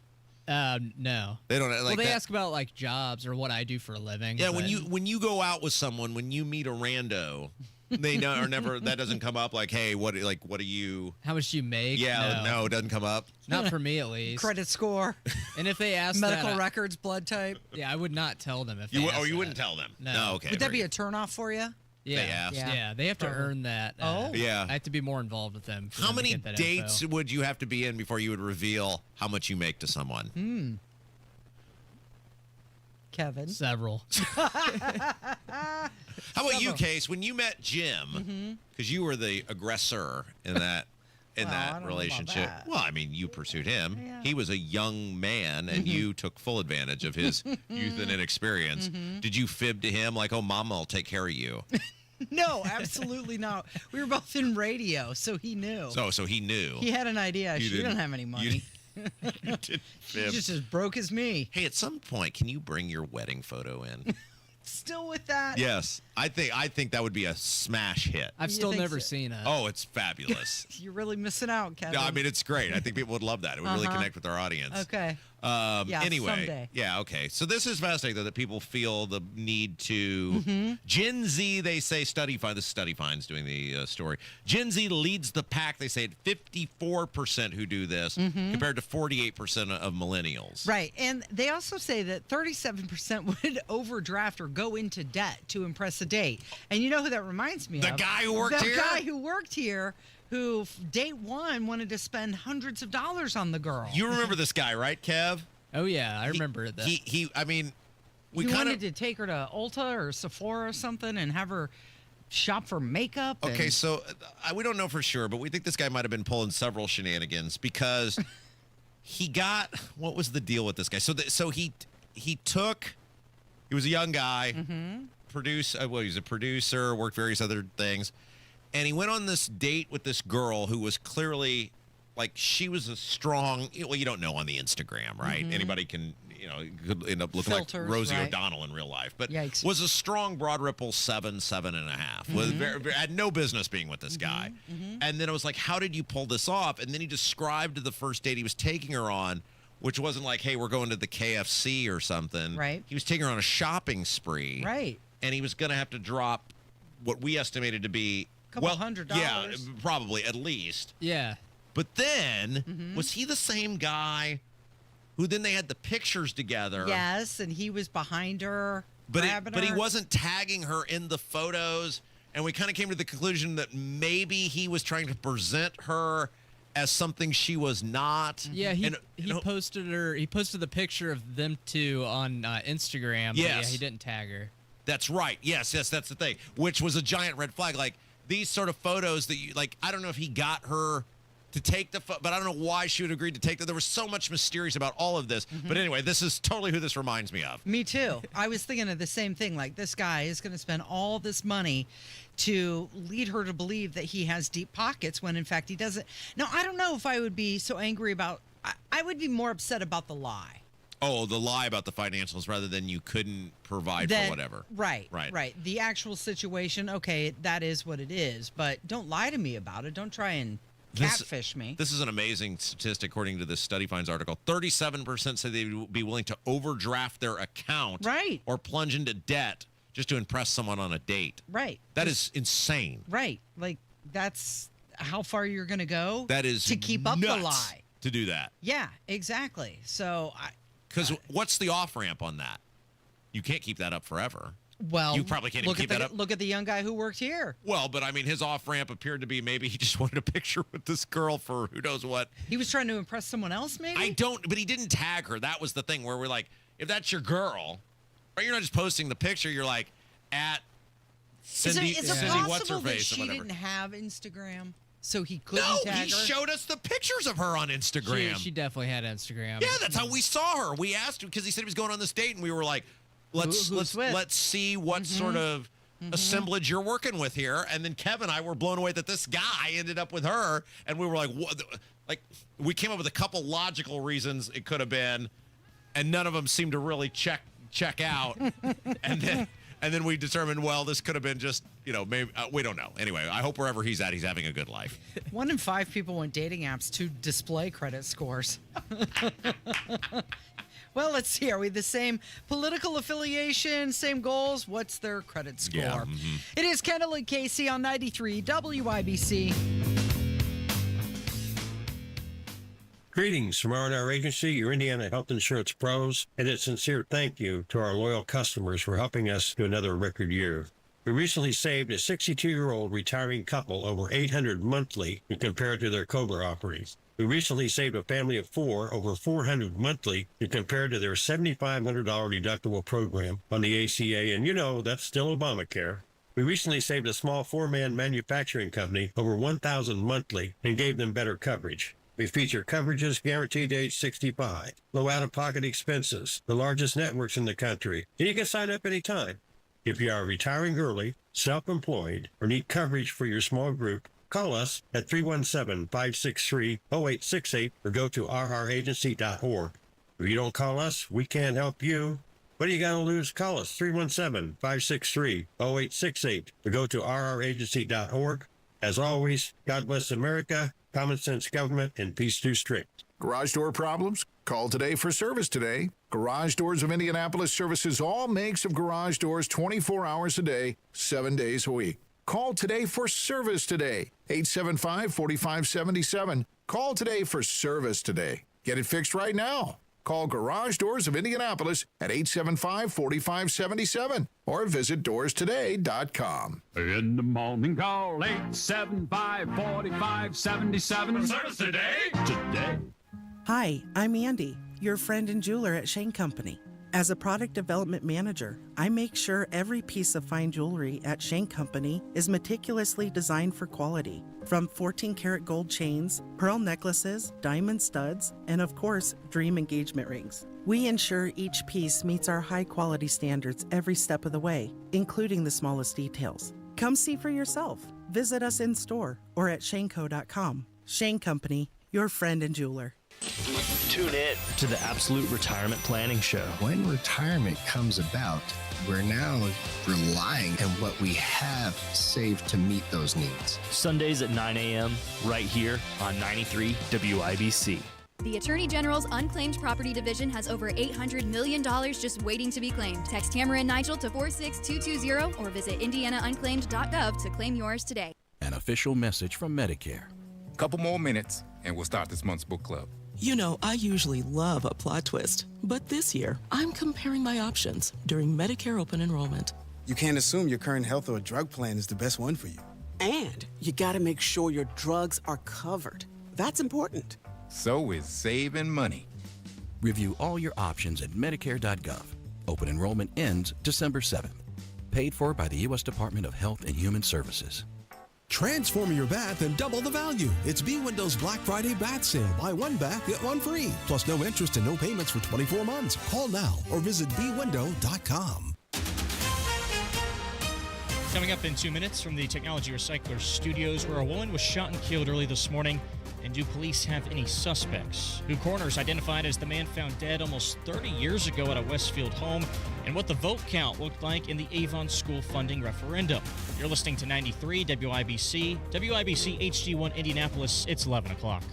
No. They don't. Like they ask about like jobs or what I do for a living. Yeah. but- When you go out with someone, when you meet a rando, they know or never. That doesn't come up. Like, hey, what do you? How much do you make? Yeah. No, it doesn't come up. Not for me, at least. Credit score. And if they ask medical that, records, blood type. Yeah, I would not tell them if You they would- asked you that. wouldn't tell them. No. Okay. Would that be a turnoff for you? Yeah, They asked. Yeah, they have to earn that. Yeah. I have to be more involved with them. for How them to many get that dates info. would you have to be in before you would reveal how much you make to someone? Kevin. Several. How about you, Case? When you met Jim, because you were the aggressor in that I don't know about relationship. that. Well, I mean, you pursued him. Yeah. He was a young man, and you took full advantage of his youth and inexperience. Did you fib to him like, "Oh, Mama, I'll take care of you"? No, absolutely not. We were both in radio, so he knew. So he knew. He had an idea. You She didn't- didn't have any you money. didn't fib. She's just as broke as me. Hey, at some point, can you bring your wedding photo in? Still with that? Yes, I think that would be a smash hit. I've You still think never so? seen it. Oh, it's fabulous. You're really missing out, Kevin. No, I mean, it's great. I think people would love that. It would really connect with our audience. Okay. Yeah, Anyway, someday. yeah, okay. So this is fascinating, though, that people feel the need to. Gen Z, they say, study find. This is Study Finds doing the story. Gen Z leads the pack. They say at 54% who do this, compared to 48% of millennials. Right. And they also say that 37% would overdraft or go into debt to impress a date. And you know who that reminds me The of? guy who worked here? The guy who worked here who, date one, wanted to spend hundreds of dollars on the girl. You remember this guy, right, Kev? Oh yeah, I remember that. He I mean, we He kind wanted to take her to Ulta or Sephora or something and have her shop for makeup. Okay, and- so we don't know for sure, but we think this guy might have been pulling several shenanigans because he got, what was the deal with this guy? So he was a young guy, he was a producer, worked various other things, and he went on this date with this girl who was clearly, like, she was a strong, well, you don't know on the Instagram, right? Anybody can, could end up looking Filters, like Rosie right. O'Donnell in real life, but Yikes. was a strong Broad Ripple 7.5. Was had no business being with this guy. And then it was like, how did you pull this off? And then he described the first date he was taking her on, which wasn't like, hey, we're going to the KFC or something. Right. He was taking her on a shopping spree. Right. And he was going to have to drop what we estimated to be Couple $100. Yeah, probably at least. Yeah. But then, was he the same guy who then they had the pictures together? Yes, and he was behind her, But grabbing he her. wasn't tagging her in the photos, and we kind of came to the conclusion that maybe he was trying to present her as something she was not. Yeah, he posted her. He posted the picture of them two on Instagram. but Yes. yeah, he didn't tag her. That's right. Yes, that's the thing. Which was a giant red flag. Like these sort of photos that you like. I don't know if he got her to take the but I don't know why she would agree to take that. There was so much mysterious about all of this. But anyway, this is totally who this reminds me of. Me too. I was thinking of the same thing. Like, this guy is going to spend all this money to lead her to believe that he has deep pockets when in fact he doesn't. Now, I don't know if I would be so angry about. I would be more upset about the lie. Oh, the lie about the financials rather than you couldn't provide for whatever. Right. The actual situation, okay, that is what it is. But don't lie to me about it. Don't try and catfish me. This is an amazing statistic, according to this Study Finds article. 37% say they would be willing to overdraft their account or plunge into debt just to impress someone on a date. Right. That is insane. Right. Like, that's how far you're going to go That is to keep up nuts. the lie. to do that. Yeah, exactly. So, Because what's the off-ramp on that? You can't keep that up forever. Well, you probably can't even keep that up. Look at the young guy who worked here. Well, but I mean, his off-ramp appeared to be maybe he just wanted a picture with this girl for who knows what. He was trying to impress someone else, maybe? But he didn't tag her. That was the thing where we're like, if that's your girl, right, you're not just posting the picture, you're like, at Cindy, is it Cindy possible what's her that face she or whatever. didn't have Instagram, so he couldn't tag her? He showed us the pictures of her on Instagram. She definitely had Instagram. Yeah, that's how we saw her. We asked him because he said he was going on this date, and we were like, let's see what sort of assemblage you're working with here. And then Kevin and I were blown away that this guy ended up with her, and we were like, what? Like, we came up with a couple logical reasons it could have been, and none of them seemed to really check out. and then we determined, well, this could have been just, maybe we don't know. Anyway, I hope wherever he's at, he's having a good life. 1 in 5 people on dating apps to display credit scores. Well, let's see. Are we the same political affiliation, same goals? What's their credit score? Yeah, It is Kendall and Casey on 93 WIBC. Greetings from R&R Agency, your Indiana health insurance pros, and a sincere thank you to our loyal customers for helping us to another record year. We recently saved a 62-year-old retiring couple over $800 monthly when compared to their COBRA offerings. We recently saved a family of 4 over $400 monthly when compared to their $7,500 deductible program on the ACA, and that's still Obamacare. We recently saved a small 4-man manufacturing company over $1,000 monthly and gave them better coverage. We feature coverages guaranteed to age 65, low out-of-pocket expenses, the largest networks in the country, and you can sign up anytime. If you are retiring early, self-employed, or need coverage for your small group, call us at 317-563-0868 or go to rragency.org. If you don't call us, we can't help you. What do you got to lose? Call us 317-563-0868 or go to rragency.org. As always, God bless America, common sense government, and peace through strict. Garage door problems? Call today for service today. Garage Doors of Indianapolis services all makes of garage doors 24 hours a day, 7 days a week. Call today for service today. 875-4577. Call today for service today. Get it fixed right now. Call Garage Doors of Indianapolis at 875-4577 or visit doorstoday.com. In the morning, call 875-4577. Service today. Today. Hi, I'm Andy, your friend and jeweler at Shane Company. As a product development manager, I make sure every piece of fine jewelry at Shane Company is meticulously designed for quality. From 14-karat gold chains, pearl necklaces, diamond studs, and of course, dream engagement rings. We ensure each piece meets our high-quality standards every step of the way, including the smallest details. Come see for yourself. Visit us in store or at shaneco.com. Shane Company, your friend and jeweler. Tune in to the Absolute Retirement Planning Show. When retirement comes about, we're now relying on what we have saved to meet those needs. Sundays at 9 a.m. right here on 93 WIBC. The Attorney General's Unclaimed Property Division has over $800 million just waiting to be claimed. Text Tamara and Nigel to 46220 or visit indianaunclaimed.gov to claim yours today. An official message from Medicare. Couple more minutes and we'll start this month's book club. You know, I usually love a plot twist, but this year, I'm comparing my options during Medicare open enrollment. You can't assume your current health or drug plan is the best one for you. And you gotta make sure your drugs are covered. That's important. So is saving money. Review all your options at Medicare.gov. Open enrollment ends December 7th. Paid for by the U.S. Department of Health and Human Services. Transform your bath and double the value. It's B Windows Black Friday bath sale. Buy one bath, get one free. Plus no interest and no payments for 24 months. Call now or visit bwindow.com. Coming up in 2 minutes from the Technology Recycler Studios, where a woman was shot and killed early this morning. And do police have any suspects? Who coroners identified as the man found dead almost 30 years ago at a Westfield home, and what the vote count looked like in the Avon school funding referendum. You're listening to 93 WIBC, WIBC HD1 Indianapolis. It's 11 o'clock.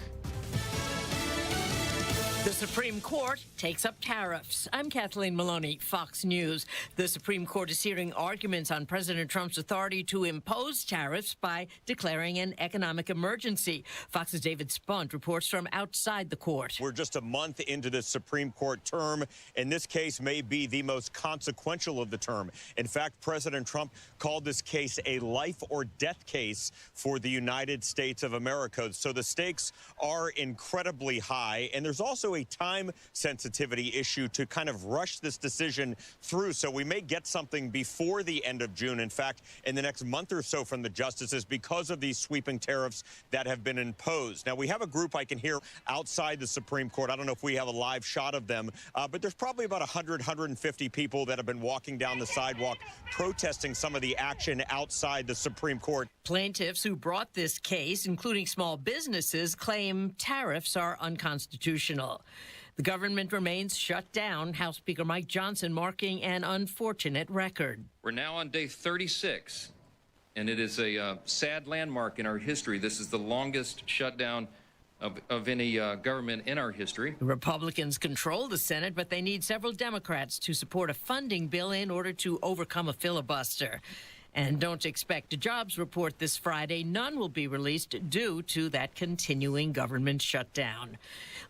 The Supreme Court takes up tariffs. I'm Kathleen Maloney, Fox News. The Supreme Court is hearing arguments on President Trump's authority to impose tariffs by declaring an economic emergency. Fox's David Spunt reports from outside the court. We're just a month into the Supreme Court term, and this case may be the most consequential of the term. In fact, President Trump called this case a life or death case for the United States of America. So the stakes are incredibly high, and there's also a time sensitivity issue to kind of rush this decision through. So we may get something before the end of June. In fact, in the next month or so from the justices because of these sweeping tariffs that have been imposed. Now, we have a group I can hear outside the Supreme Court. I don't know if we have a live shot of them, but there's probably about 100, 150 people that have been walking down the sidewalk protesting some of the action outside the Supreme Court. Plaintiffs who brought this case, including small businesses, claim tariffs are unconstitutional. The government remains shut down, House Speaker Mike Johnson marking an unfortunate record. We're now on day 36, and it is a sad landmark in our history. This is the longest shutdown of any government in our history. The Republicans control the Senate, but they need several Democrats to support a funding bill in order to overcome a filibuster. And don't expect a jobs report this Friday. None will be released due to that continuing government shutdown.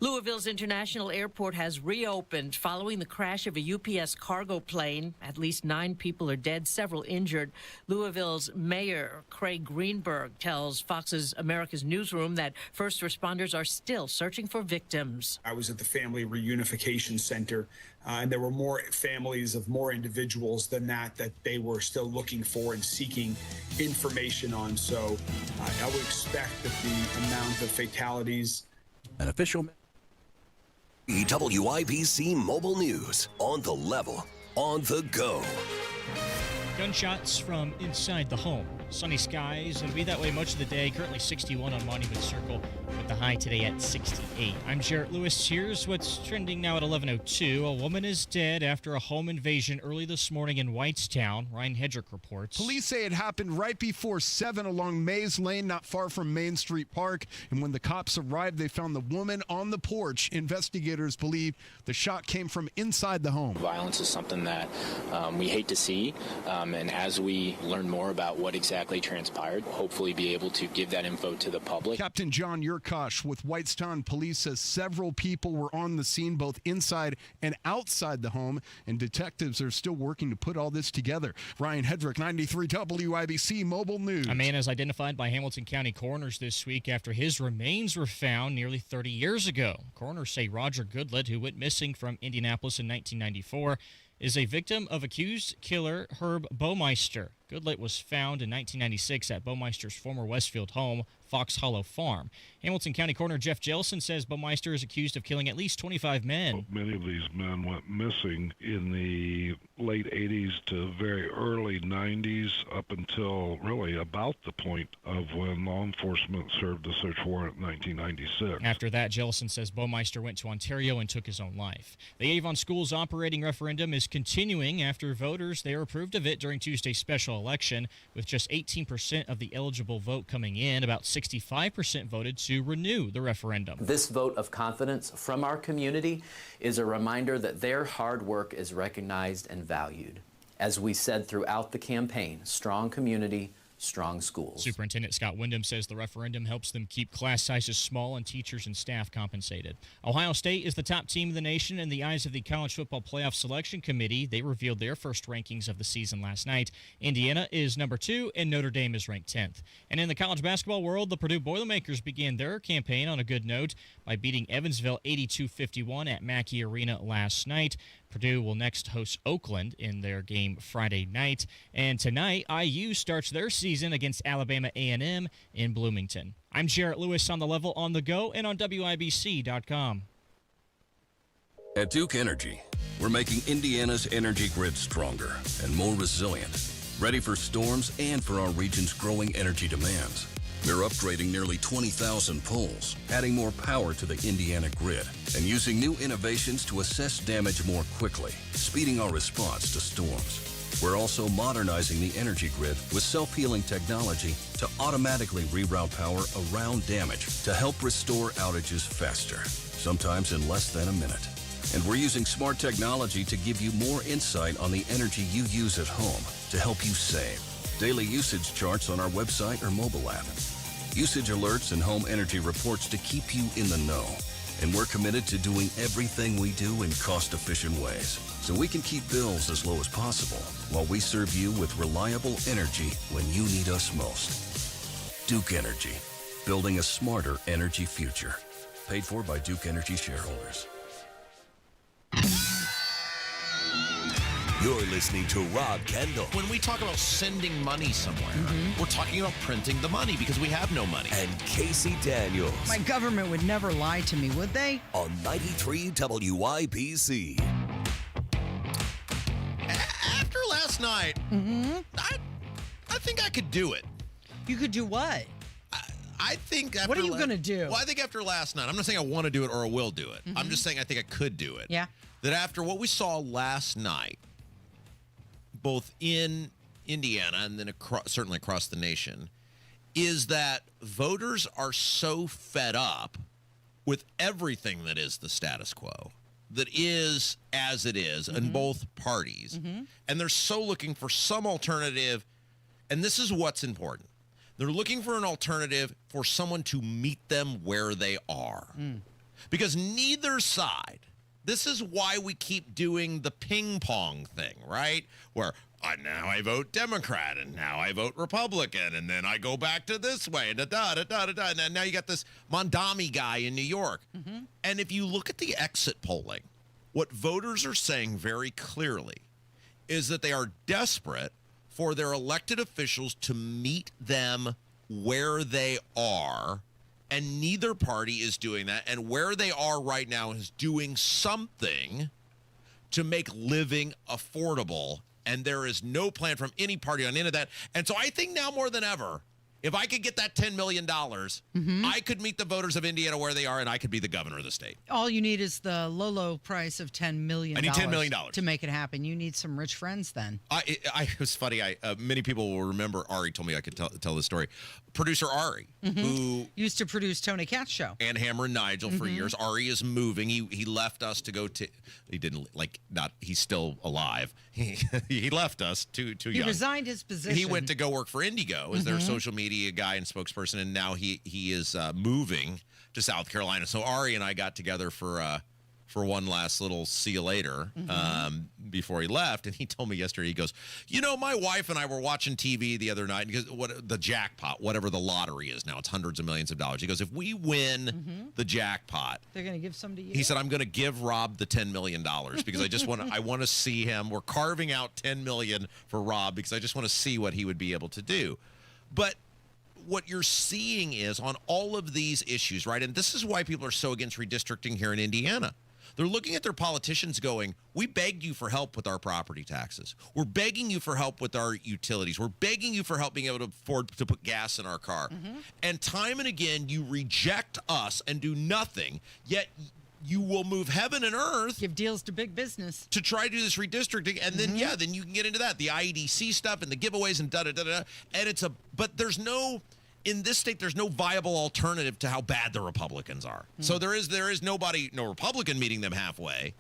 Louisville's International Airport has reopened following the crash of a UPS cargo plane. At least 9 people are dead, several injured. Louisville's Mayor Craig Greenberg tells Fox's America's Newsroom that first responders are still searching for victims. I was at the Family Reunification Center, and there were more families of more individuals than that they were still looking for and seeking information on. So I would expect that the amount of fatalities. An official. WIBC Mobile News. On the level, on the go. Gunshots from inside the home. Sunny skies. It'll be that way much of the day. Currently 61 on Monument Circle with the high today at 68. I'm Jarrett Lewis. Here's what's trending now at 11:02. A woman is dead after a home invasion early this morning in Whitestown. Ryan Hedrick reports. Police say it happened right before 7 along Mays Lane, not far from Main Street Park. And when the cops arrived, they found the woman on the porch. Investigators believe the shot came from inside the home. Violence is something that we hate to see. And as we learn more about what exactly transpired, hopefully be able to give that info to the public. Captain John Yurkosh with Whitestown Police says several people were on the scene, both inside and outside the home, and detectives are still working to put all this together. Ryan Hedrick, 93 WIBC Mobile News. A man is identified by Hamilton County coroners this week after his remains were found nearly 30 years ago. Coroners say Roger Goodlett, who went missing from Indianapolis in 1994, is a victim of accused killer Herb Baumeister. Goodlett was found in 1996 at Baumeister's former Westfield home, Fox Hollow Farm. Hamilton County Coroner Jeff Jellison says Baumeister is accused of killing at least 25 men. Many of these men went missing in the late 80s to very early 90s, up until really about the point of when law enforcement served the search warrant in 1996. After that, Jellison says Baumeister went to Ontario and took his own life. The Avon Schools operating referendum is continuing after voters there approved of it during Tuesday's special election, with just 18% of the eligible vote coming in. About 65% voted to renew the referendum. This vote of confidence from our community is a reminder that their hard work is recognized and valued. As we said throughout the campaign, strong community, strong schools. Superintendent Scott Wyndham says the referendum helps them keep class sizes small and teachers and staff compensated. Ohio State is the top team in the nation in the eyes of the College Football Playoff Selection Committee. They revealed their first rankings of the season last night. Indiana is number 2 and Notre Dame is ranked 10th. And in the college basketball world, the Purdue Boilermakers began their campaign on a good note by beating Evansville 82-51 at Mackey Arena last night. Purdue will next host Oakland in their game Friday night. And tonight, IU starts their season against Alabama A&M in Bloomington. I'm Jarrett Lewis on the level, on the go, and on WIBC.com. At Duke Energy, we're making Indiana's energy grid stronger and more resilient, ready for storms and for our region's growing energy demands. We're upgrading nearly 20,000 poles, adding more power to the Indiana grid, and using new innovations to assess damage more quickly, speeding our response to storms. We're also modernizing the energy grid with self-healing technology to to automatically reroute power around damage to help restore outages faster, sometimes in less than a minute. And we're using smart technology to give you more insight on the energy you use at home to help you save. Daily usage charts on our website or mobile app. Usage alerts and home energy reports to keep you in the know. And we're committed to doing everything we do in cost-efficient ways so we can keep bills as low as possible while we serve you with reliable energy when you need us most. Duke Energy, building a smarter energy future. Paid for by Duke Energy shareholders. You're listening to Rob Kendall. When we talk about sending money somewhere, we're talking about printing the money because we have no money. And Casey Daniels. My government would never lie to me, would they? On 93 WIBC. After last night, I think I could do it. You could do what? I think after what are you going to do? Well, I think after last night, I'm not saying I want to do it or I will do it. I'm just saying I think I could do it. Yeah. That after what we saw last night, both in Indiana and then certainly across the nation, is that voters are so fed up with everything that is the status quo, that is as it is in both parties. And they're so looking for some alternative. And this is what's important. They're looking for an alternative for someone to meet them where they are. Because neither side, this is why we keep doing the ping pong thing, right? Where now I vote Democrat and now I vote Republican and then I go back to this way and and now you got this Mondami guy in New York. And if you look at the exit polling, what voters are saying very clearly is that they are desperate for their elected officials to meet them where they are. And neither party is doing that. And where they are right now is doing something to make living affordable. And there is no plan from any party on any of that. And so I think now more than ever, if I could get that $10 million, I could meet the voters of Indiana where they are, and I could be the governor of the state. All you need is the low price of $10 million. I need $10 million. To make it happen. You need some rich friends then. It was funny. Many people will remember Ari told me I could tell this story. Producer Ari, who used to produce Tony Katz's show. And Hammer and Nigel for years. Ari is moving. He left us to go to, he didn't, he's still alive. He left us too young. He resigned his position. He went to go work for Indigo as their social media guy and spokesperson, and now he is moving to South Carolina. So Ari and I got together for one last little see you later before he left, and he told me yesterday, he goes, my wife and I were watching TV the other night, because the jackpot, whatever the lottery is now, it's hundreds of millions of dollars. He goes, if we win the jackpot, they're going to give some to you. He said, I'm going to give Rob the $10 million because I want to see him. We're carving out $10 million for Rob because I just want to see what he would be able to do. But what you're seeing is on all of these issues, right? And this is why people are so against redistricting here in Indiana. They're looking at their politicians going, we begged you for help with our property taxes. We're begging you for help with our utilities. We're begging you for help being able to afford to put gas in our car. And time and again, you reject us and do nothing, yet you will move heaven and earth. Give deals to big business. To try to do this redistricting. And then, then you can get into that. The IEDC stuff and the giveaways and da-da-da-da. And but there's no... In this state, there's no viable alternative to how bad the Republicans are. So there is no Republican meeting them halfway.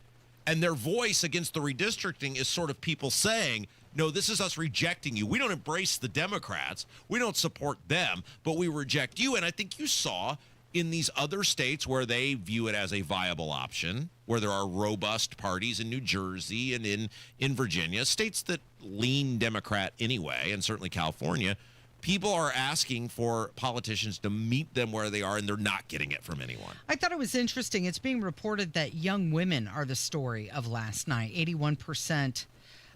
And their voice against the redistricting is sort of people saying, no, this is us rejecting you. We don't embrace the Democrats. We don't support them, but we reject you. And I think you saw in these other states where they view it as a viable option, where there are robust parties in New Jersey and in Virginia, states that lean Democrat anyway, and certainly California, people are asking for politicians to meet them where they are, and they're not getting it from anyone. I thought it was interesting. It's being reported that young women are the story of last night. 81%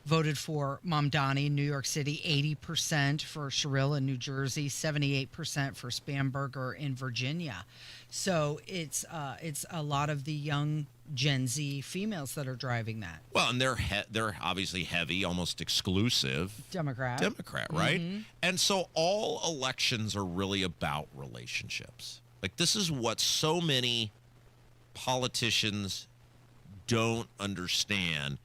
voted for Mamdani in New York City, 80% for Sherrill in New Jersey, 78% for Spamberger in Virginia. So it's a lot of the young Gen Z females that are driving that. Well, and they're obviously heavy, almost exclusive Democrat, right? And so all elections are really about relationships. Like, this is what so many politicians don't understand,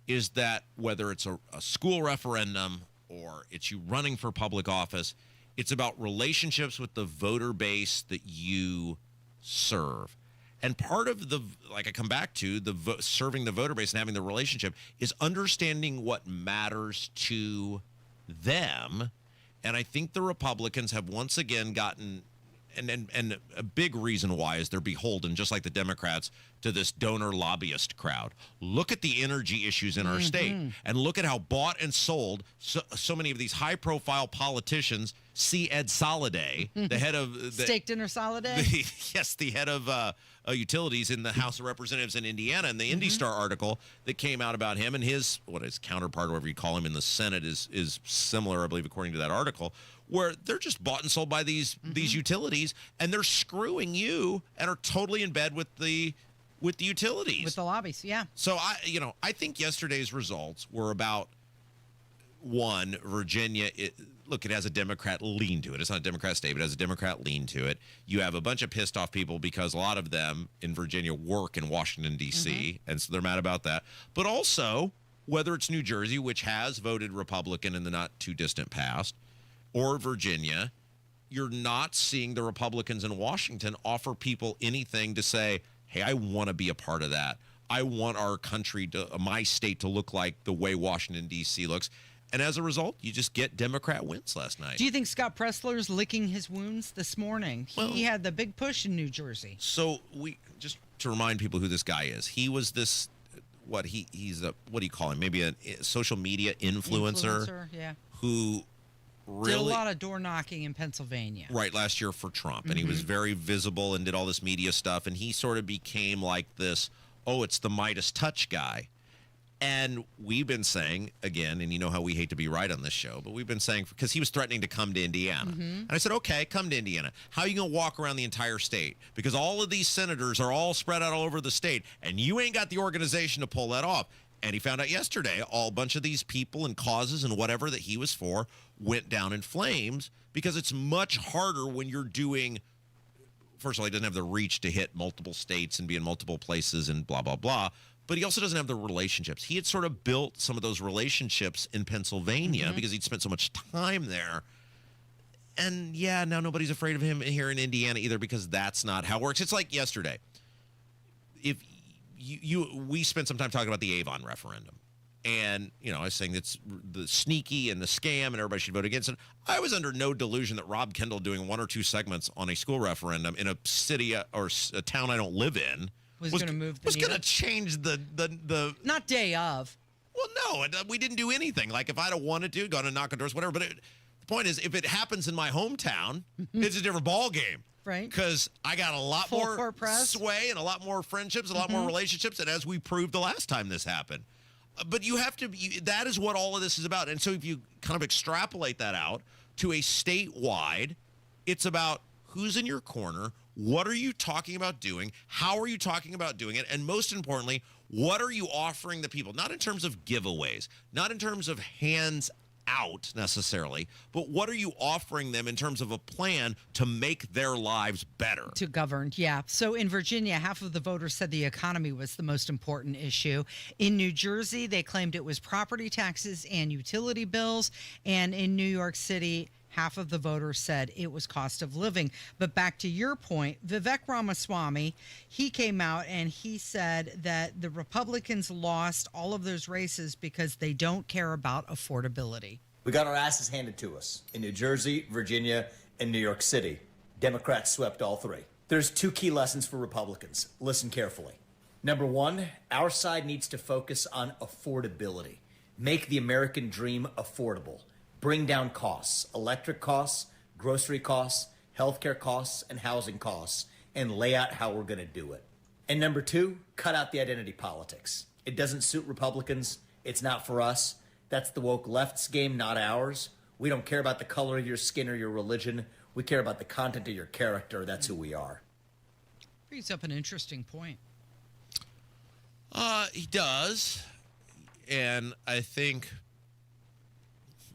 is that whether it's a school referendum or it's you running for public office, It's about relationships with the voter base that you serve. And part of the, like I come back to, serving the voter base and having the relationship is understanding what matters to them. And I think the Republicans have once again gotten, and a big reason why is they're beholden, just like the Democrats, to this donor lobbyist crowd. Look at the energy issues in our state, and look at how bought and sold so many of these high-profile politicians see Ed Soliday, the head of steak dinner Soliday. The head of utilities in the House of Representatives in Indiana, and the Indy Star article that came out about him and his counterpart, whatever you call him, in the Senate is similar, I believe, according to that article, where they're just bought and sold by these utilities, and they're screwing you and are totally in bed with the utilities, with the lobbies. Yeah. So I think yesterday's results were about one, Virginia. Look, it has a Democrat lean to it. It's not a Democrat state, but it has a Democrat lean to it. You have a bunch of pissed off people because a lot of them in Virginia work in Washington, D.C., and so they're mad about that. But also, whether it's New Jersey, which has voted Republican in the not too distant past, or Virginia, you're not seeing the Republicans in Washington offer people anything to say, hey, I want to be a part of that. I want our country, my state, to look like the way Washington, D.C. looks. And as a result, you just get Democrat wins last night. Do you think Scott Pressler's licking his wounds this morning? He had the big push in New Jersey. So just to remind people who this guy is, he was this, what do you call him? Maybe a social media influencer yeah. Who really did a lot of door knocking in Pennsylvania. Right, last year for Trump. And he was very visible and did all this media stuff. And he sort of became like this, it's the Midas touch guy. And we've been saying, again, and you know how we hate to be right on this show, but we've been saying, because he was threatening to come to Indiana. And I said, okay, come to Indiana. How are you going to walk around the entire state? Because all of these senators are all spread out all over the state, and you ain't got the organization to pull that off. And he found out yesterday, a bunch of these people and causes and whatever that he was for went down in flames, because it's much harder when you're doing, first of all, he doesn't have the reach to hit multiple states and be in multiple places and blah, blah, blah. But he also doesn't have the relationships. He had sort of built some of those relationships in Pennsylvania because he'd spent so much time there. And yeah, now nobody's afraid of him here in Indiana either, because that's not how it works. It's like yesterday. If we spent some time talking about the Avon referendum. And, I was saying it's the sneaky and the scam and everybody should vote against it. I was under no delusion that Rob Kendall doing one or two segments on a school referendum in a city or a town I don't live in was going to move the needle. Going to change the not day of. Well, no, we didn't do anything. Like, if I'd have wanted to, gone and knock on doors, whatever. But the point is, if it happens in my hometown, it's a different ball game. Right. Because I got a lot more sway and a lot more friendships, a lot more relationships, and as we proved the last time this happened. But you have to, that is what all of this is about. And so if you kind of extrapolate that out to a statewide, it's about who's in your corner, what are you talking about doing, how are you talking about doing it, and most importantly, what are you offering the people? Not in terms of giveaways, not in terms of hands out necessarily, but what are you offering them in terms of a plan to make their lives better? To govern, yeah. So in Virginia, half of the voters said the economy was the most important issue. In New Jersey, they claimed it was property taxes and utility bills. And in New York City, half of the voters said it was cost of living. But back to your point, Vivek Ramaswamy, he came out and he said that the Republicans lost all of those races because they don't care about affordability. We got our asses handed to us in New Jersey, Virginia, and New York City. Democrats swept all three. There's two key lessons for Republicans. Listen carefully. Number one, our side needs to focus on affordability. Make the American dream affordable. Bring down costs, electric costs, grocery costs, healthcare costs, and housing costs, and lay out how we're going to do it. And number two, cut out the identity politics. It doesn't suit Republicans. It's not for us. That's the woke left's game, not ours. We don't care about the color of your skin or your religion. We care about the content of your character. That's who we are. Brings up an interesting point. He does. And I think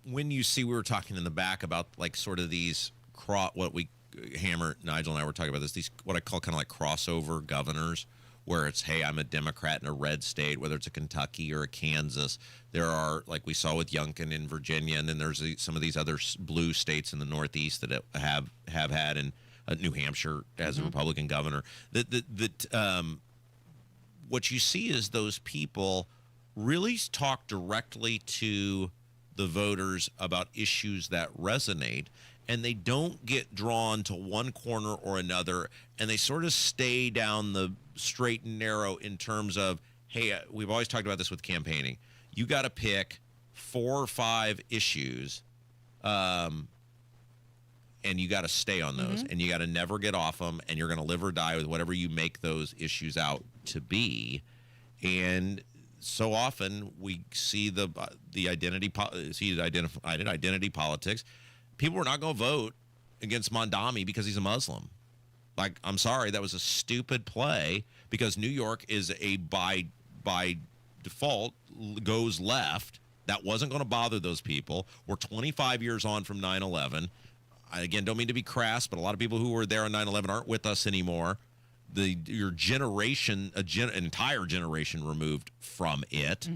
when you see, we were talking in the back about like sort of these Nigel and I were talking about this, these what I call kind of like crossover governors, where it's, hey, I'm a Democrat in a red state, whether it's a Kentucky or a Kansas. There are, like we saw with Youngkin in Virginia, and then there's some of these other blue states in the Northeast that have had, and New Hampshire has a Republican governor. What you see is those people really talk directly to the voters about issues that resonate, and they don't get drawn to one corner or another, and they sort of stay down the straight and narrow in terms of, hey, we've always talked about this with campaigning. You got to pick 4 or 5 issues, and you got to stay on those, and you got to never get off them, and you're going to live or die with whatever you make those issues out to be. And so often we see the identity politics. People are not going to vote against Mondami because he's a Muslim. Like, I'm sorry, that was a stupid play, because New York is by default goes left. That wasn't going to bother those people. We're 25 years on from 9/11. I, again, don't mean to be crass, but a lot of people who were there on 9/11 aren't with us anymore. Your generation, an entire generation removed from it.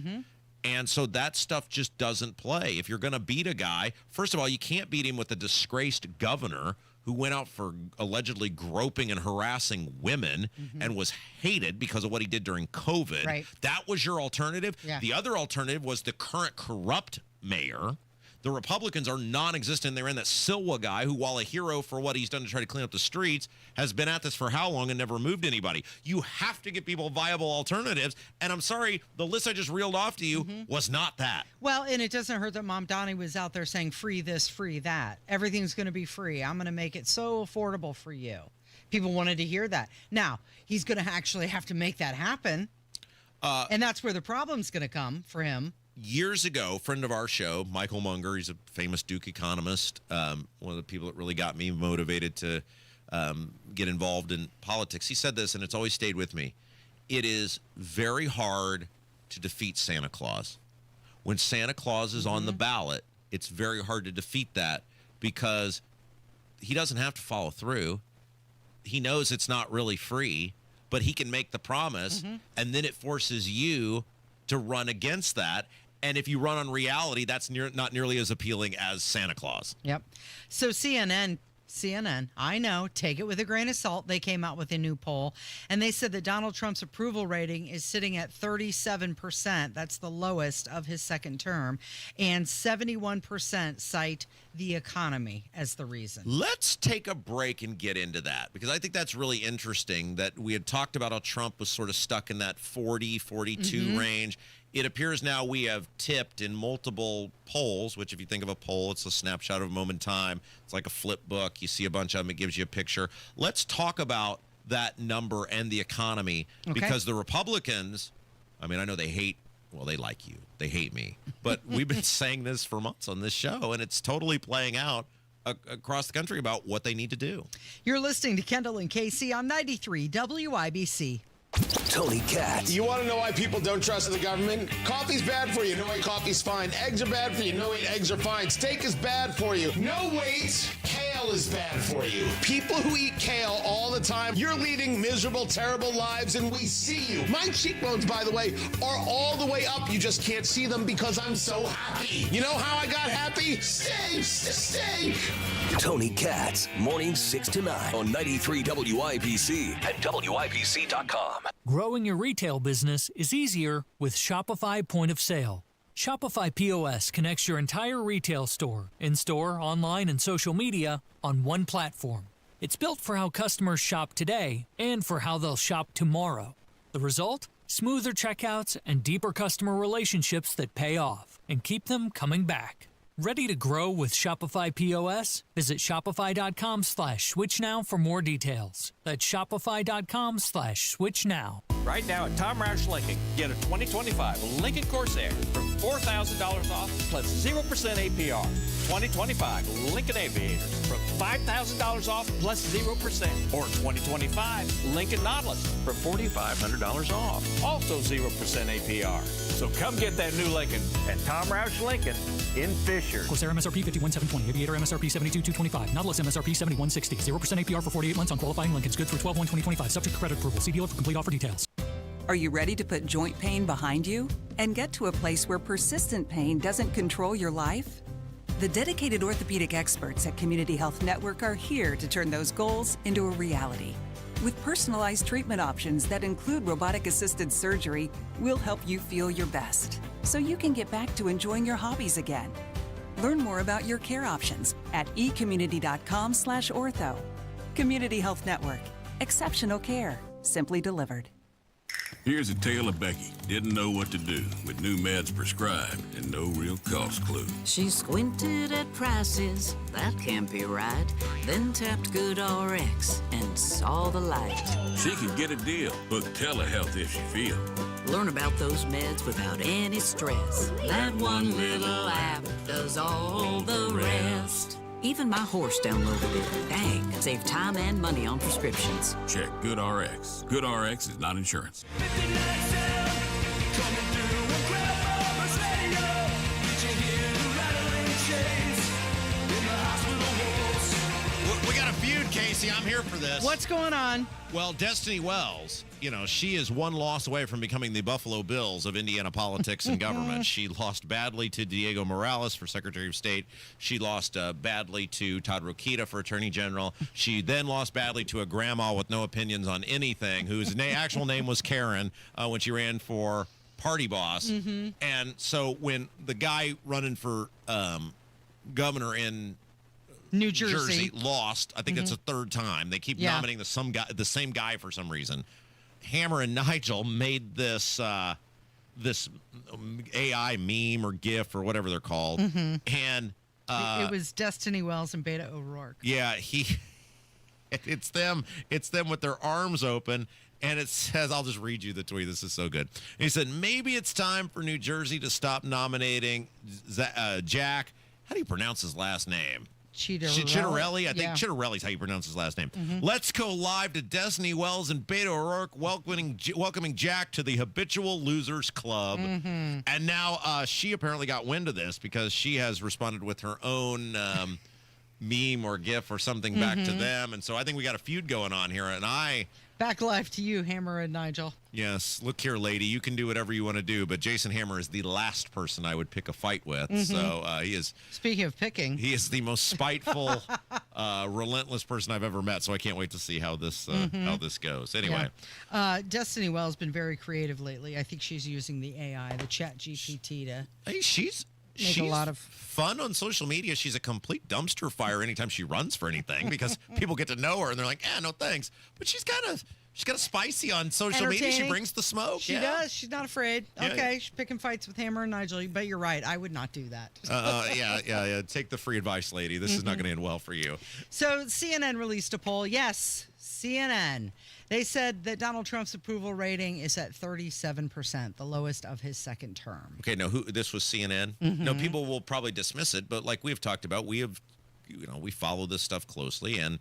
And so that stuff just doesn't play. If you're going to beat a guy, first of all, you can't beat him with a disgraced governor who went out for allegedly groping and harassing women and was hated because of what he did during COVID. Right. That was your alternative. Yeah. The other alternative was the current corrupt mayor. The Republicans are non-existent. They're in that Silwa guy who, while a hero for what he's done to try to clean up the streets, has been at this for how long and never moved anybody. You have to give people viable alternatives. And I'm sorry, the list I just reeled off to you was not that. Well, and it doesn't hurt that Mom Donnie was out there saying free this, free that. Everything's going to be free. I'm going to make it so affordable for you. People wanted to hear that. Now, he's going to actually have to make that happen. And that's where the problem's going to come for him. Years ago, friend of our show, Michael Munger, he's a famous Duke economist, one of the people that really got me motivated to get involved in politics. He said this, and it's always stayed with me. It is very hard to defeat Santa Claus. When Santa Claus is on the ballot, it's very hard to defeat that because he doesn't have to follow through. He knows it's not really free, but he can make the promise, and then it forces you to run against that. And if you run on reality, that's not nearly as appealing as Santa Claus. Yep. So CNN, I know, take it with a grain of salt. They came out with a new poll, and they said that Donald Trump's approval rating is sitting at 37%. That's the lowest of his second term. And 71% cite the economy as the reason. Let's take a break and get into that, because I think that's really interesting that we had talked about how Trump was sort of stuck in that 40, 42 range. It appears now we have tipped in multiple polls, which if you think of a poll, it's a snapshot of a moment in time. It's like a flip book. You see a bunch of them. It gives you a picture. Let's talk about that number and the economy, because the Republicans, I mean, I know they hate, well, they like you. They hate me. But we've been saying this for months on this show, and it's totally playing out across the country about what they need to do. You're listening to Kendall and Casey on 93 WIBC. Tony Katz. You want to know why people don't trust the government? Coffee's bad for you. No way coffee's fine. Eggs are bad for you. No way eggs are fine. Steak is bad for you. No wait, kale is bad for you. People who eat kale all the time, you're leading miserable, terrible lives, and we see you. My cheekbones, by the way, are all the way up. You just can't see them because I'm so happy. You know how I got happy? Steak. Tony Katz, mornings 6 to 9 on 93 WIBC and WIBC.com. Growing your retail business is easier with Shopify Point of Sale. Shopify POS connects your entire retail store, in-store, online, and social media on one platform. It's built for how customers shop today and for how they'll shop tomorrow. The result? Smoother checkouts and deeper customer relationships that pay off and keep them coming back. Ready to grow with Shopify POS? Visit shopify.com/switch now for more details. That's shopify.com/switch now. Right now at Tom Roush Lincoln, get a 2025 Lincoln Corsair for $4,000 off plus 0% APR. 2025 Lincoln Aviator from $5,000 off plus 0%. Or 2025 Lincoln Nautilus for $4,500 off. Also 0% APR. So come get that new Lincoln at Tom Roush Lincoln in Fisher. Corsair MSRP 51,720. Aviator MSRP 72,225. Nautilus MSRP 71,660. 0% APR for 48 months on qualifying Lincolns. Good through 12/1/2025. Subject to credit approval. See dealer for complete offer details. Are you ready to put joint pain behind you and get to a place where persistent pain doesn't control your life? The dedicated orthopedic experts at Community Health Network are here to turn those goals into a reality. With personalized treatment options that include robotic-assisted surgery, we'll help you feel your best so you can get back to enjoying your hobbies again. Learn more about your care options at ecommunity.com/ortho. Community Health Network. Exceptional care, simply delivered. Here's a tale of Becky. Didn't know what to do with new meds prescribed and no real cost clue. She squinted at prices, that can't be right. Then tapped GoodRx and saw the light. She could get a deal. Book telehealth if she feel. Learn about those meds without any stress. That one little app does all the rest. Even my horse downloaded it. Dang, save time and money on prescriptions. Check GoodRx. GoodRx is not insurance. We got a feud, Casey. I'm here for this. What's going on? Well, Destiny Wells, she is one loss away from becoming the Buffalo Bills of Indiana politics and government. She lost badly to Diego Morales for Secretary of State. She lost badly to Todd Rokita for Attorney General. She then lost badly to a grandma with no opinions on anything, whose actual name was Karen when she ran for party boss. Mm-hmm. And so when the guy running for governor in New Jersey lost, I think that's the third time. They keep nominating the same guy for some reason. Hammer and Nigel made this this AI meme or GIF or whatever they're called, and it was Destiny Wells and Beto O'Rourke. Yeah, it's them with their arms open, and it says, I'll just read you the tweet. This is so good. And he said, maybe it's time for New Jersey to stop nominating Jack. How do you pronounce his last name? Chittarelli. I think Chittarelli's how you pronounce his last name. Let's go live to Destiny Wells and Beto O'Rourke welcoming Jack to the Habitual Losers Club. And now she apparently got wind of this because she has responded with her own meme or GIF or something back to them. And so I think we got a feud going on here. And back live to you, Hammer and Nigel. Yes, look here, lady. You can do whatever you want to do, but Jason Hammer is the last person I would pick a fight with. So he is. Speaking of picking, he is the most spiteful, relentless person I've ever met. So I can't wait to see how this goes. Anyway, Destiny Wells has been very creative lately. I think she's using the AI, the Chat GPT, to. Hey, she's a lot of fun on social media. She's a complete dumpster fire anytime she runs for anything because people get to know her and they're like, no thanks. But she's kind of spicy on social media. She brings the smoke. She does. She's not afraid. Yeah. Okay, she's picking fights with Hammer and Nigel. But you're right. I would not do that. Yeah. Take the free advice, lady. This is not going to end well for you. So CNN released a poll. Yes, CNN. They said that Donald Trump's approval rating is at 37%, the lowest of his second term. Okay, now this was CNN? No, people will probably dismiss it, but like we've talked about, we follow this stuff closely, and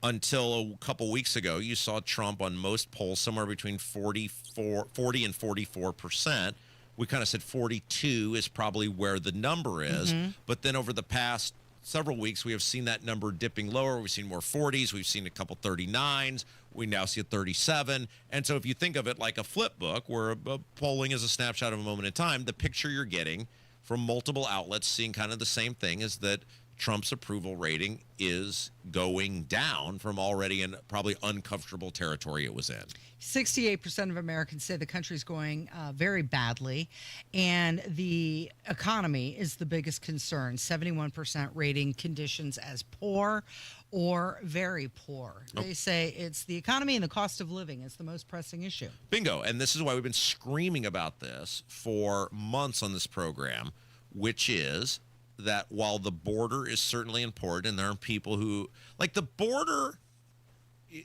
until a couple weeks ago, you saw Trump on most polls somewhere between 40 and 44%. We kind of said 42 is probably where the number is, but then over the past several weeks, we have seen that number dipping lower. We've seen more 40s. We've seen a couple 39s. We now see a 37. And so if you think of it like a flip book where polling is a snapshot of a moment in time, the picture you're getting from multiple outlets seeing kind of the same thing is that Trump's approval rating is going down from already in probably uncomfortable territory it was in. 68% of Americans say the country's going very badly, and the economy is the biggest concern. 71% rating conditions as poor or very poor. They say it's the economy and the cost of living is the most pressing issue. Bingo. And this is why we've been screaming about this for months on this program, which is that while the border is certainly important, and there are people who, like, the border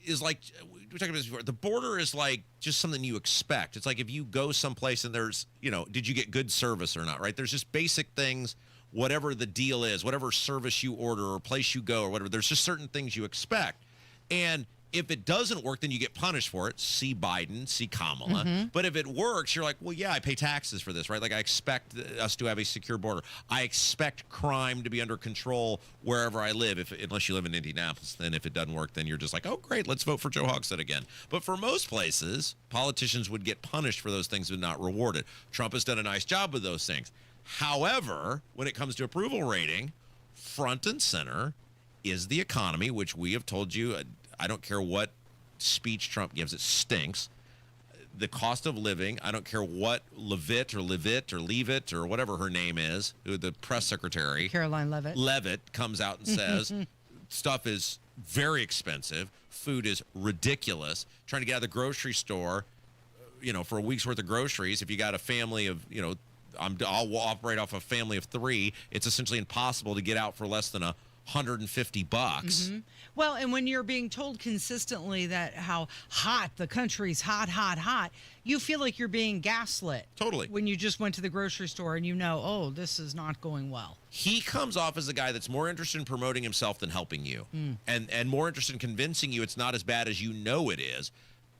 is like, we talked about this before, the border is like just something you expect. It's like if you go someplace and there's, did you get good service or not, right? There's just basic things, whatever the deal is, whatever service you order or place you go or whatever, there's just certain things you expect. And If it doesn't work, then you get punished for it. See Biden, see Kamala. Mm-hmm. But if it works, you're like, well, yeah, I pay taxes for this, right? Like, I expect us to have a secure border. I expect crime to be under control wherever I live, unless you live in Indianapolis. Then if it doesn't work, then you're just like, oh, great, let's vote for Joe Hogsett again. But for most places, politicians would get punished for those things but not rewarded. Trump has done a nice job with those things. However, when it comes to approval rating, front and center is the economy, which we have told you, I don't care what speech Trump gives, it stinks. The cost of living, I don't care what Levitt or whatever her name is, the press secretary. Caroline Levitt. Levitt comes out and says stuff is very expensive. Food is ridiculous. Trying to get out of the grocery store, for a week's worth of groceries, if you got a family of, I'll operate off a family of 3, it's essentially impossible to get out for less than $150. Mm-hmm. Well, and when you're being told consistently that how hot the country's hot, you feel like you're being gaslit. Totally. When you just went to the grocery store and oh, this is not going well. He comes off as a guy that's more interested in promoting himself than helping you, and more interested in convincing you it's not as bad as you know it is.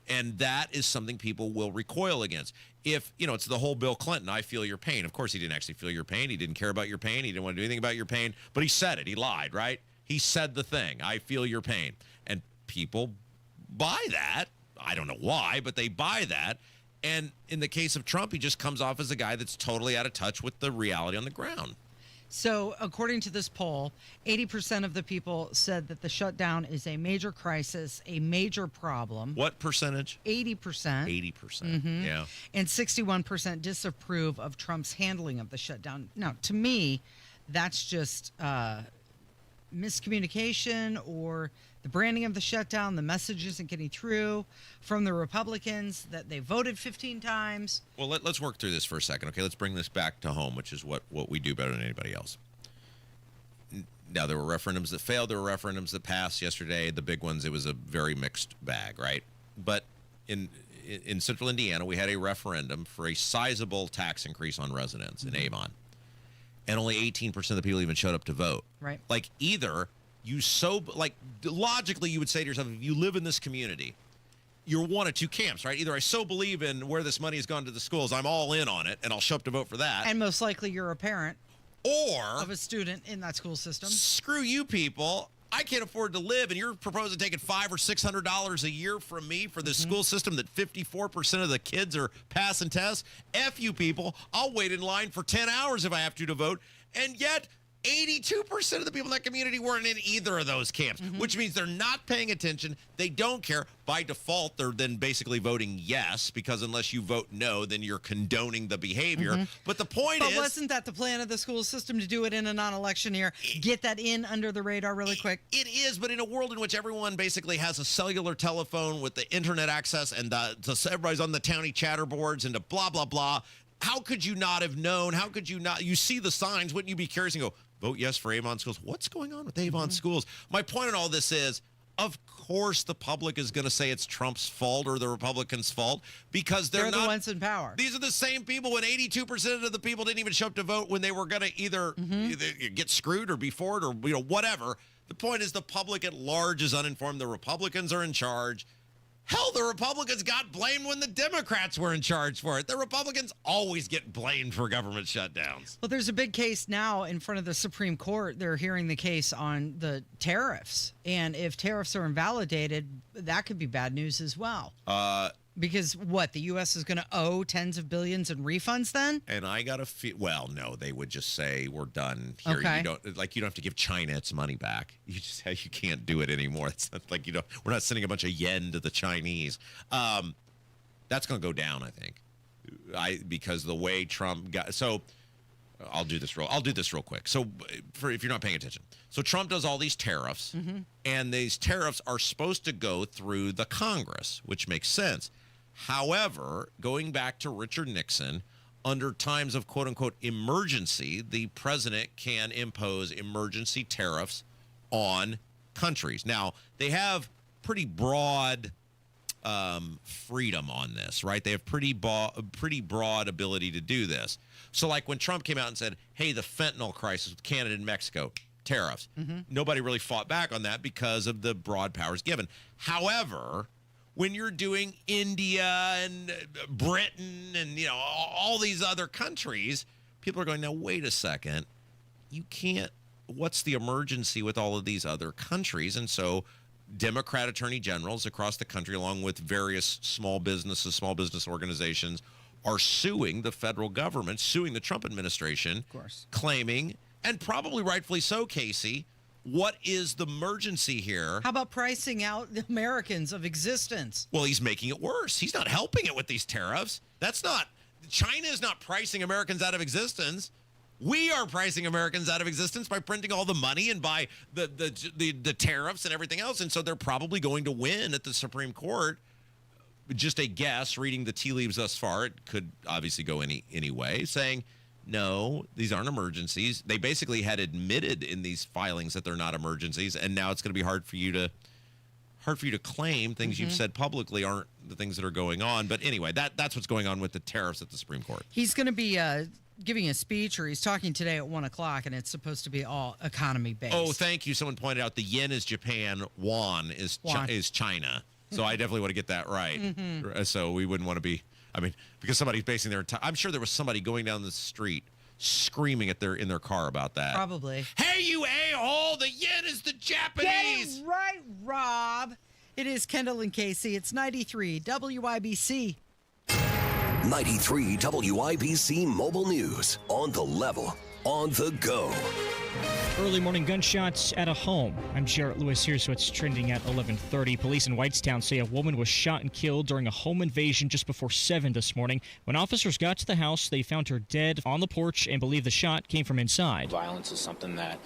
And that is something people will recoil against. If, it's the whole Bill Clinton, I feel your pain. Of course, he didn't actually feel your pain. He didn't care about your pain. He didn't want to do anything about your pain. But he said it. He lied, right? He said the thing, I feel your pain. And people buy that. I don't know why, but they buy that. And in the case of Trump, he just comes off as a guy that's totally out of touch with the reality on the ground. So, according to this poll, 80% of the people said that the shutdown is a major crisis, a major problem. What percentage? 80%. 80%, mm-hmm. Yeah. And 61% disapprove of Trump's handling of the shutdown. Now, to me, that's just miscommunication or the branding of the shutdown. The message isn't getting through from the Republicans that they voted 15 times. Well, let's work through this for a second, okay? Let's bring this back to home, which is what we do better than anybody else. Now, there were referendums that failed. There were referendums that passed yesterday. The big ones, it was a very mixed bag, right? But in central Indiana, we had a referendum for a sizable tax increase on residents in Avon. And only 18% of the people even showed up to vote. Right. Like, either logically, you would say to yourself, if you live in this community, you're one of two camps, right? Either I so believe in where this money has gone to the schools, I'm all in on it, and I'll show up to vote for that. And most likely you're a parent. Or of a student in that school system. Screw you people. I can't afford to live, and you're proposing taking $500 or $600 a year from me for this school system that 54% of the kids are passing tests. F you people. I'll wait in line for 10 hours if I have to vote. And yet, 82% of the people in that community weren't in either of those camps, which means they're not paying attention. They don't care. By default, they're then basically voting yes, because unless you vote no, then you're condoning the behavior. But the point is... But wasn't that the plan of the school system, to do it in a non-election year? Get that in under the radar really quick? It is, but in a world in which everyone basically has a cellular telephone with the internet access and everybody's on the county chatter boards and blah, blah, blah, how could you not have known? How could you not? You see the signs. Wouldn't you be curious and go, vote yes for Avon schools? What's going on with Avon schools? My point in all this is, of course the public is going to say it's Trump's fault or the Republicans' fault, because they're not the ones in power. These are the same people when 82% of the people didn't even show up to vote when they were going to either get screwed or be for it or whatever. The point is the public at large is uninformed. The Republicans are in charge. Hell, the Republicans got blamed when the Democrats were in charge for it. The Republicans always get blamed for government shutdowns. Well, there's a big case now in front of the Supreme Court. They're hearing the case on the tariffs. And if tariffs are invalidated, that could be bad news as well. Because what, the U.S. is going to owe tens of billions in refunds then? And I got to feel, well, no, they would just say, we're done here. Okay. You don't have to give China its money back. You can't do it anymore. It's not like, we're not sending a bunch of yen to the Chinese. That's going to go down, I think. Because the way Trump got, so I'll do this real quick. So if you're not paying attention. So Trump does all these tariffs, and these tariffs are supposed to go through the Congress, which makes sense. However, going back to Richard Nixon, under times of quote-unquote emergency, the president can impose emergency tariffs on countries. Now, they have pretty broad freedom on this, right? They have pretty broad ability to do this. So like when Trump came out and said, hey, the fentanyl crisis with Canada and Mexico, tariffs. Nobody really fought back on that because of the broad powers given. However, when you're doing India and Britain and, all these other countries, people are going, now, wait a second. You can't, what's the emergency with all of these other countries? And so Democrat attorney generals across the country, along with various small business organizations, are suing the federal government, suing the Trump administration, of course, claiming, and probably rightfully so, Casey, what is the emergency here? How about pricing out the Americans of existence? Well, he's making it worse. He's not helping it with these tariffs. China is not pricing Americans out of existence. We are pricing Americans out of existence by printing all the money and by the tariffs and everything else. And so they're probably going to win at the Supreme Court. Just a guess, reading the tea leaves thus far, it could obviously go any way, saying, no, these aren't emergencies. They basically had admitted in these filings that they're not emergencies, and now it's going to be hard for you to claim things you've said publicly aren't the things that are going on. But anyway, that's what's going on with the tariffs at the Supreme Court. He's going to be giving a speech, or he's talking today at 1 o'clock, and it's supposed to be all economy-based. Oh, thank you. Someone pointed out the yen is Japan, won is China. So I definitely want to get that right. So we wouldn't want to be, because somebody's basing their I'm sure there was somebody going down the street screaming in their car about that. Probably. Hey, you a-hole, the yen is the Japanese. Get it right, Rob. It is Kendall and Casey. It's 93 WIBC. 93 WIBC Mobile News. On the level, on the go. Early morning gunshots at a home. I'm Jarrett Lewis. Here's what's trending at 11:30. Police in Whitestown say a woman was shot and killed during a home invasion just before 7 this morning. When officers got to the house, they found her dead on the porch and believe the shot came from inside. Violence is something that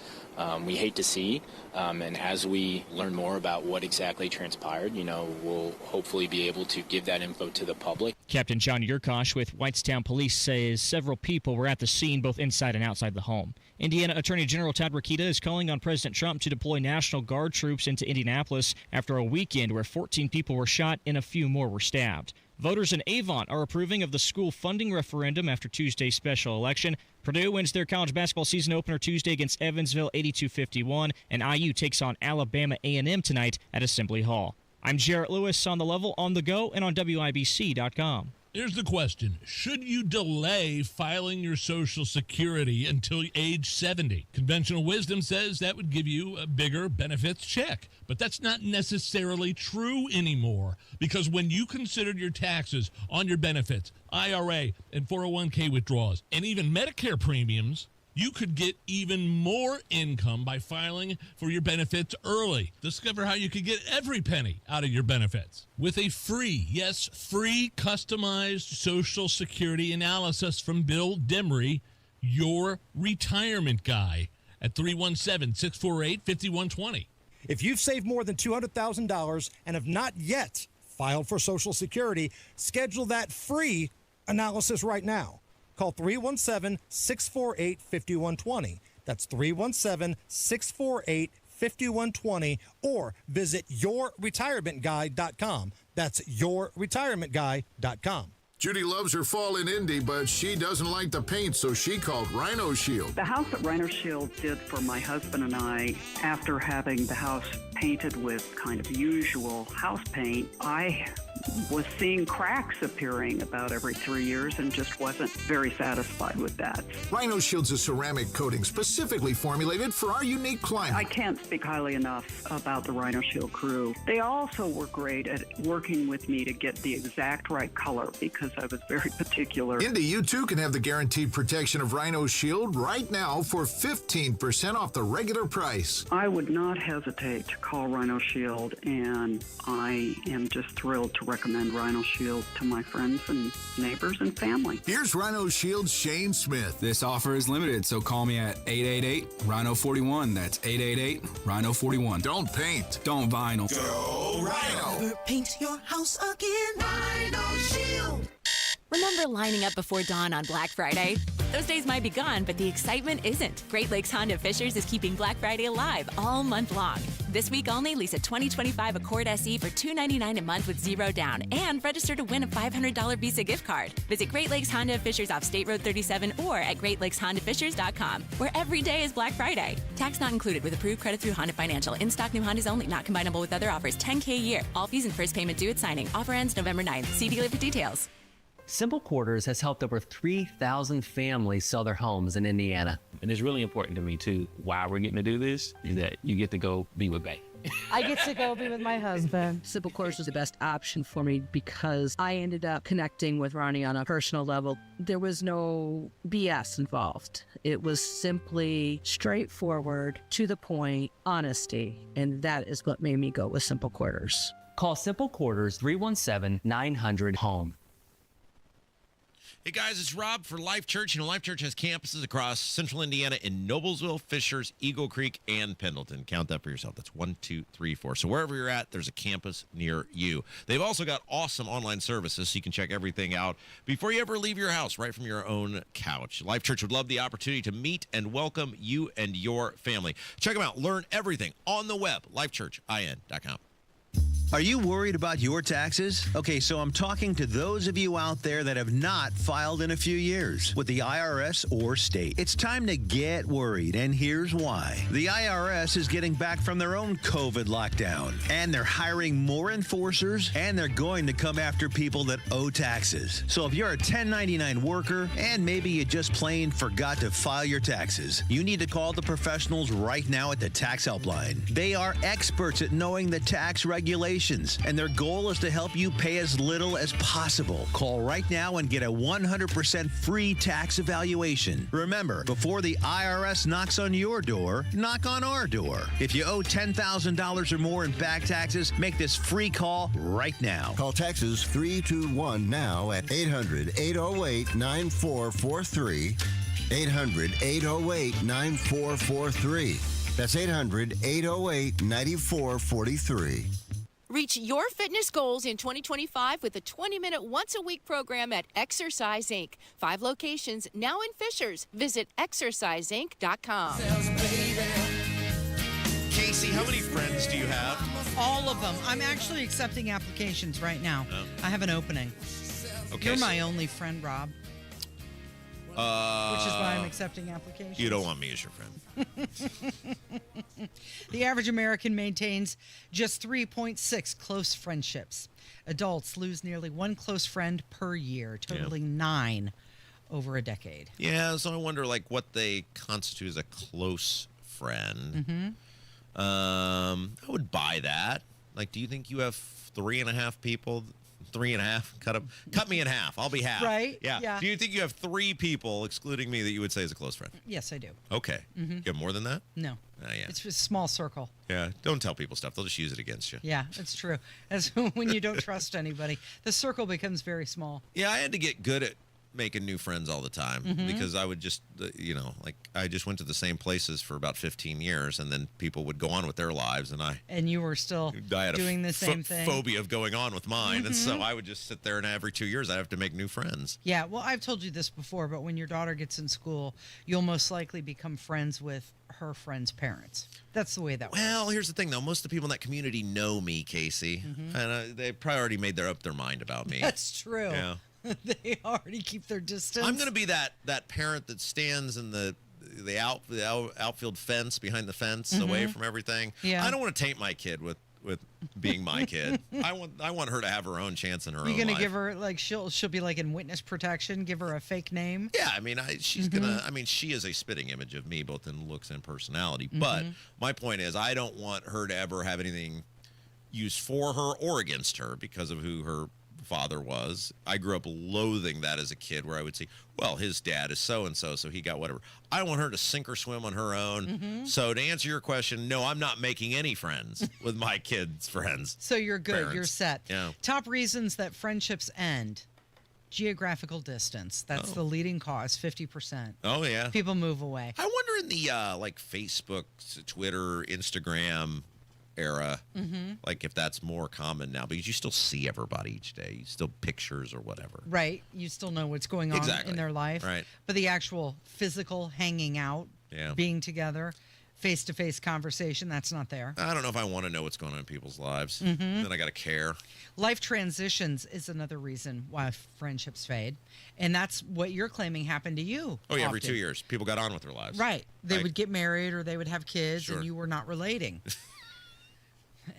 we hate to see, and as we learn more about what exactly transpired, we'll hopefully be able to give that info to the public. Captain John Yurkosh with Whitestown Police says several people were at the scene both inside and outside the home. Indiana Attorney General Todd Rokita is calling on President Trump to deploy National Guard troops into Indianapolis after a weekend where 14 people were shot and a few more were stabbed. Voters in Avon are approving of the school funding referendum after Tuesday's special election. Purdue wins their college basketball season opener Tuesday against Evansville 82-51, and IU takes on Alabama A&M tonight at Assembly Hall. I'm Jarrett Lewis on the level, on the go, and on WIBC.com. Here's the question. Should you delay filing your Social Security until age 70? Conventional wisdom says that would give you a bigger benefits check. But that's not necessarily true anymore, because when you considered your taxes on your benefits, IRA and 401k withdrawals, and even Medicare premiums, you could get even more income by filing for your benefits early. Discover how you could get every penny out of your benefits with a free, yes, free customized Social Security analysis from Bill Demery, your retirement guy, at 317-648-5120. If you've saved more than $200,000 and have not yet filed for Social Security, schedule that free analysis right now. Call 317-648-5120. That's 317-648-5120, or visit yourretirementguy.com. That's yourretirementguy.com. Judy loves her fall in Indy, but she doesn't like the paint, so she called Rhino Shield. The house that Rhino Shield did for my husband and I, after having the house painted with kind of usual house paint, I was seeing cracks appearing about every 3 years and just wasn't very satisfied with that. Rhino Shield's a ceramic coating specifically formulated for our unique climate. I can't speak highly enough about the Rhino Shield crew. They also were great at working with me to get the exact right color because I was very particular. Indy, you too can have the guaranteed protection of Rhino Shield right now for 15% off the regular price. I would not hesitate to call Rhino Shield, and I am just thrilled to recommend Rhino Shield to my friends and neighbors and family. Here's Rhino Shield's Shane Smith. This offer is limited, so call me at 888-RHINO-41. That's 888-RHINO-41. Don't paint. Don't vinyl. Go Rhino. Never paint your house again. Rhino Shield. Remember lining up before dawn on Black Friday? Those days might be gone, but the excitement isn't. Great Lakes Honda Fishers is keeping Black Friday alive all month long. This week only, lease a 2025 Accord SE for $299 a month with 0 down and register to win a $500 Visa gift card. Visit Great Lakes Honda Fishers off State Road 37 or at GreatLakesHondaFishers.com, where every day is Black Friday. Tax not included with approved credit through Honda Financial. In-stock new Hondas only, not combinable with other offers. $10K a year. All fees and first payment due at signing. Offer ends November 9th. See dealer for details. Simple Quarters has helped over 3,000 families sell their homes in Indiana. And it's really important to me, too, why we're getting to do this, is that you get to go be with Bay. I get to go be with my husband. Simple Quarters was the best option for me because I ended up connecting with Ronnie on a personal level. There was no BS involved. It was simply straightforward, to the point, honesty. And that is what made me go with Simple Quarters. Call Simple Quarters 317-900-HOME. Hey guys, it's Rob for Life Church. You know, Life Church has campuses across central Indiana in Noblesville, Fishers, Eagle Creek, and Pendleton. Count that for yourself. That's 1, 2, 3, 4. So wherever you're at, there's a campus near you. They've also got awesome online services, so you can check everything out before you ever leave your house, right from your own couch. Life Church would love the opportunity to meet and welcome you and your family. Check them out. Learn everything on the web, lifechurchin.com. Are you worried about your taxes? Okay, so I'm talking to those of you out there that have not filed in a few years with the IRS or state. It's time to get worried, and here's why. The IRS is getting back from their own COVID lockdown, and they're hiring more enforcers, and they're going to come after people that owe taxes. So if you're a 1099 worker, and maybe you just plain forgot to file your taxes, you need to call the professionals right now at the Tax Helpline. They are experts at knowing the tax regulations, and their goal is to help you pay as little as possible. Call right now and get a 100% free tax evaluation. Remember, before the IRS knocks on your door, knock on our door. If you owe $10,000 or more in back taxes, make this free call right now. Call Taxes 321 now at 800-808-9443. 800-808-9443. That's 800-808-9443. Reach your fitness goals in 2025 with a 20-minute once-a-week program at Exercise Inc. 5 locations now in Fishers. Visit exerciseinc.com. Casey, how many friends do you have? All of them. I'm actually accepting applications right now. Oh. I have an opening. Okay, You're my only friend, Rob. Which is why I'm accepting applications. You don't want me as your friend. The average American maintains just 3.6 close friendships. Adults lose nearly 1 close friend per year, totaling 9 over a decade. Yeah, so I wonder, like, what they constitute as a close friend. Mm-hmm. I would buy that. Like, do you think you have 3.5 people? 3.5? Cut me in half. I'll be half. Right? Yeah. Yeah. Do you think you have 3 people, excluding me, that you would say is a close friend? Yes, I do. Okay. Mm-hmm. You have more than that? No. Yeah. It's a small circle. Yeah. Don't tell people stuff. They'll just use it against you. Yeah, it's true. That's when you don't trust anybody. The circle becomes very small. Yeah, I had to get good at making new friends all the time because I would just, I just went to the same places for about 15 years, and then people would go on with their lives, and you were still doing the same thing. Phobia of going on with mine, and so I would just sit there, and every 2 years I have to make new friends. Yeah, well, I've told you this before, but when your daughter gets in school, you'll most likely become friends with her friends' parents. That's the way that works. Well, here's the thing, though. Most of the people in that community know me, Casey, and they probably already made up their mind about me. That's true. Yeah. They already keep their distance. I'm going to be that parent that stands in the outfield fence, behind the fence, away from everything. Yeah. I don't want to taint my kid with being my kid. I want her to have her own chance in her own life. You're going to give her, like, she'll be like in witness protection, give her a fake name? Yeah, I mean, she's going to, she is a spitting image of me, both in looks and personality. But my point is, I don't want her to ever have anything used for her or against her because of who her father was. I grew up loathing that as a kid, where I would say, well, his dad is so-and-so, so he got whatever. I want her to sink or swim on her own. So to answer your question, no, I'm not making any friends with my kids' friends. So you're good. Parents. You're set. Yeah. Top reasons that friendships end. Geographical distance. That's the leading cause, 50%. Oh, yeah. People move away. I wonder in the, like, Facebook, Twitter, Instagram era, like if that's more common now, because you still see everybody each day, you still pictures or whatever. Right. You still know what's going on in their life. Right. But the actual physical hanging out, being together, face-to-face conversation, that's not there. I don't know if I want to know what's going on in people's lives. Then I got to care. Life transitions is another reason why friendships fade. And that's what you're claiming happened to you. Oh, yeah, every often. 2 years. People got on with their lives. Right. They would get married or they would have kids and you were not relating.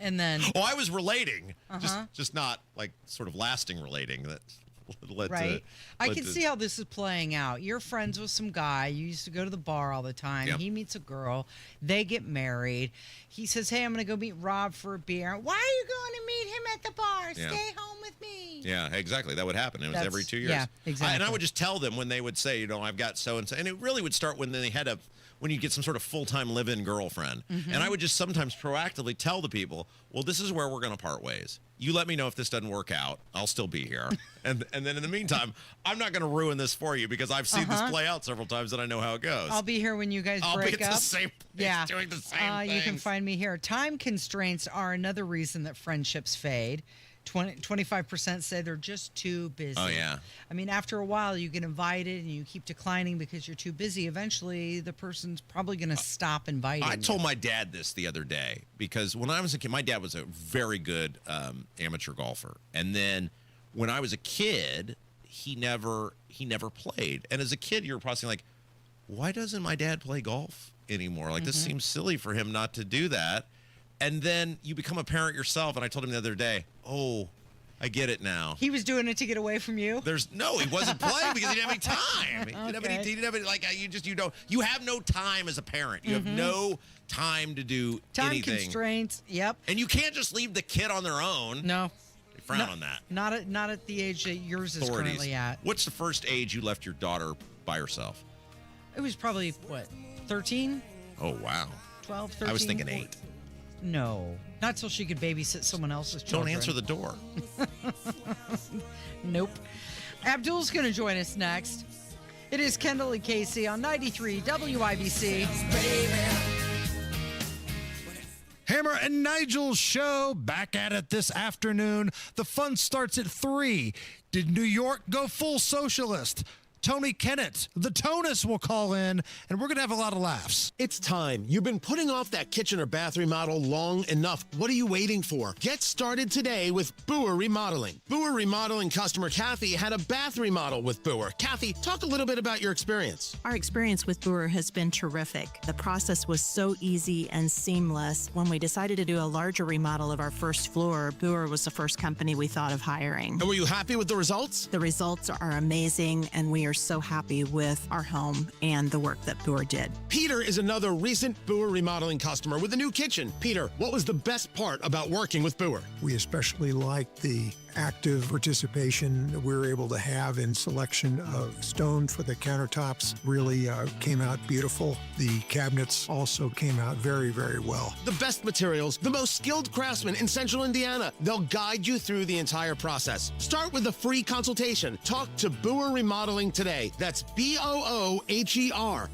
And then... Oh, I was relating. Just not like sort of lasting relating. That led right. I can to... see how this is playing out. You're friends with some guy. You used to go to the bar all the time. Yep. He meets a girl. They get married. He says, hey, I'm going to go meet Rob for a beer. Why are you going to meet him at the bar? Stay home with me. Yeah, exactly. That would happen. It was every 2 years. Yeah, exactly. And I would just tell them when they would say, I've got so-and-so. And it really would start when they had when you get some sort of full-time live-in girlfriend. And I would just sometimes proactively tell the people, well, this is where we're going to part ways. You let me know if this doesn't work out. I'll still be here. and then in the meantime, I'm not going to ruin this for you because I've seen this play out several times and I know how it goes. I'll be here when you guys I'll break be up. The same place doing the same thing. You can find me here. Time constraints are another reason that friendships fade. 25% say they're just too busy. Oh, yeah. I mean, after a while, you get invited and you keep declining because you're too busy. Eventually, the person's probably going to stop inviting I told my dad this the other day because when I was a kid, my dad was a very good amateur golfer. And then when I was a kid, he never played. And as a kid, you're probably like, why doesn't my dad play golf anymore? Like, this seems silly for him not to do that. And then you become a parent yourself. And I told him the other day, oh, I get it now. He was doing it to get away from you? He wasn't playing because he didn't have any time. He didn't have any, you have no time as a parent. You have no time to do anything. Time constraints, yep. And you can't just leave the kid on their own. No. They frown on that. Not at the age that yours is currently at. What's the first age you left your daughter by herself? It was probably, 13? Oh, wow. 12, 13? I was thinking 8. No, not till she could babysit someone else's children. Don't answer the door. Nope. Abdul's going to join us next. It is Kendall and Casey on 93 WIBC. Hammer and Nigel's show back at it this afternoon. The fun starts at 3. Did New York go full socialist? Tony Kennett, the Tonus, will call in, and we're going to have a lot of laughs. It's time. You've been putting off that kitchen or bath remodel long enough. What are you waiting for? Get started today with Boer Remodeling. Boer Remodeling customer Kathy had a bath remodel with Boer. Kathy, talk a little bit about your experience. Our experience with Boer has been terrific. The process was so easy and seamless. When we decided to do a larger remodel of our first floor, Boer was the first company we thought of hiring. And were you happy with the results? The results are amazing, and we are so happy with our home and the work that Boer did. Peter is another recent Boer Remodeling customer with a new kitchen. Peter, what was the best part about working with Boer? We especially liked the active participation that we were able to have in selection of stone for the countertops. Really came out beautiful. The cabinets also came out very, very well. The best materials, the most skilled craftsmen in Central Indiana. They'll guide you through the entire process. Start with a free consultation. Talk to Boer Remodeling today. That's BOOHER,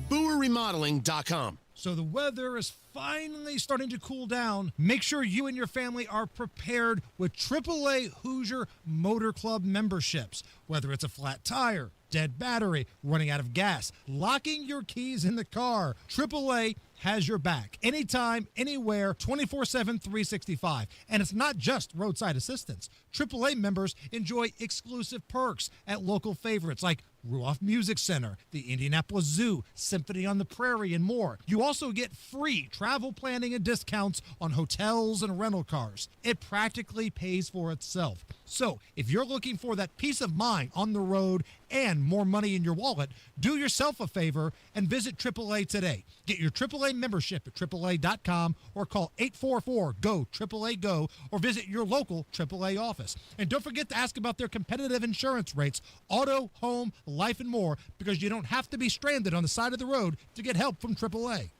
BoerRemodeling.com. So the weather is finally starting to cool down. Make sure you and your family are prepared with AAA Hoosier Motor Club memberships. Whether it's a flat tire, dead battery, running out of gas, locking your keys in the car, AAA has your back. Anytime, anywhere, 24/7, 365. And it's not just roadside assistance. AAA members enjoy exclusive perks at local favorites like Ruoff Music Center, the Indianapolis Zoo, Symphony on the Prairie, and more. You also get free travel planning and discounts on hotels and rental cars. It practically pays for itself. So if you're looking for that peace of mind on the road and more money in your wallet, do yourself a favor and visit AAA today. Get your AAA membership at AAA.com or call 844-GO-AAA-GO or visit your local AAA office. And don't forget to ask about their competitive insurance rates, auto, home, life, and more, because you don't have to be stranded on the side of the road to get help from AAA.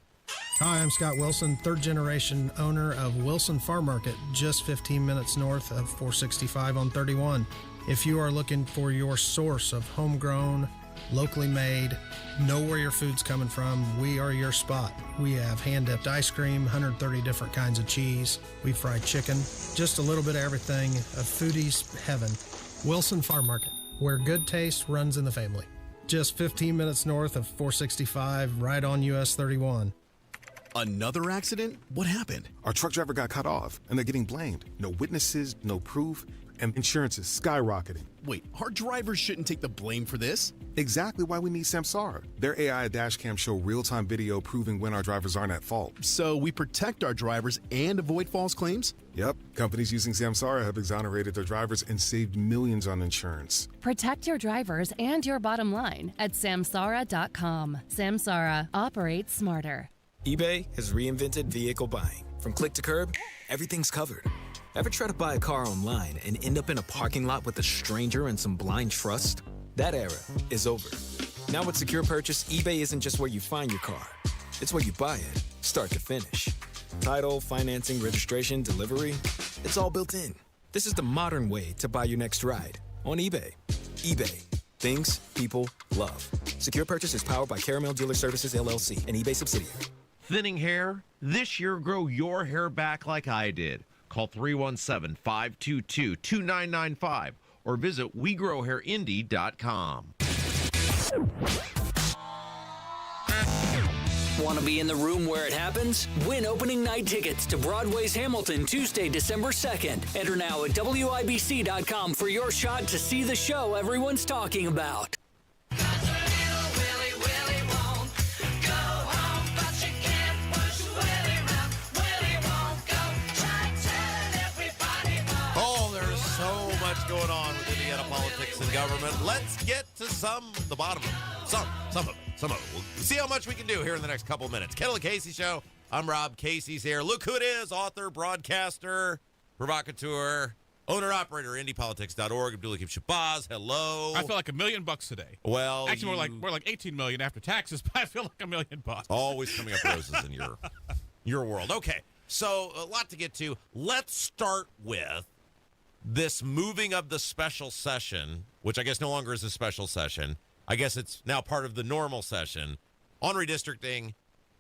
Hi, I'm Scott Wilson, third generation owner of Wilson Farm Market, just 15 minutes north of 465 on 31. If you are looking for your source of homegrown, locally made, know where your food's coming from. We are your spot. We have hand-dipped ice cream, 130 different kinds of cheese. We fry chicken, just a little bit of everything. A foodie's heaven. Wilson Farm Market, where good taste runs in the family. Just 15 minutes north of 465, right on US 31. Another accident? What happened? Our truck driver got cut off, and they're getting blamed. No witnesses, no proof, and insurance is skyrocketing. Wait, our drivers shouldn't take the blame for this? Exactly why we need Samsara. Their AI dashcam show real-time video proving when our drivers aren't at fault. So we protect our drivers and avoid false claims? Yep. Companies using Samsara have exonerated their drivers and saved millions on insurance. Protect your drivers and your bottom line at Samsara.com. Samsara. Operates smarter. eBay has reinvented vehicle buying. From click to curb, everything's covered. Ever try to buy a car online and end up in a parking lot with a stranger and some blind trust? That era is over. Now with Secure Purchase, eBay isn't just where you find your car. It's where you buy it, start to finish. Title, financing, registration, delivery, it's all built in. This is the modern way to buy your next ride on eBay. eBay. Things people love. Secure Purchase is powered by Caramel Dealer Services, LLC, an eBay subsidiary. Thinning hair? This year, grow your hair back like I did. Call 317-522-2995 or visit WeGrowHairIndy.com. Want to be in the room where it happens? Win opening night tickets to Broadway's Hamilton Tuesday, December 2nd. Enter now at WIBC.com for your shot to see the show everyone's talking about. Going on with Indiana politics and government. Let's get to the bottom of it. Some of it. We'll see how much we can do here in the next couple minutes. Kendall Casey Show. I'm Rob. Casey's here. Look who it is. Author, broadcaster, provocateur, owner-operator, IndyPolitics.org. Abdul-Hakim Shabazz. Hello. I feel like $1 million today. Well, actually, more like $18 million after taxes, but I feel like $1 million. Always coming up roses in your world. Okay, so a lot to get to. Let's start with this moving of the special session, which I guess no longer is a special session. I guess it's now part of the normal session on redistricting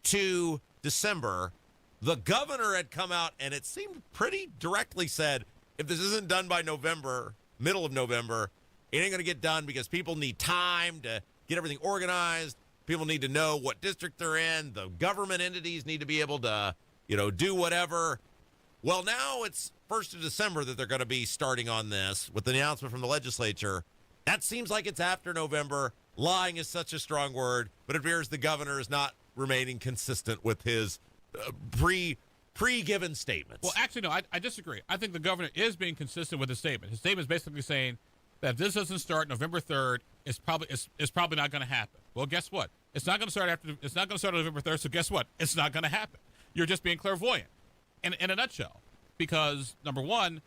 to December. The governor had come out and it seemed pretty directly said, if this isn't done by November, middle of November, it ain't going to get done because people need time to get everything organized. People need to know what district they're in. The government entities need to be able to, do whatever. Well, now it's 1st of December that they're going to be starting on this with the announcement from the legislature. That seems like it's after November. Lying is such a strong word, but it appears the governor is not remaining consistent with his pre-given statements. Well, actually, no, I disagree. I think the governor is being consistent with his statement. His statement is basically saying that if this doesn't start November 3rd, it's probably not going to happen. Well, guess what? It's not going to start on November 3rd, so guess what? It's not going to happen. You're just being clairvoyant. In a nutshell, because number one,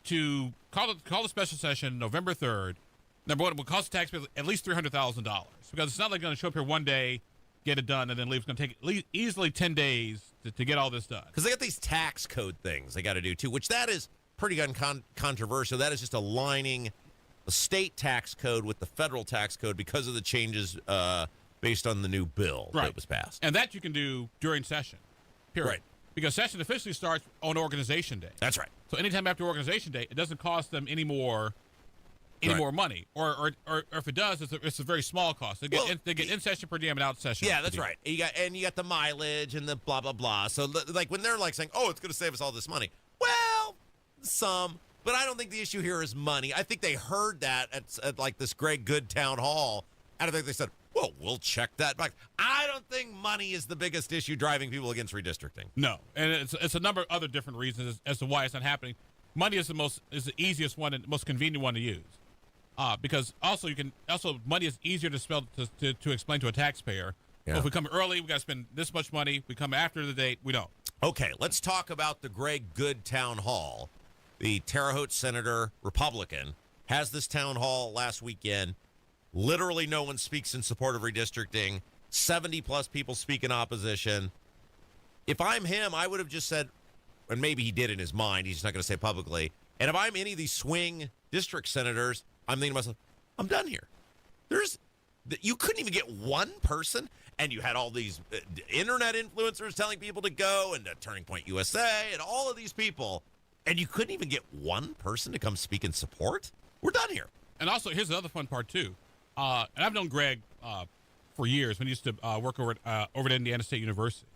to call the special session November 3rd, number one, it would cost the taxpayers at least $300,000 because it's not like going to show up here one day, get it done, and then leave. It's going to take at least easily 10 days to get all this done. Because they got these tax code things they got to do too, which that is pretty controversial. That is just aligning the state tax code with the federal tax code because of the changes based on the new bill that was passed. And that you can do during session, period. Right. Because session officially starts on Organization Day. That's right. So anytime after Organization Day, it doesn't cost them any more money. Or if it does, it's a very small cost. They get in session per diem and out session. Yeah, that's right. You got the mileage and the blah blah blah. So like when they're like saying, "Oh, it's going to save us all this money," well, some. But I don't think the issue here is money. I think they heard that at like this Greg Good town hall, and I think they said, well, we'll check that back. I don't think money is the biggest issue driving people against redistricting. No, and it's a number of other different reasons as to why it's not happening. Money is the easiest one and most convenient one to use, because money is easier to spell to explain to a taxpayer. Yeah. So if we come early, we got to spend this much money. We come after the date, we don't. Okay, let's talk about the Greg Good town hall. The Terre Haute senator, Republican, has this town hall last weekend. Literally no one speaks in support of redistricting. 70-plus people speak in opposition. If I'm him, I would have just said, and maybe he did in his mind, he's just not going to say it publicly, and if I'm any of these swing district senators, I'm thinking to myself, I'm done here. You couldn't even get one person, and you had all these internet influencers telling people to go, and Turning Point USA, and all of these people, and you couldn't even get one person to come speak in support? We're done here. And also, here's the other fun part, too. And I've known Greg for years when he used to work over at Indiana State University.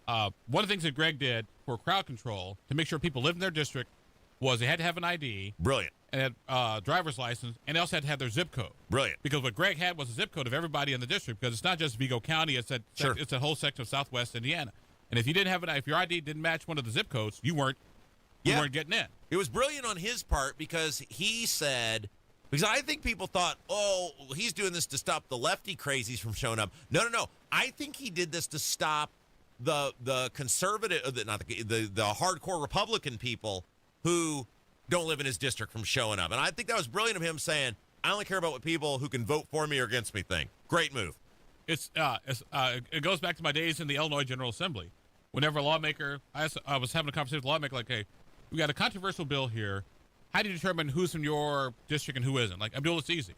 One of the things that Greg did for crowd control to make sure people lived in their district was they had to have an ID. Brilliant. And a driver's license, and they also had to have their zip code. Brilliant. Because what Greg had was a zip code of everybody in the district, because it's not just Vigo County, it's a whole section of Southwest Indiana. And if you didn't have if your ID didn't match one of the zip codes, you weren't getting in. It was brilliant on his part because he said, because I think people thought, oh, he's doing this to stop the lefty crazies from showing up. No. I think he did this to stop the conservative, the hardcore Republican people who don't live in his district from showing up. And I think that was brilliant of him saying, I only care about what people who can vote for me or against me think. Great move. It goes back to my days in the Illinois General Assembly. Whenever a lawmaker, I was having a conversation with a lawmaker, like, hey, we got a controversial bill here. How do you determine who's from your district and who isn't? Like, Abdul, it's easy.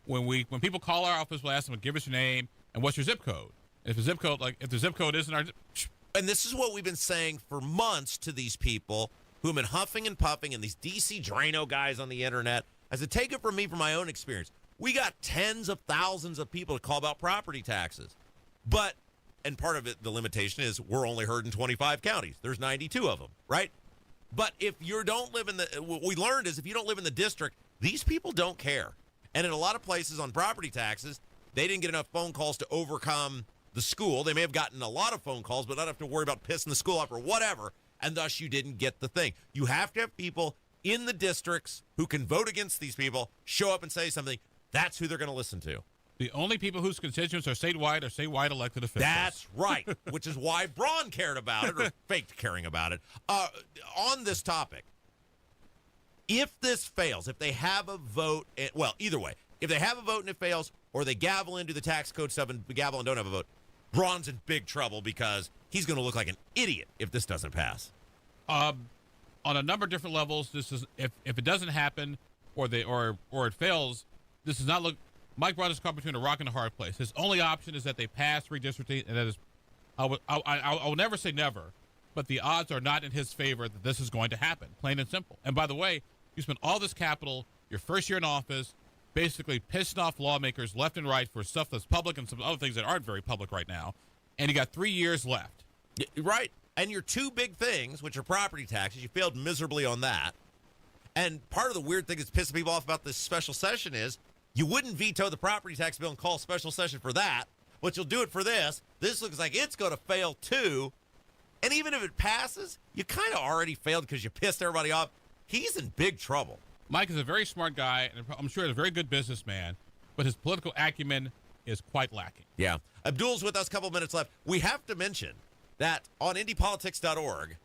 When people call our office, we'll ask them, give us your name and what's your zip code. And if the zip code isn't our, and this is what we've been saying for months to these people who have been huffing and puffing, and these DC Drano guys on the internet. As a take it from me, from my own experience, we got tens of thousands of people to call about property taxes. And part of it, the limitation is we're only heard in 25 counties. There's 92 of them, right? But if you don't live in what we learned is if you don't live in the district, these people don't care. And in a lot of places on property taxes, they didn't get enough phone calls to overcome the school. They may have gotten a lot of phone calls, but not have to worry about pissing the school off or whatever. And thus you didn't get the thing. You have to have people in the districts who can vote against these people, show up and say something. That's who they're going to listen to. The only people whose constituents are statewide elected officials. That's right, which is why Braun cared about it, or faked caring about it. On this topic, if this fails, if they have a vote, either way, if they have a vote and it fails, or they gavel into the tax code stuff and gavel and don't have a vote, Braun's in big trouble because he's going to look like an idiot if this doesn't pass. On a number of different levels, this is if it doesn't happen or it fails, this does not look. Mike Braun is caught between a rock and a hard place. His only option is that they pass redistricting, and that is, I will never say never, but the odds are not in his favor that this is going to happen, plain and simple. And by the way, you spent all this capital, your first year in office, basically pissing off lawmakers left and right for stuff that's public and some other things that aren't very public right now, and you got 3 years left. Right. And your two big things, which are property taxes, you failed miserably on that. And part of the weird thing that's pissing people off about this special session is you wouldn't veto the property tax bill and call a special session for that, but you'll do it for this. This looks like it's going to fail too. And even if it passes, you kind of already failed because you pissed everybody off. He's in big trouble. Mike is a very smart guy, and I'm sure he's a very good businessman, but his political acumen is quite lacking. Yeah. Abdul's with us, a couple minutes left. We have to mention that on IndyPolitics.org,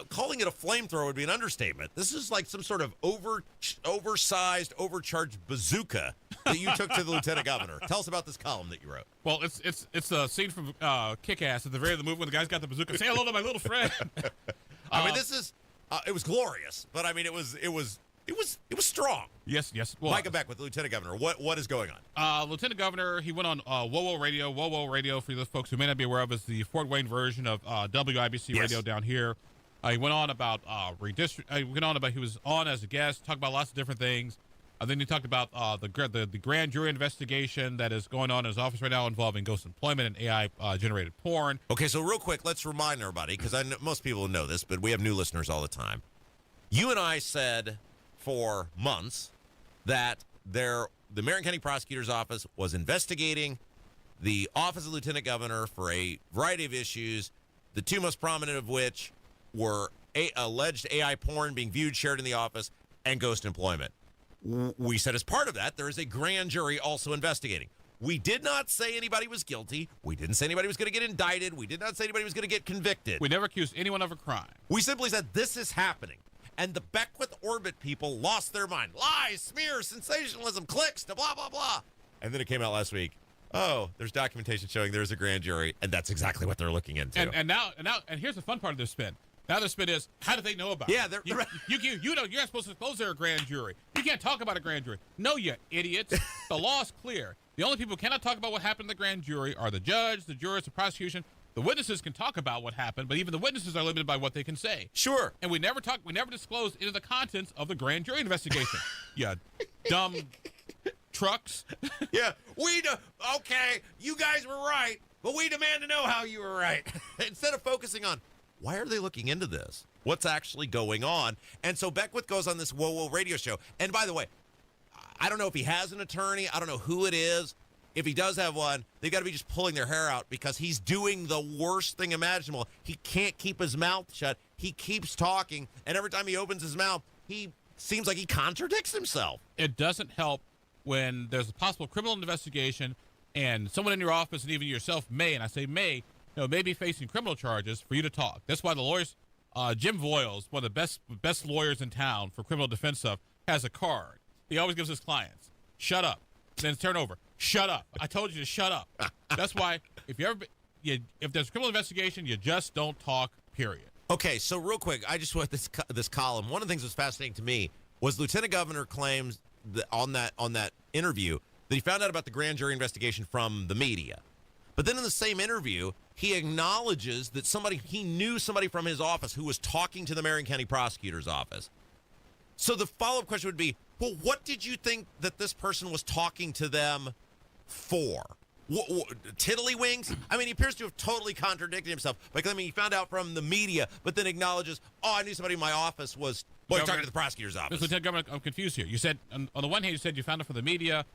calling it a flamethrower would be an understatement. This is like some sort of oversized, overcharged bazooka that you took to the lieutenant governor. Tell us about this column that you wrote. Well, it's a scene from Kick-Ass at the very end of the movie when the guy's got the bazooka. Say hello to my little friend. I mean, this is it was glorious, but I mean, it was strong. Yes. Well, Micah Beck with the lieutenant governor. What is going on? Lieutenant Governor, he went on WOWO Radio. WOWO Radio, for those folks who may not be aware of, is the Fort Wayne version of WIBC Radio down here. He went on about he was on as a guest, talked about lots of different things. Then he talked about the grand jury investigation that is going on in his office right now involving ghost employment and AI generated porn. Okay, so real quick, let's remind everybody, because I know most people know this, but we have new listeners all the time. You and I said for months that the Marion County Prosecutor's Office was investigating the Office of Lieutenant Governor for a variety of issues, the two most prominent of which were alleged AI porn being viewed, shared in the office, and ghost employment. We said as part of that, there is a grand jury also investigating. We did not say anybody was guilty. We didn't say anybody was going to get indicted. We did not say anybody was going to get convicted. We never accused anyone of a crime. We simply said this is happening. And the Beckwith Orbit people lost their mind. Lies, smears, sensationalism, clicks, to blah, blah, blah. And then it came out last week. Oh, there's documentation showing there's a grand jury, and that's exactly what they're looking into. And now, here's the fun part of their spin. Now the spin is, how do they know about it? Yeah, you know, you're not supposed to disclose they're a grand jury. You can't talk about a grand jury. No, you idiots. The law is clear. The only people who cannot talk about what happened in the grand jury are the judge, the jurors, the prosecution. The witnesses can talk about what happened, but even the witnesses are limited by what they can say. Sure. And we never disclose into the contents of the grand jury investigation. You dumb trucks. Yeah, okay, you guys were right, but we demand to know how you were right. Instead of focusing on, why are they looking into this? What's actually going on? And so Beckwith goes on this Whoa Whoa radio show. And by the way, I don't know if he has an attorney. I don't know who it is. If he does have one, they've got to be just pulling their hair out because he's doing the worst thing imaginable. He can't keep his mouth shut. He keeps talking, and every time he opens his mouth, he seems like he contradicts himself. It doesn't help when there's a possible criminal investigation and someone in your office and even yourself may, and I say may be facing criminal charges for you to talk. That's why the lawyers, Jim Voiles, one of the best lawyers in town for criminal defense stuff, has a card. He always gives his clients, shut up, then turn over. Shut up. I told you to shut up. That's why if there's a criminal investigation, you just don't talk, period. Okay, so real quick, I just want this column. One of the things that was fascinating to me was Lieutenant Governor claims that on that interview that he found out about the grand jury investigation from the media. But then in the same interview, he acknowledges that he knew somebody from his office who was talking to the Marion County Prosecutor's office. So the follow-up question would be, well, what did you think that this person was talking to them for? Tiddlywinks? I mean, he appears to have totally contradicted himself by claiming he found out from the media, but then acknowledges, I knew somebody in my office was talking to the prosecutor's office. Lieutenant Governor, I'm confused here. You said, on the one hand, you said you found it from the media. On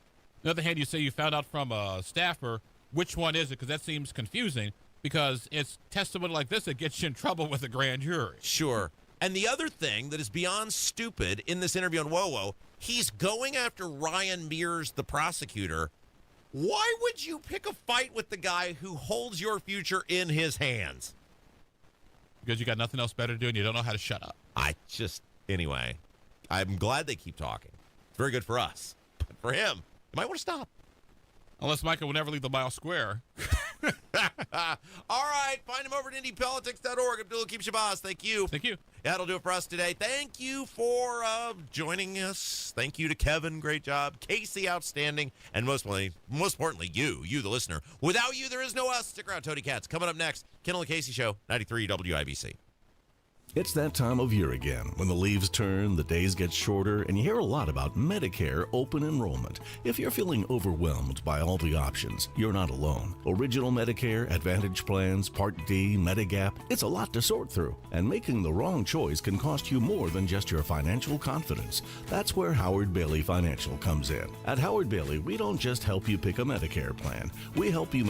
the other hand, you say you found out from a staffer. Which one is it? Because that seems confusing, because it's testimony like this that gets you in trouble with a grand jury. Sure. And the other thing that is beyond stupid in this interview on WoWo, he's going after Ryan Mears, the prosecutor. Why would you pick a fight with the guy who holds your future in his hands? Because you got nothing else better to do and you don't know how to shut up. Anyway, I'm glad they keep talking. It's very good for us. But for him, you might want to stop. Unless Micah will never leave the mile square. All right. Find him over at IndyPolitics.org. Abdul Keep Shabazz. Thank you. Thank you. Yeah, that'll do it for us today. Thank you for joining us. Thank you to Kevin. Great job. Casey, outstanding. And most importantly, you, the listener. Without you, there is no us. Stick around, Toady Cats. Coming up next, Kendall Casey Show, 93 WIBC. It's that time of year again when the leaves turn, the days get shorter, and you hear a lot about Medicare open enrollment. If you're feeling overwhelmed by all the options, you're not alone. Original Medicare, Advantage plans, Part D, Medigap, it's a lot to sort through. And making the wrong choice can cost you more than just your financial confidence. That's where Howard Bailey Financial comes in. At Howard Bailey, we don't just help you pick a Medicare plan. We help you